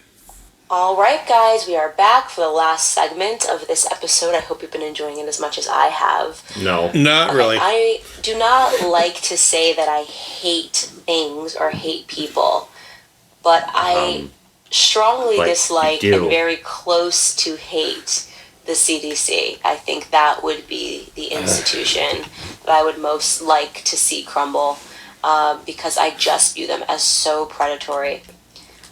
All right, guys, we are back for the last segment of this episode. I hope you've been enjoying it as much as I have. No. Not really. I do not like to say that I hate things or hate people, but I strongly but dislike you do. and very close to hate the CDC. I think that would be the institution that I would most like to see crumble because I just view them as so predatory.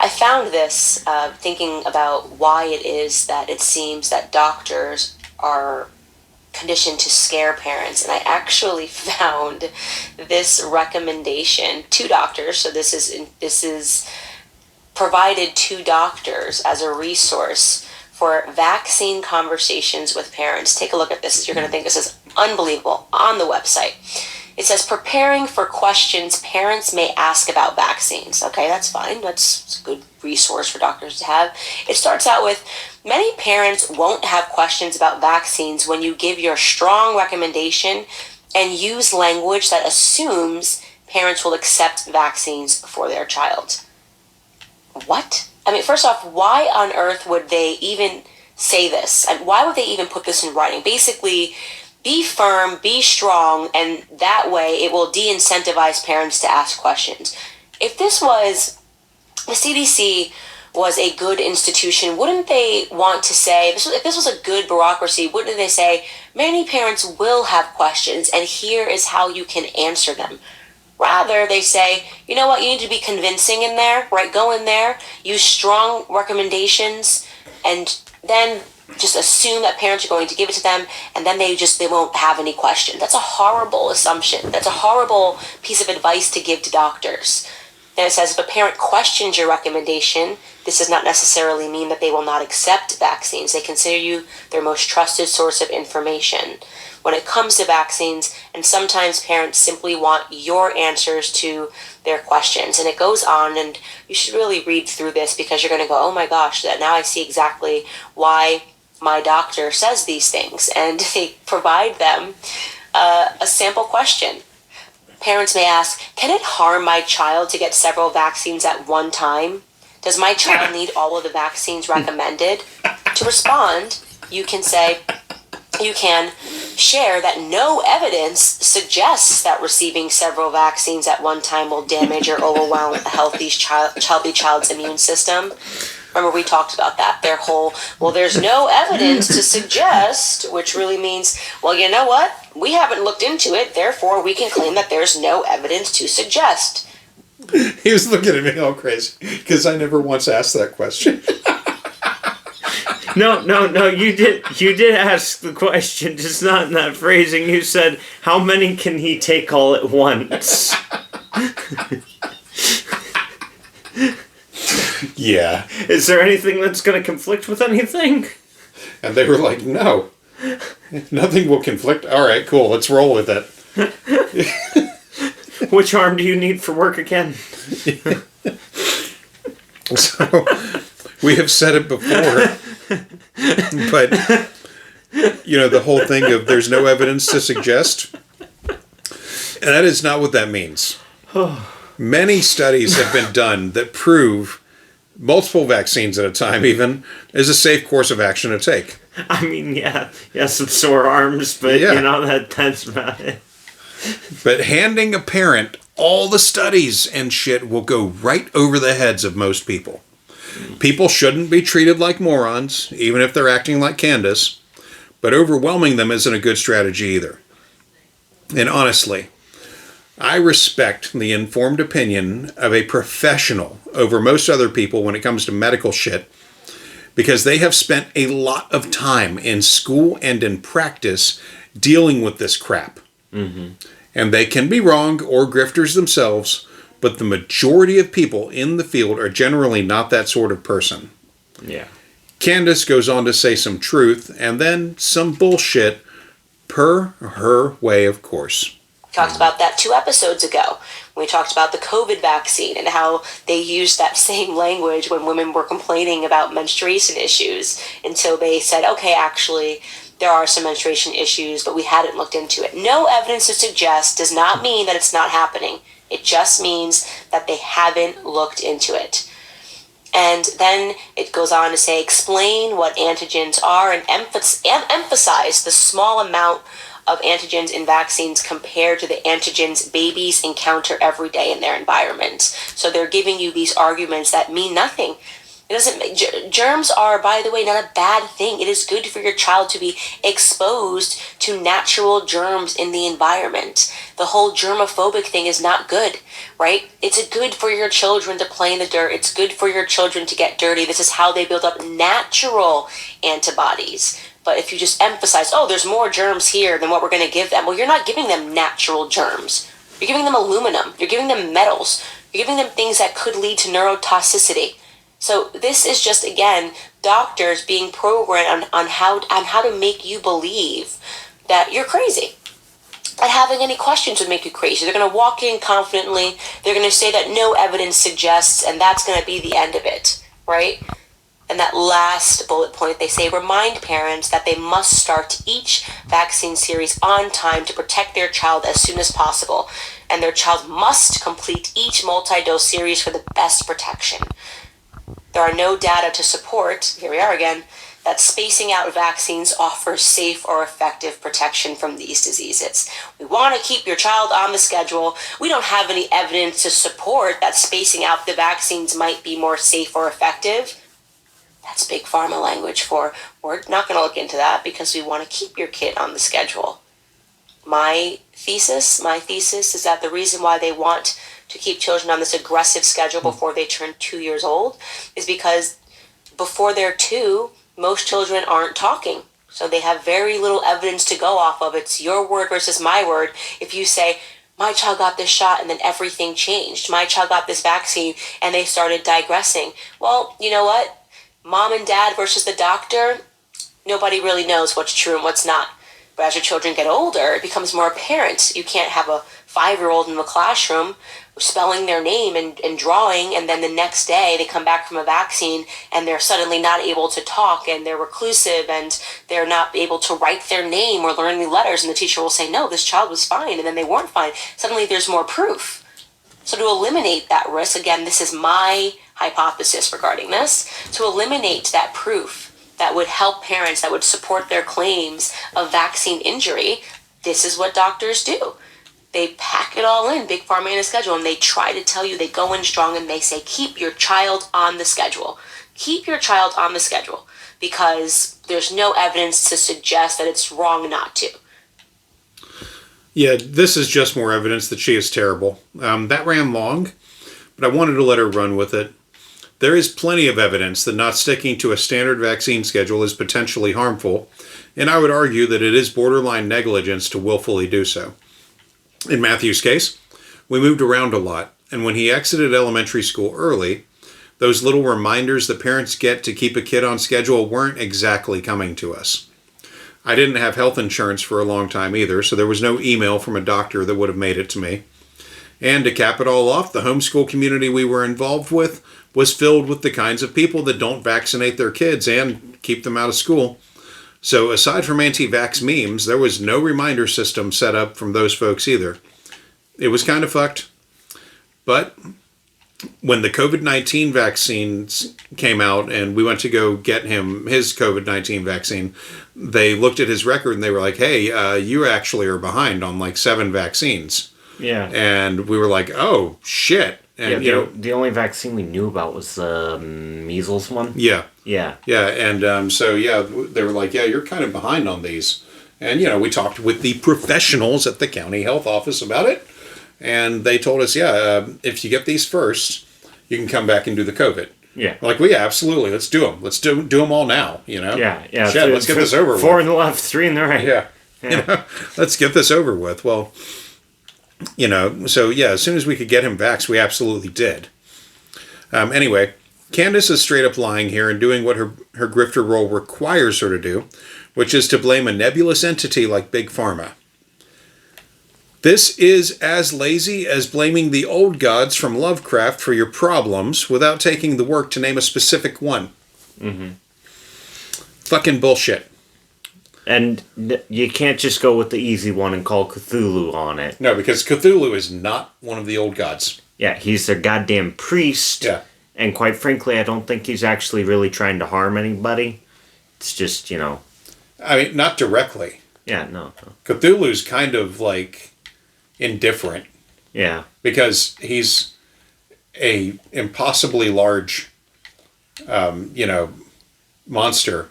I found this thinking about why it is that it seems that doctors are conditioned to scare parents, and I actually found this recommendation to doctors. So this is provided to doctors as a resource for vaccine conversations with parents. Take a look at this. You're going to think this is unbelievable on the website. It says, preparing for questions parents may ask about vaccines. Okay, that's fine. That's a good resource for doctors to have. It starts out with, many parents won't have questions about vaccines when you give your strong recommendation and use language that assumes parents will accept vaccines for their child. What? I mean, first off, why on earth would they even say this? And why would they even put this in writing? Basically, be firm, be strong, and that way it will de-incentivize parents to ask questions. If this was, the CDC was a good institution, wouldn't they want to say, if this was a good bureaucracy, wouldn't they say, many parents will have questions, and here is how you can answer them? Rather, they say, you know what, you need to be convincing in there, right? Go in there, use strong recommendations, and then just assume that parents are going to give it to them, and then they won't have any questions. That's a horrible assumption. That's a horrible piece of advice to give to doctors. And it says, if a parent questions your recommendation, this does not necessarily mean that they will not accept vaccines. They consider you their most trusted source of information when it comes to vaccines, and sometimes parents simply want your answers to their questions. And it goes on, and you should really read through this because you're going to go, oh my gosh, that now I see exactly why my doctor says these things. And they provide them a sample question. Parents may ask, can it harm my child to get several vaccines at one time? Does my child need all of the vaccines recommended? To respond, you can share that no evidence suggests that receiving several vaccines at one time will damage or overwhelm a healthy child's immune system. Remember, we talked about that. Their whole, well, there's no evidence to suggest, which really means, well, you know what? We haven't looked into it, therefore we can claim that there's no evidence to suggest. He was looking at me all crazy because I never once asked that question. No, you did ask the question, just not in that phrasing. You said, how many can he take all at once? Yeah. Is there anything that's going to conflict with anything? And they were like, no. Nothing will conflict. All right, cool. Let's roll with it. Which arm do you need for work again? So, we have said it before. But, the whole thing of there's no evidence to suggest. And that is not what that means. Many studies have been done that prove multiple vaccines at a time even is a safe course of action to take. I mean, some sore arms, but that's about it. But handing a parent all the studies and shit will go right over the heads of most people. People shouldn't be treated like morons, even if they're acting like Candace, but overwhelming them isn't a good strategy either. And honestly, I respect the informed opinion of a professional over most other people when it comes to medical shit, because they have spent a lot of time in school and in practice dealing with this crap. Mm-hmm. And they can be wrong or grifters themselves, but the majority of people in the field are generally not that sort of person. Yeah. Candace goes on to say some truth and then some bullshit per her way, of course. Talked about that 2 episodes ago. We talked about the COVID vaccine and how they used that same language when women were complaining about menstruation issues until they said, okay, actually, there are some menstruation issues, but we hadn't looked into it. No evidence to suggest does not mean that it's not happening. It just means that they haven't looked into it. And then it goes on to say, explain what antigens are and emphasize the small amount of antigens in vaccines compared to the antigens babies encounter every day in their environment. So they're giving you these arguments that mean nothing. It doesn't. Germs are, by the way, not a bad thing. It is good for your child to be exposed to natural germs in the environment. The whole germophobic thing is not good, right? It's good for your children to play in the dirt. It's good for your children to get dirty. This is how they build up natural antibodies. But if you just emphasize, oh, there's more germs here than what we're going to give them. Well, you're not giving them natural germs. You're giving them aluminum. You're giving them metals. You're giving them things that could lead to neurotoxicity. So this is just, again, doctors being programmed on how to make you believe that you're crazy. That having any questions would make you crazy. They're going to walk in confidently. They're going to say that no evidence suggests, and that's going to be the end of it, right? And that last bullet point, they say, remind parents that they must start each vaccine series on time to protect their child as soon as possible. and their child must complete each multi-dose series for the best protection. There are no data to support, here we are again, that spacing out vaccines offers safe or effective protection from these diseases. We want to keep your child on the schedule. We don't have any evidence to support that spacing out the vaccines might be more safe or effective. That's big pharma language for, we're not going to look into that because we want to keep your kid on the schedule. My thesis is that the reason why they want to keep children on this aggressive schedule before they turn 2 years old is because before they're 2, most children aren't talking. So they have very little evidence to go off of. It's your word versus my word. If you say, my child got this shot and then everything changed. My child got this vaccine and they started digressing. Well, you know what? Mom and dad versus the doctor, nobody really knows what's true and what's not. But as your children get older, it becomes more apparent. You can't have a 5-year-old in the classroom spelling their name and drawing, and then the next day they come back from a vaccine and they're suddenly not able to talk and they're reclusive and they're not able to write their name or learn new letters, and the teacher will say, no, this child was fine, and then they weren't fine. Suddenly there's more proof. So to eliminate that risk, again, this is my hypothesis regarding this, to eliminate that proof that would help parents, that would support their claims of vaccine injury, this is what doctors do. They pack it all in, big pharma in a schedule, and they try to tell you, they go in strong and they say, keep your child on the schedule. Keep your child on the schedule, because there's no evidence to suggest that it's wrong not to. Yeah, this is just more evidence that she is terrible. That ran long, but I wanted to let her run with it. There is plenty of evidence that not sticking to a standard vaccine schedule is potentially harmful, and I would argue that it is borderline negligence to willfully do so. In Matthew's case, we moved around a lot, and when he exited elementary school early, those little reminders that parents get to keep a kid on schedule weren't exactly coming to us. I didn't have health insurance for a long time either, so there was no email from a doctor that would have made it to me. And to cap it all off, the homeschool community we were involved with was filled with the kinds of people that don't vaccinate their kids and keep them out of school. So aside from anti-vax memes, there was no reminder system set up from those folks either. It was kind of fucked. But when the COVID-19 vaccines came out and we went to go get him his COVID-19 vaccine, they looked at his record and they were like, hey, you actually are behind on like 7 vaccines. Yeah. And we were like, oh, shit. And, yeah, the only vaccine we knew about was the measles one. Yeah. Yeah. Yeah, and so, yeah, they were like, yeah, you're kind of behind on these. And, we talked with the professionals at the county health office about it. And they told us, if you get these first, you can come back and do the COVID. Yeah. We're like, well, yeah, absolutely. Let's do them. Let's do them all now, Yeah, yeah. Shit, let's get this over with. 4 in the left, 3 in the right. Yeah. Let's get this over with. Well, so, yeah, as soon as we could get him vaxxed, we absolutely did. Anyway, Candace is straight up lying here and doing what her grifter role requires her to do, which is to blame a nebulous entity like Big Pharma. This is as lazy as blaming the old gods from Lovecraft for your problems without taking the work to name a specific one. Mm-hmm. Fucking bullshit. And you can't just go with the easy one and call Cthulhu on it. No, because Cthulhu is not one of the old gods. Yeah, he's a goddamn priest. Yeah. And quite frankly, I don't think he's actually really trying to harm anybody. It's just, I mean, not directly. Yeah, no. Cthulhu's kind of like indifferent. Yeah. Because he's a impossibly large, monster.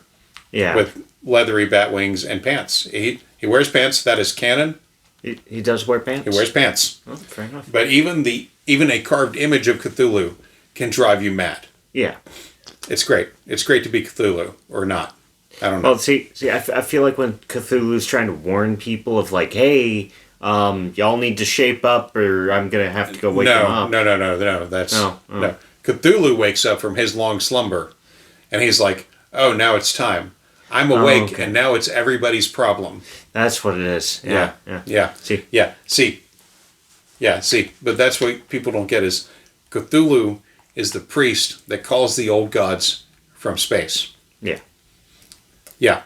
Yeah. With leathery bat wings and pants. He wears pants. That is canon. He does wear pants? He wears pants. Oh, fair enough. But even a carved image of Cthulhu can drive you mad. Yeah. It's great. It's great to be Cthulhu, or not. I don't know. Well, see, I feel like when Cthulhu's trying to warn people of like, hey, y'all need to shape up or I'm going to have to go wake them up. No. That's... No. Cthulhu wakes up from his long slumber, and he's like, oh, now it's time. I'm awake, and now it's everybody's problem. That's what it is. Yeah. See. But that's what people don't get is Cthulhu is the priest that calls the old gods from space. Yeah. Yeah.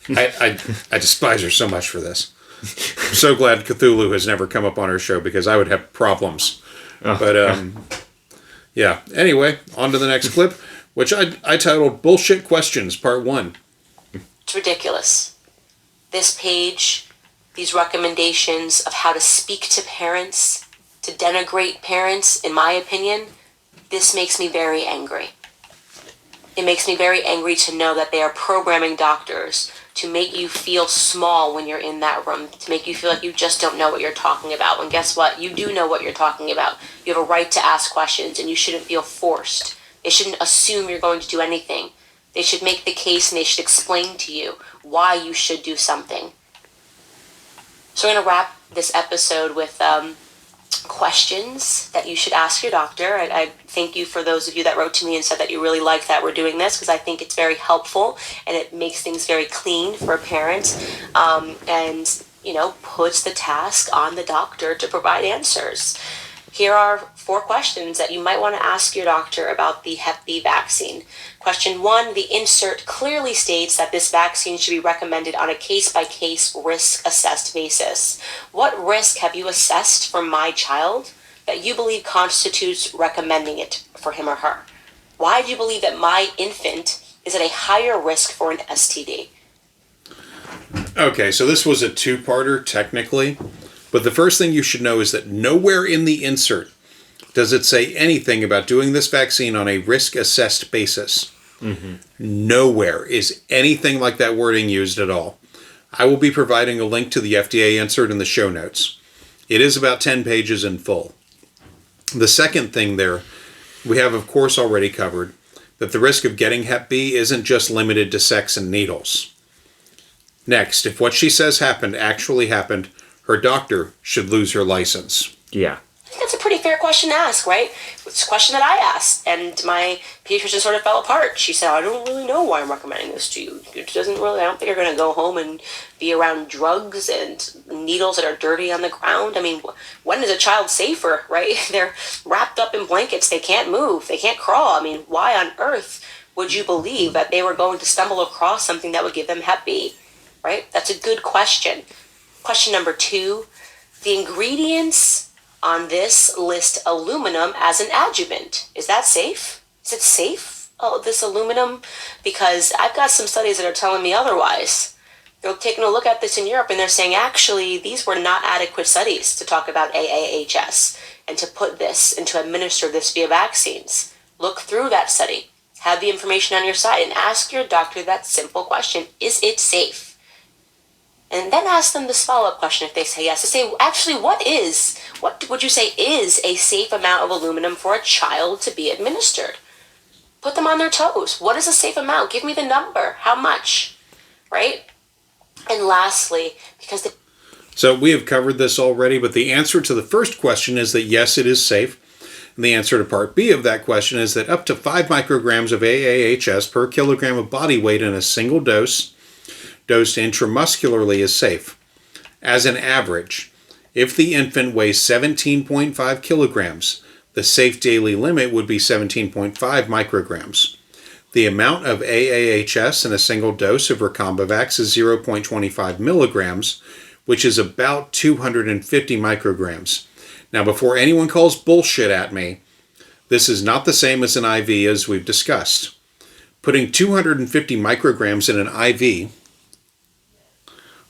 I despise her so much for this. I'm so glad Cthulhu has never come up on our show because I would have problems. Oh. But, yeah. Anyway, on to the next clip, which I titled Bullshit Questions, Part 1. It's ridiculous. This page, these recommendations of how to speak to parents, to denigrate parents, in my opinion, this makes me very angry. It makes me very angry to know that they are programming doctors to make you feel small when you're in that room, to make you feel like you just don't know what you're talking about. When guess what? You do know what you're talking about. You have a right to ask questions, and you shouldn't feel forced. They shouldn't assume you're going to do anything. They should make the case, and they should explain to you why you should do something. So we're going to wrap this episode with questions that you should ask your doctor. I thank you for those of you that wrote to me and said that you really like that we're doing this, because I think it's very helpful and it makes things very clean for parents, and puts the task on the doctor to provide answers. Here are 4 questions that you might want to ask your doctor about the Hep B vaccine. Question 1, the insert clearly states that this vaccine should be recommended on a case-by-case risk-assessed basis. What risk have you assessed for my child that you believe constitutes recommending it for him or her? Why do you believe that my infant is at a higher risk for an STD? Okay, so this was a 2-parter, technically. But the first thing you should know is that nowhere in the insert does it say anything about doing this vaccine on a risk-assessed basis. Mm-hmm. Nowhere is anything like that wording used at all. I will be providing a link to the FDA insert in the show notes. It is about 10 pages in full. The second thing there, we have of course already covered, that the risk of getting Hep B isn't just limited to sex and needles. Next, if what she says happened actually happened, her doctor should lose her license. Yeah. I think that's a pretty fair question to ask, right? It's a question that I asked, and my pediatrician sort of fell apart. She said, I don't really know why I'm recommending this to you. I don't think you're going to go home and be around drugs and needles that are dirty on the ground. I mean, when is a child safer, right? They're wrapped up in blankets. They can't move. They can't crawl. I mean, why on earth would you believe that they were going to stumble across something that would give them Hep B, right? That's a good question. Question number 2, the ingredients on this list aluminum as an adjuvant. Is that safe? Is it safe? Oh, this aluminum? Because I've got some studies that are telling me otherwise. They're taking a look at this in Europe and they're saying actually these were not adequate studies to talk about AAHS and to put this and to administer this via vaccines. Look through that study. Have the information on your side and ask your doctor that simple question. Is it safe? And then ask them this follow-up question if they say yes. To say, actually, what would you say is a safe amount of aluminum for a child to be administered? Put them on their toes. What is a safe amount? Give me the number. How much? Right? And lastly, So we have covered this already, but the answer to the first question is that yes, it is safe. And the answer to part B of that question is that up to 5 micrograms of AAHS per kilogram of body weight in a single dose, dosed intramuscularly, is safe. As an average, if the infant weighs 17.5 kilograms, the safe daily limit would be 17.5 micrograms. The amount of AAHS in a single dose of Recombivax is 0.25 milligrams, which is about 250 micrograms. Now, before anyone calls bullshit at me, this is not the same as an IV as we've discussed. Putting 250 micrograms in an IV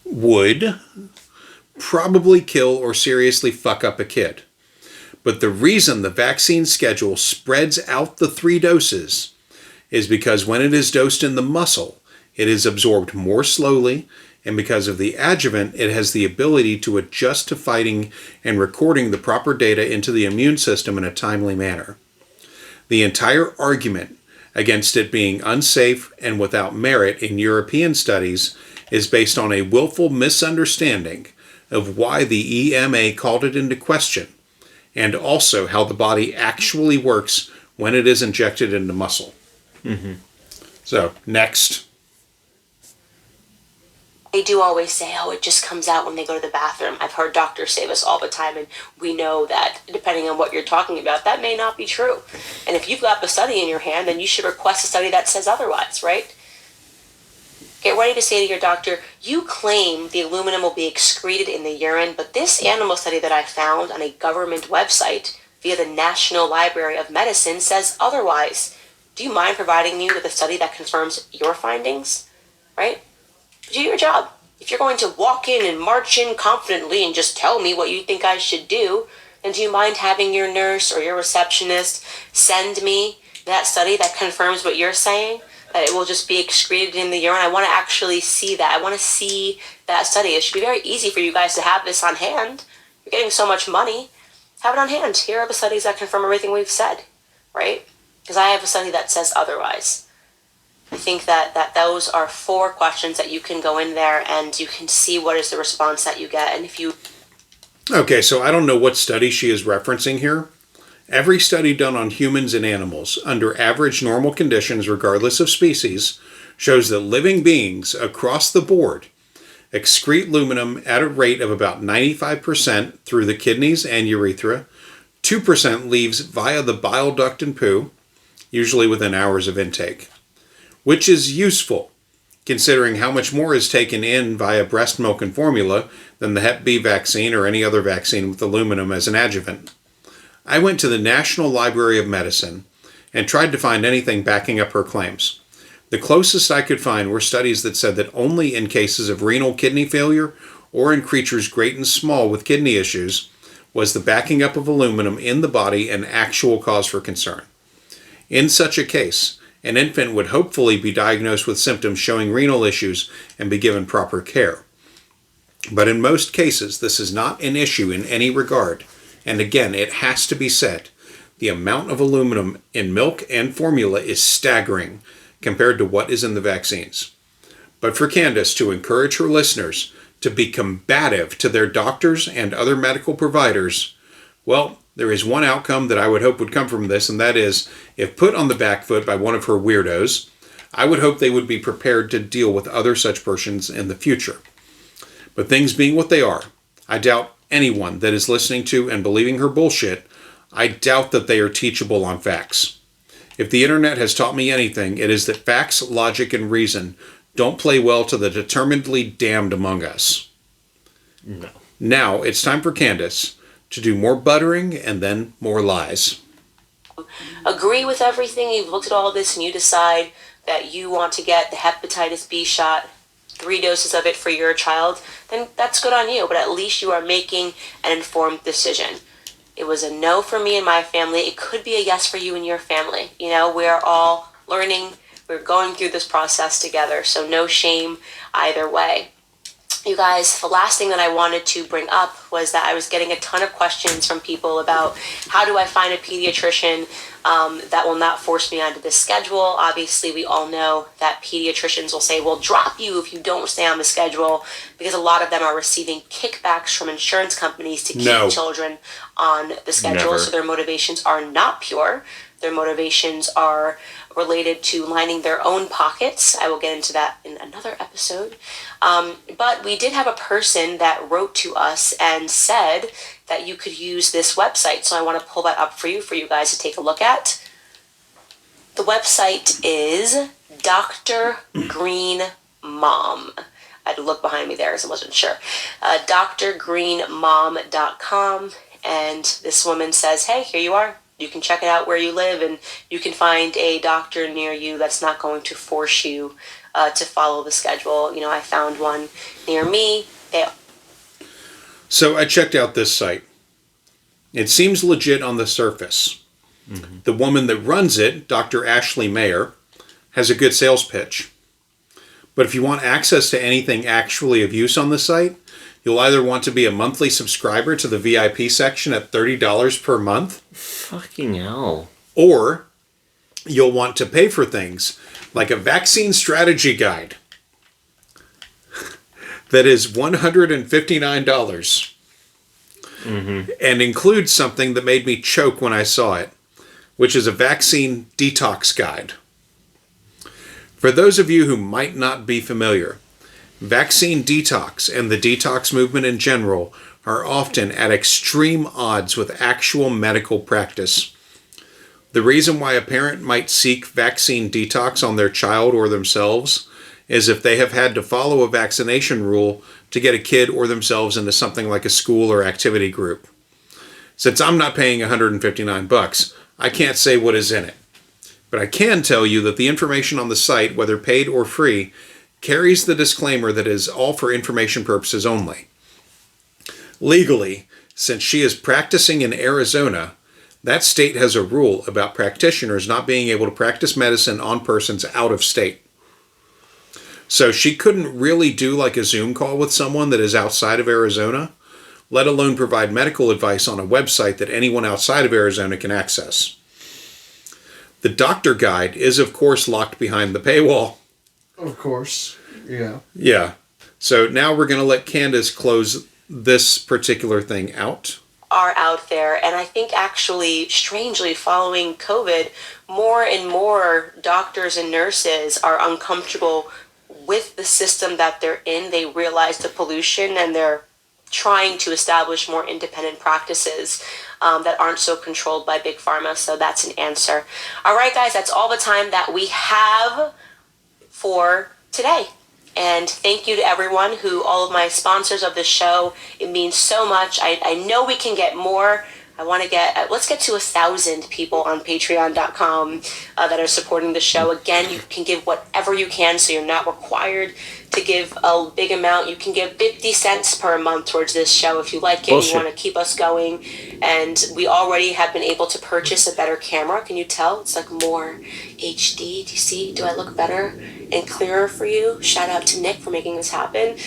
would probably kill or seriously fuck up a kid. But the reason the vaccine schedule spreads out the 3 doses is because when it is dosed in the muscle, it is absorbed more slowly, and because of the adjuvant, it has the ability to adjust to fighting and recording the proper data into the immune system in a timely manner. The entire argument against it being unsafe and without merit in European studies is based on a willful misunderstanding of why the EMA called it into question, and also how the body actually works when it is injected into muscle. Mm-hmm. So, next. They do always say, oh, it just comes out when they go to the bathroom. I've heard doctors say this all the time, and we know that depending on what you're talking about, that may not be true. And if you've got the study in your hand, then you should request a study that says otherwise, right? Get ready to say to your doctor, you claim the aluminum will be excreted in the urine, but this animal study that I found on a government website via the National Library of Medicine says otherwise. Do you mind providing me with a study that confirms your findings? Right? Do your job. If you're going to walk in and march in confidently and just tell me what you think I should do, then do you mind having your nurse or your receptionist send me that study that confirms what you're saying? That it will just be excreted in the urine? I want to actually see that. I want to see that study. It should be very easy for you guys to have this on hand. You're getting so much money. Have it on hand. Here are the studies that confirm everything we've said, right? Because I have a study that says otherwise. I think that those are 4 questions that you can go in there and you can see what is the response that you get. And if you... Okay, so I don't know what study she is referencing here. Every study done on humans and animals under average normal conditions, regardless of species, shows that living beings across the board excrete aluminum at a rate of about 95% through the kidneys and urethra. 2% leaves via the bile duct and poo, usually within hours of intake, which is useful considering how much more is taken in via breast milk and formula than the Hep B vaccine or any other vaccine with aluminum as an adjuvant. I went to the National Library of Medicine and tried to find anything backing up her claims. The closest I could find were studies that said that only in cases of renal kidney failure or in creatures great and small with kidney issues was the backing up of aluminum in the body an actual cause for concern. In such a case, an infant would hopefully be diagnosed with symptoms showing renal issues and be given proper care. But in most cases, this is not an issue in any regard. And again, it has to be said, the amount of aluminum in milk and formula is staggering compared to what is in the vaccines. But for Candace to encourage her listeners to be combative to their doctors and other medical providers, well, there is one outcome that I would hope would come from this, and that is, if put on the back foot by one of her weirdos, I would hope they would be prepared to deal with other such persons in the future. But things being what they are, I doubt anyone that is listening to and believing her bullshit, I doubt that they are teachable on facts. If the internet has taught me anything, it is that facts, logic, and reason don't play well to the determinedly damned among us. No. Now, it's time for Candace to do more buttering and then more lies. Agree with everything, you've looked at all this, and you decide that you want to get the hepatitis B shot, 3 doses of it for your child, then that's good on you, but at least you are making an informed decision. It was a no for me and my family. It could be a yes for you and your family. You know, we're all learning, we're going through this process together, so no shame either way. You guys, the last thing that I wanted to bring up was that I was getting a ton of questions from people about how do I find a pediatrician that will not force me onto this schedule. Obviously, we all know that pediatricians will say, we'll drop you if you don't stay on the schedule, because a lot of them are receiving kickbacks from insurance companies to keep children on the schedule. Never. So their motivations are not pure. Their motivations are related to lining their own pockets. I will get into that in another episode. But we did have a person that wrote to us and said that you could use this website. So I want to pull that up for you guys to take a look at. The website is Dr. Green Mom. I had to look behind me there because I wasn't sure. drgreenmom.com. And this woman says, hey, here you are. You can check it out where you live, and you can find a doctor near you that's not going to force you to follow the schedule. You know, I found one near me. So I checked out this site. It seems legit on the surface. Mm-hmm. The woman that runs it, Dr. Ashley Mayer, has a good sales pitch. But if you want access to anything actually of use on the site, you'll either want to be a monthly subscriber to the VIP section at $30 per month. Fucking hell. Or you'll want to pay for things like a vaccine strategy guide that is $159 and includes something that made me choke when I saw it, which is a vaccine detox guide. For those of you who might not be familiar, vaccine detox and the detox movement in general are often at extreme odds with actual medical practice. The reason why a parent might seek vaccine detox on their child or themselves is if they have had to follow a vaccination rule to get a kid or themselves into something like a school or activity group. Since I'm not paying $159, I can't say what is in it. But I can tell you that the information on the site, whether paid or free, carries the disclaimer that it is all for information purposes only. Legally, since she is practicing in Arizona, that state has a rule about practitioners not being able to practice medicine on persons out of state. So she couldn't really do like a Zoom call with someone that is outside of Arizona, let alone provide medical advice on a website that anyone outside of Arizona can access. The doctor guide is, of course, locked behind the paywall. Of course. Yeah. Yeah. So now we're going to let Candace close this particular thing out. Are out there, and I think actually, strangely, following COVID, more and more doctors and nurses are uncomfortable with the system that they're in. They realize the pollution, and they're trying to establish more independent practices that aren't so controlled by big pharma. So that's an answer. All right, guys, that's all the time that we have for today. And thank you to everyone all of my sponsors of the show. It means so much. I know we can get more. I want to let's get to 1,000 people on patreon.com that are supporting the show. Again, you can give whatever you can, so you're not required to give a big amount. You can give 50 cents per month towards this show if you like it. Bullshit. You want to keep us going. And we already have been able to purchase a better camera. Can you tell? It's like more HD. Do you see? Do I look better and clearer for you? Shout out to Nick for making this happen.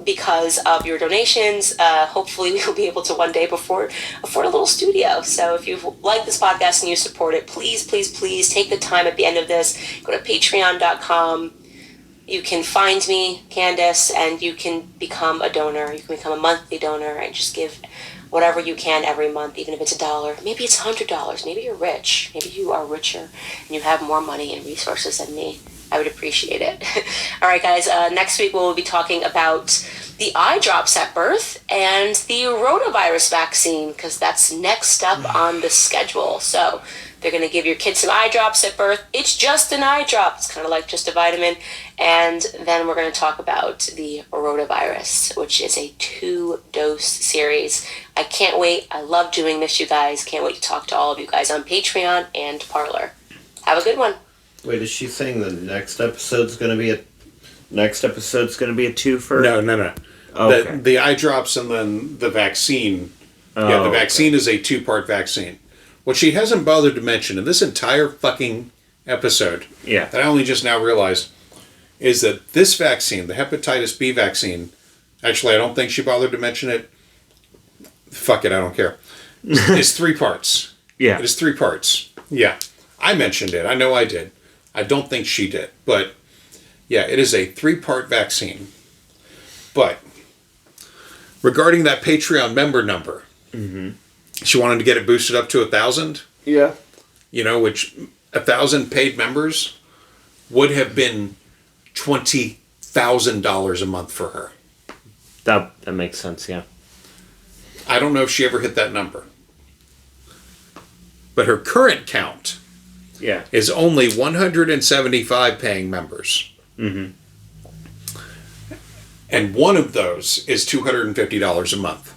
Because of your donations, hopefully we will be able to one day afford a little studio. So if you like this podcast and you support it, please, please, please take the time at the end of this. Go to patreon.com. You can find me, Candace, and you can become a donor. You can become a monthly donor and just give whatever you can every month, even if it's $1. Maybe it's $100. Maybe you're rich. Maybe you are richer and you have more money and resources than me. I would appreciate it. All right, guys. Next week we'll be talking about the eye drops at birth and the rotavirus vaccine, because that's next up on the schedule. So they're going to give your kids some eye drops at birth. It's just an eye drop. It's kind of like just a vitamin. And then we're going to talk about the rotavirus, which is a 2-dose series. I can't wait. I love doing this, you guys. Can't wait to talk to all of you guys on Patreon and Parler. Have a good one. Wait, is she saying the next episode's going to be a twofer? No. Oh, okay. The eye drops and then the vaccine. The vaccine is a 2-part vaccine. What she hasn't bothered to mention in this entire fucking episode, that I only just now realized, is that this vaccine, the Hepatitis-B vaccine, actually I don't think she bothered to mention it. Fuck it, I don't care. It's 3 parts. Yeah. It is 3 parts. Yeah. I mentioned it. I know I did. I don't think she did. But, yeah, it is a 3-part vaccine. But, regarding that Patreon member number, she wanted to get it boosted up to 1,000. Yeah. Which 1,000 paid members would have been $20,000 a month for her. That makes sense, yeah. I don't know if she ever hit that number. But her current count is only 175 paying members. Mm-hmm. And one of those is $250 a month.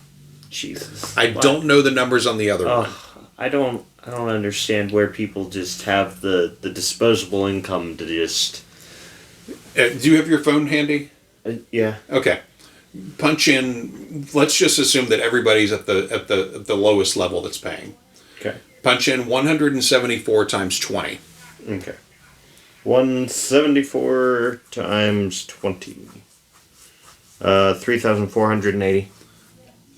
Jesus. I don't know the numbers on the other one. I don't understand where people just have the disposable income to just... do you have your phone handy? Yeah. Okay. Punch in. Let's just assume that everybody's at the lowest level that's paying. Okay. Punch in 174 times 20. Okay. 174 times 20. 3,480.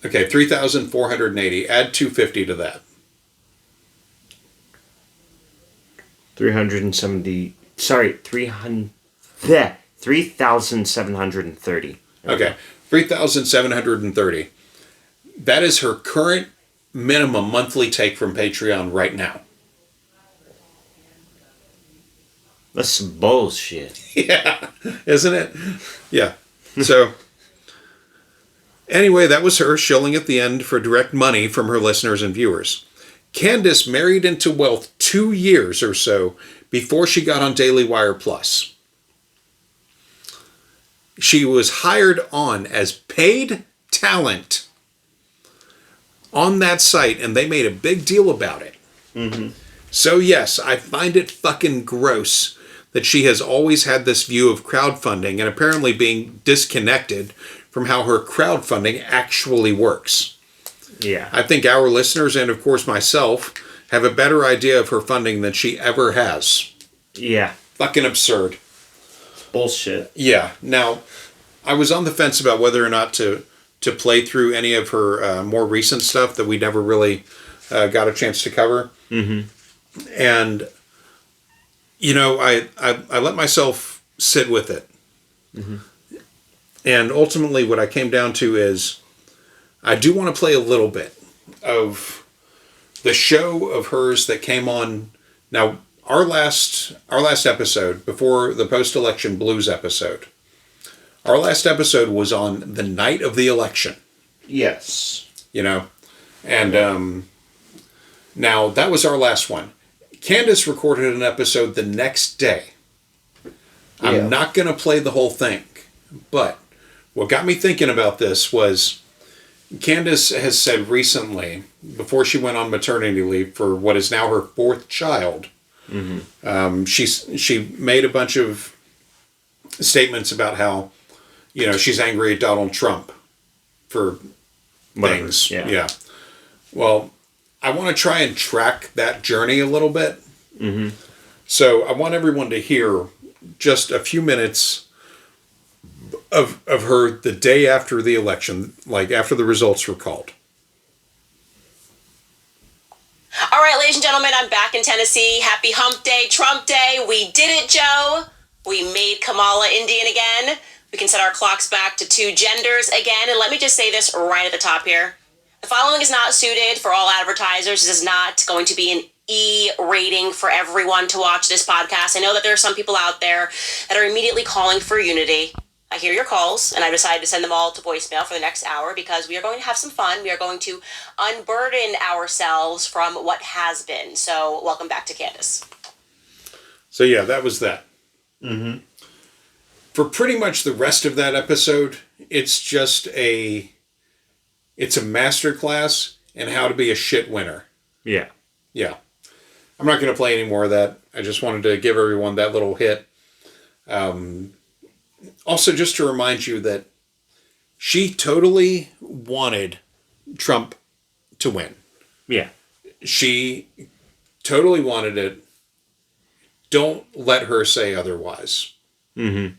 Okay, 3,480. Add 250 to that. 370. Sorry, 3,730. Okay, 3,730. That is her current minimum monthly take from Patreon right now. That's some bullshit. Yeah, isn't it? Yeah. So, anyway, that was her shilling at the end for direct money from her listeners and viewers. Candace married into wealth 2 years or so before she got on Daily Wire Plus. she was hired on as paid talent on that site, and they made a big deal about it. Mm-hmm. So yes, I find it fucking gross that she has always had this view of crowdfunding and apparently being disconnected from how her crowdfunding actually works. Yeah. I think our listeners, and of course myself, have a better idea of her funding than she ever has. Yeah. Fucking absurd. Bullshit. Yeah. Now, I was on the fence about whether or not to play through any of her more recent stuff that we never really got a chance to cover. Mm-hmm. And, you know, I let myself sit with it. Mm-hmm. And ultimately what I came down to is I do want to play a little bit of the show of hers that came on. Now, our last episode, before the post-election blues episode, our last episode was on the night of the election. Yes. You know? And now, that was our last one. Candace recorded an episode the next day. I'm not going to play the whole thing. But what got me thinking about this was Candace has said recently, before she went on maternity leave for what is now her fourth child, she made a bunch of statements about how, you know, she's angry at Donald Trump for things. Yeah. Well, I want to try and track that journey a little bit. Mm-hmm. So I want everyone to hear just a few minutes of her the day after the election, like after the results were called. All right, ladies and gentlemen, I'm back in Tennessee. Happy Hump Day, Trump Day. We did it, Joe. We made Kamala Indian again. We can set our clocks back to 2 genders again. And let me just say this right at the top here. The following is not suited for all advertisers. This is not going to be an E rating for everyone to watch this podcast. I know that there are some people out there that are immediately calling for unity. I hear your calls, and I decided to send them all to voicemail for the next hour because we are going to have some fun. We are going to unburden ourselves from what has been. So welcome back to Candace. So yeah, that was that. Mm-hmm. For pretty much the rest of that episode, it's just it's a masterclass in how to be a shit winner. Yeah. Yeah. I'm not going to play any more of that. I just wanted to give everyone that little hit. Also, just to remind you that she totally wanted Trump to win. Yeah. She totally wanted it. Don't let her say otherwise. Mm-hmm.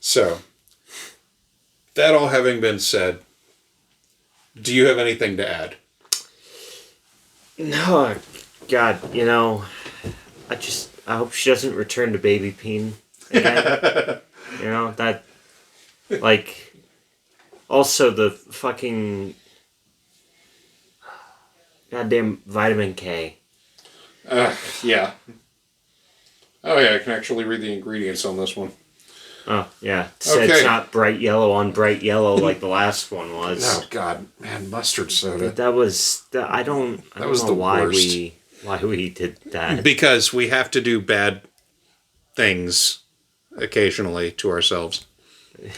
So, that all having been said, do you have anything to add? No, God, you know, I hope she doesn't return to baby peen again. You know, that, like, also the fucking goddamn vitamin K. Yeah. Oh yeah, I can actually read the ingredients on this one. Oh, yeah. So it's not bright yellow on bright yellow like the last one was. Oh God, man, mustard soda. I don't know why we did that. Because we have to do bad things occasionally to ourselves.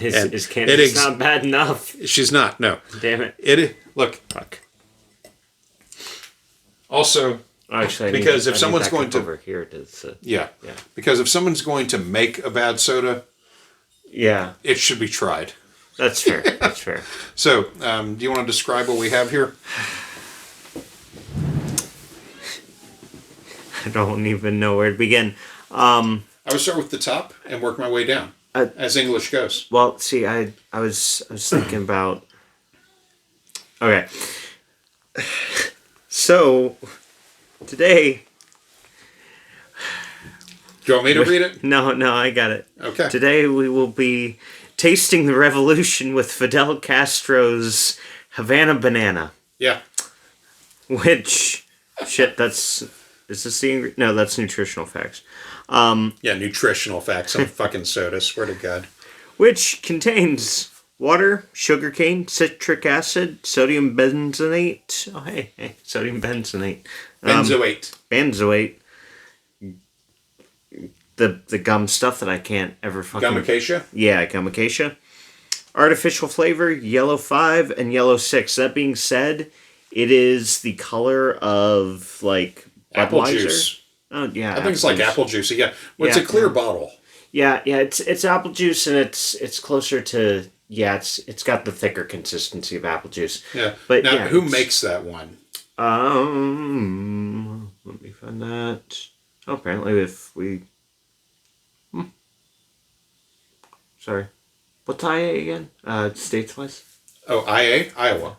Is Candace not bad enough? She's not. No. Damn it. Look. Fuck. Also, actually, because if someone's going to over here, yeah. Because if someone's going to make a bad soda, yeah, it should be tried. That's fair. That's fair. So, do you want to describe what we have here? I don't even know where to begin. I would start with the top and work my way down, as English goes. Well, see, I was thinking about. Okay. So, today. Do you want me to read it? No, I got it. Okay. Today we will be tasting the revolution with Fidel Castro's Havana Banana. Yeah. Which, shit, is this the no, that's nutritional facts. Yeah, nutritional facts on fucking soda, swear to God. Which contains water, sugarcane, citric acid, sodium benzoate. Oh, hey, sodium benzoate. Benzoate. Benzoate. the gum stuff that I can't ever fucking... Gum acacia? Yeah, gum acacia. Artificial flavor, yellow 5 and yellow 6. That being said, it is the color of, like, Apple Budweiser. juice. Oh, yeah. I think it's like apple juice. Yeah. Well, it's a clear bottle. Yeah, it's apple juice, and it's closer to... Yeah, it's got the thicker consistency of apple juice. Yeah. But now, yeah, who makes that one? Let me find that. Oh, apparently if we... Sorry. What's IA again? States-wise? Oh, IA? Iowa.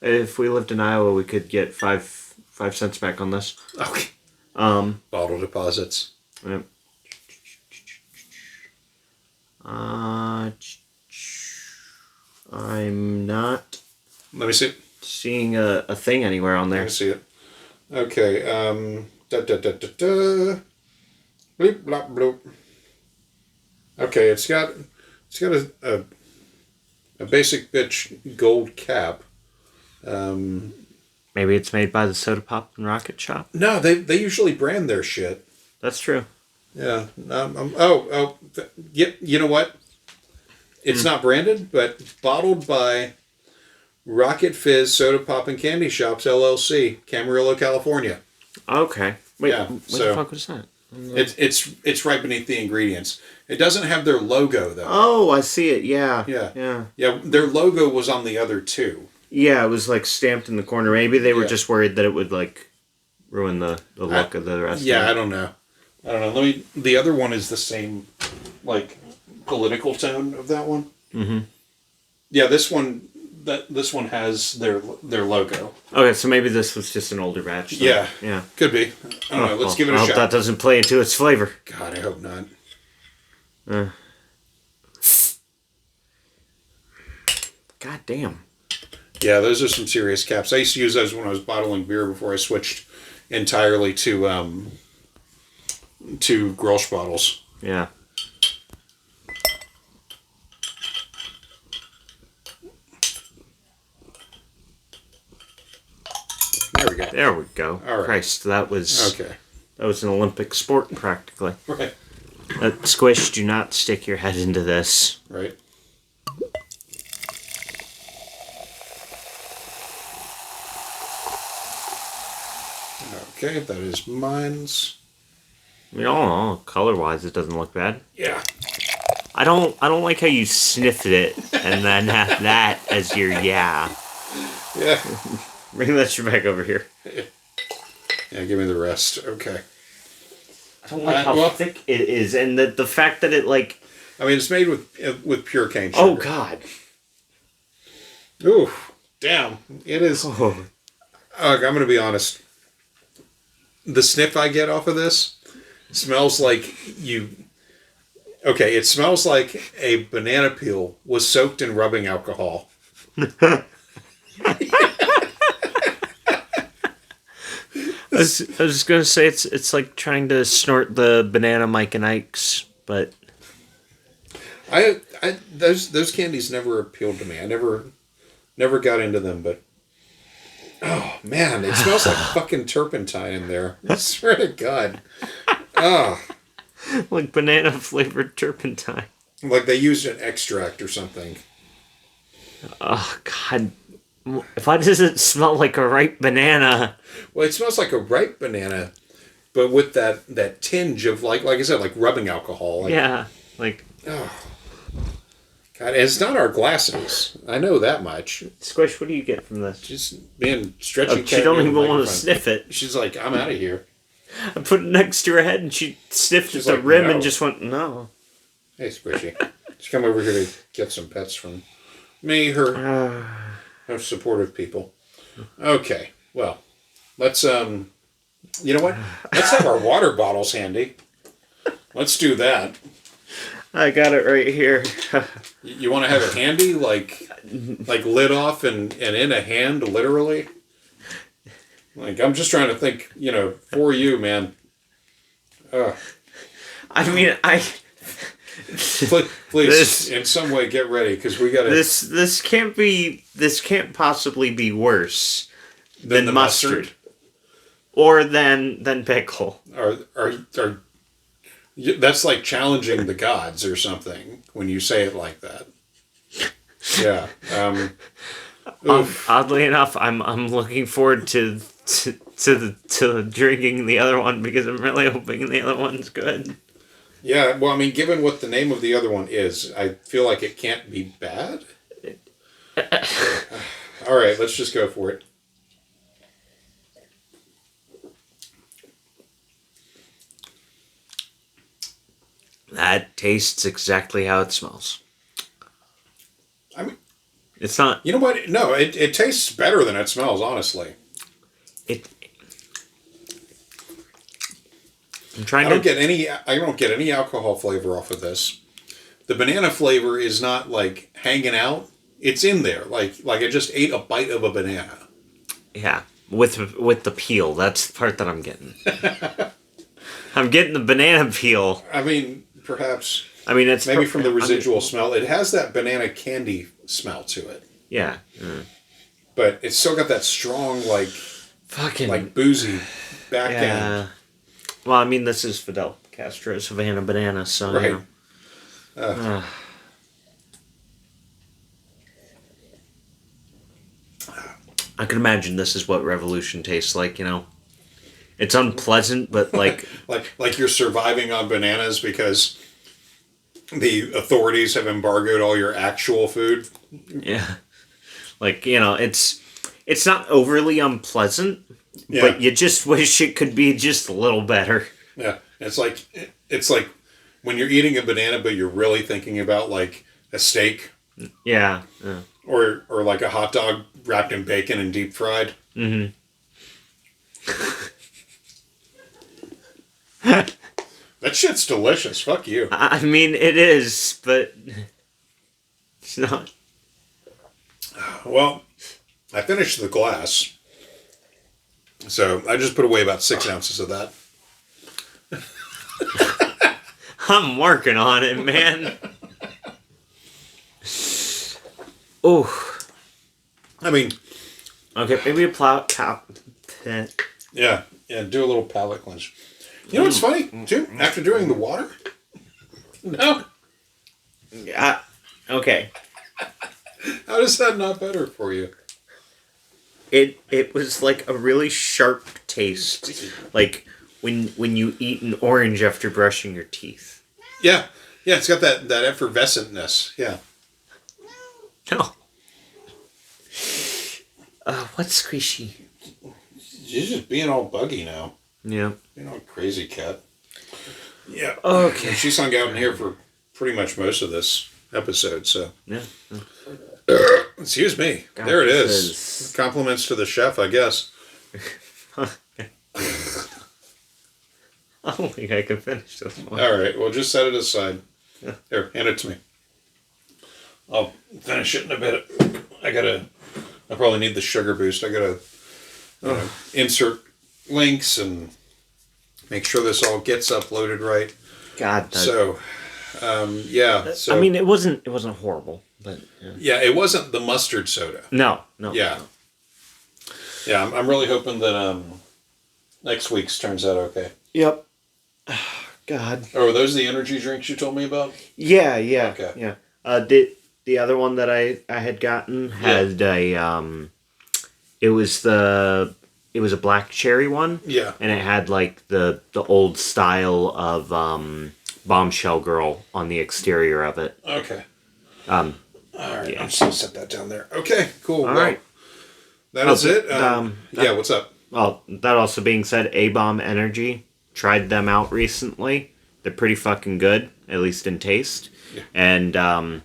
If we lived in Iowa, we could get 5 cents back on this. Okay. Bottle deposits. Yep. I'm not Let me see. seeing a thing anywhere on Let there. me see it. Okay. Bleep, blop, bloop. Okay, it's got a basic bitch gold cap. Maybe it's made by the Soda Pop and Rocket Shop. No, they usually brand their shit. That's true. Yeah. You know what? It's not branded, but bottled by Rocket Fizz Soda Pop and Candy Shops LLC, Camarillo, California. Okay. Wait, Yeah, what so- the fuck was that? It's right beneath the ingredients. It doesn't have their logo though. Oh, I see it. Yeah. Yeah. Yeah, their logo was on the other two. Yeah, it was like stamped in the corner. Maybe they were Yeah. just worried that it would like ruin the look of the rest of it. Yeah, I don't know. The other one is the same, like, political tone of that one. Mm-hmm. Yeah, this one has their logo. Okay, so maybe this was just an older batch. Then. Yeah. Yeah. Could be. I don't know. Let's give it a I hope shot. that doesn't play into its flavor. God, I hope not. God damn. Yeah, those are some serious caps. I used to use those when I was bottling beer before I switched entirely to Grolsch bottles. Yeah. There we go. There we go. All right. Christ, that was Okay. that was an Olympic sport practically. Right. Squish, do not stick your head into this. Right. Okay, that is mine's. I mean, all in all, color-wise, it doesn't look bad. Yeah. I don't like how you sniffed it and then have that as your yeah. Yeah. Bring that shit back over here. Yeah, give me the rest. Okay. I don't like how thick it is, and the fact that it like. I mean, it's made with pure cane sugar. Oh God. Ooh, damn! It is. Oh. I'm going to be honest. The sniff I get off of this smells like you. Okay, it smells like a banana peel was soaked in rubbing alcohol. I was just gonna say it's like trying to snort the banana Mike and Ike's, but those candies never appealed to me. I never got into them, but oh man, it smells like fucking turpentine in there. I swear to God. Oh, like banana flavored turpentine. like they used an extract or something. Oh God. Why does it smell like a ripe banana? Well, it smells like a ripe banana, but with that tinge of like I said, like rubbing alcohol. Like, Yeah, like oh, God, and it's not our glasses. I know that much. Squish. What do you get from this? Just being stretchy. Oh, she don't even want to sniff it. She's like, I'm out of here. I put it next to her head, and she sniffed She's at the like, rim no. and just went no. Hey, Squishy, just come over here to get some pets from me. Her supportive people. Okay, well, let's you know what? Let's have our water bottles handy. Let's do that. I got it right here. You want to have it handy, like lid off and in a hand, literally. Like I'm just trying to think, for you, man. I mean, Please, in some way, get ready because we got to. This can't possibly be worse than than mustard. Or than pickle. Are That's like challenging the gods or something when you say it like that. Yeah. Oddly enough, I'm looking forward to drinking the other one because I'm really hoping the other one's good. Yeah, well, I mean, given what the name of the other one is, I feel like it can't be bad. All right, let's just go for it. That tastes exactly how it smells. I mean, it's not. You know what? No, it tastes better than it smells, honestly. I don't get any alcohol flavor off of this. The banana flavor is not like hanging out. It's in there. Like I just ate a bite of a banana. Yeah, with the peel. That's the part that I'm getting. I'm getting the banana peel. I mean, perhaps. I mean, it's maybe from the residual smell. It has that banana candy smell to it. Yeah. But it's still got that strong, like, fucking like boozy back end. Well, I mean, this is Fidel Castro's Havana Banana, so right. You know. I can imagine this is what revolution tastes like. You know, it's unpleasant, but like like you're surviving on bananas because the authorities have embargoed all your actual food. Yeah, like, you know, it's not overly unpleasant, but you just wish it could be just a little better. Yeah, it's like when you're eating a banana, but you're really thinking about like a steak. Yeah. Or like a hot dog wrapped in bacon and deep fried. Mm-hmm. That shit's delicious. Fuck you. I mean, it is, but it's not. Well, I finished the glass, so I just put away about 6 ounces of that. I'm working on it, man. Oh. I mean... Okay, maybe a Yeah, do a little palate cleanse. You know what's funny, too? After doing the water? No. Yeah. Okay. How is that not better for you? It was like a really sharp taste. Like when you eat an orange after brushing your teeth. Yeah. Yeah, it's got that effervescentness. Yeah. No. What's squishy? She's just being all buggy now. Yeah. Being all crazy cat. Yeah. Okay. And she's hung out in here for pretty much most of this episode, so. Yeah. Excuse me. God, there it is. Compliments to the chef, I guess. I don't think I can finish this one. All right. Well, just set it aside. Here, hand it to me. I'll finish it in a bit. I probably need the sugar boost. I gotta insert links and make sure this all gets uploaded right. God. So, yeah. So I mean, it wasn't horrible, but yeah, it wasn't the mustard soda. No. Yeah. Yeah, I'm really hoping that next week's turns out okay. Yep. God. Oh, are those the energy drinks you told me about? Yeah. Okay. Yeah. The other one that I had gotten had a it was a black cherry one. Yeah. And it had like the old style of Bombshell Girl on the exterior of it. Okay. All right. Yeah. I'm just gonna set that down there. Okay. Cool. All right. That is it. Yeah. What's up? Well, that also being said, A-Bomb Energy, tried them out recently. They're pretty fucking good, at least in taste. Yeah. And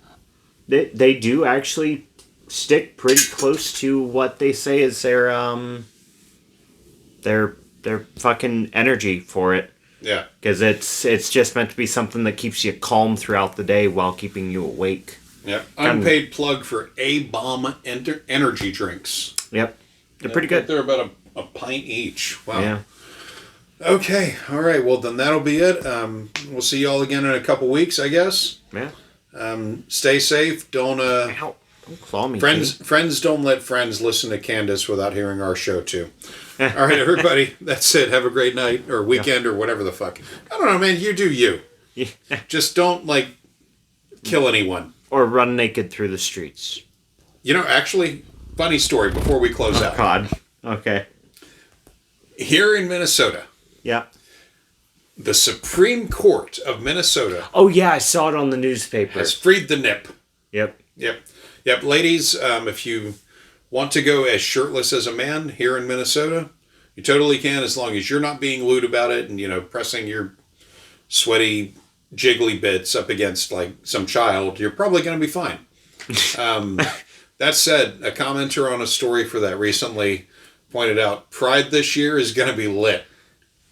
they do actually stick pretty close to what they say is their fucking energy for it. Yeah. Because it's just meant to be something that keeps you calm throughout the day while keeping you awake. Yep. Unpaid plug for A-Bomb energy drinks. Yep. They're pretty good. They're about a pint each. Wow. Yeah. Okay. All right. Well, then that'll be it. We'll see you all again in a couple weeks, I guess. Yeah. Stay safe. Don't Don't claw me. Friends don't let friends listen to Candace without hearing our show too. All right, everybody. That's it. Have a great night or weekend or whatever the fuck. I don't know, man. You do you. Just don't, kill anyone. Or run naked through the streets. Actually, funny story before we close out. God. Okay. Here in Minnesota. Yeah. The Supreme Court of Minnesota. Oh, yeah. I saw it on the newspaper. Has freed the nip. Yep. Ladies, if you want to go as shirtless as a man here in Minnesota, you totally can, as long as you're not being lewd about it and, pressing your sweaty, jiggly bits up against, some child. You're probably going to be fine. That said, a commenter on a story for that recently pointed out Pride this year is going to be lit.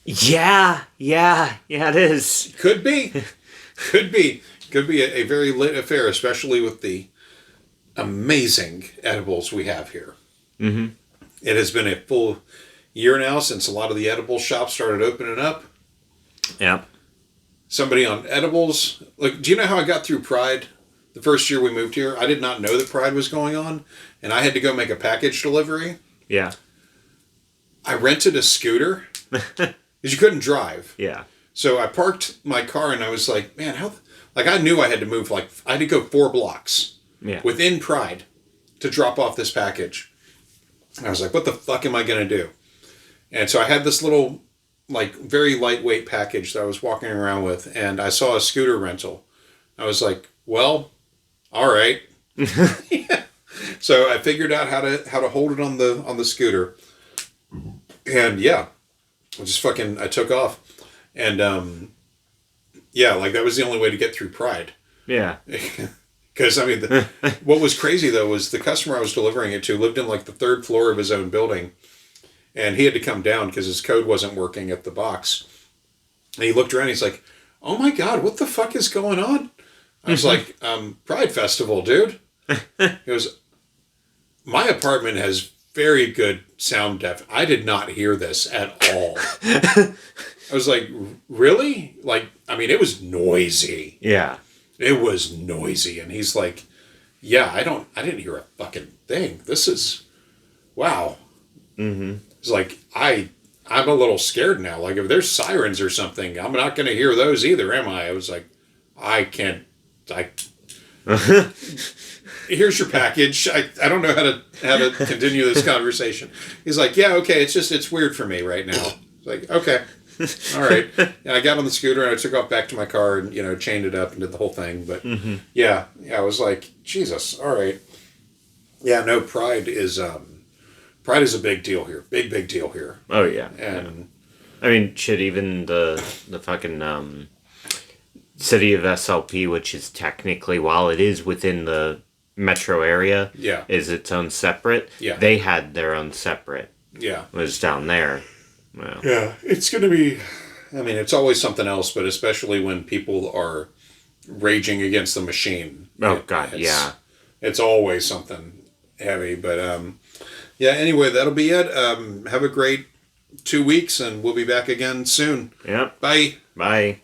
Yeah, it is. Could be a very lit affair, especially with the amazing edibles we have here. Mm-hmm. It has been a full year now since a lot of the edible shops started opening up. Yep. Somebody on edibles, do you know how I got through Pride? The first year we moved here, I did not know that Pride was going on, and I had to go make a package delivery. Yeah. I rented a scooter because you couldn't drive. Yeah. So I parked my car and I was like, man, how? I knew I had to move. I had to go 4 blocks within Pride to drop off this package. And I was like, what the fuck am I going to do? And so I had this little, very lightweight package that I was walking around with, and I saw a scooter rental. I was like, well, all right. Yeah. So I figured out how to hold it on the scooter. And yeah, I took off. And that was the only way to get through Pride. Yeah. Because, what was crazy, though, was the customer I was delivering it to lived in, the 3rd floor of his own building. And he had to come down because his code wasn't working at the box. And he looked around, he's like, oh my God, what the fuck is going on? I was like, Pride Festival, dude. He goes, my apartment has very good sound def. I did not hear this at all. I was like, really? It was noisy. Yeah. It was noisy. And he's like, yeah, I didn't hear a fucking thing. This is, wow. Mm-hmm. It's like, I'm a little scared now. If there's sirens or something, I'm not going to hear those either, am I? I was like, here's your package. I don't know how to continue this conversation. He's like, yeah, okay. It's weird for me right now. It's like, okay. All right. And I got on the scooter and I took off back to my car and, chained it up and did the whole thing. But yeah, I was like, Jesus. All right. Yeah, no, Pride is a big deal here. Big deal here. Oh yeah. And shit, even the fucking city of SLP, which is technically, while it is within the metro area, is its own separate. Yeah. They had their own separate. Yeah. It was down there. Well. Yeah, it's going to be, it's always something else, but especially when people are raging against the machine. Oh, God, yeah. It's always something heavy, but anyway, that'll be it. Have a great 2 weeks, and we'll be back again soon. Yep. Bye. Bye.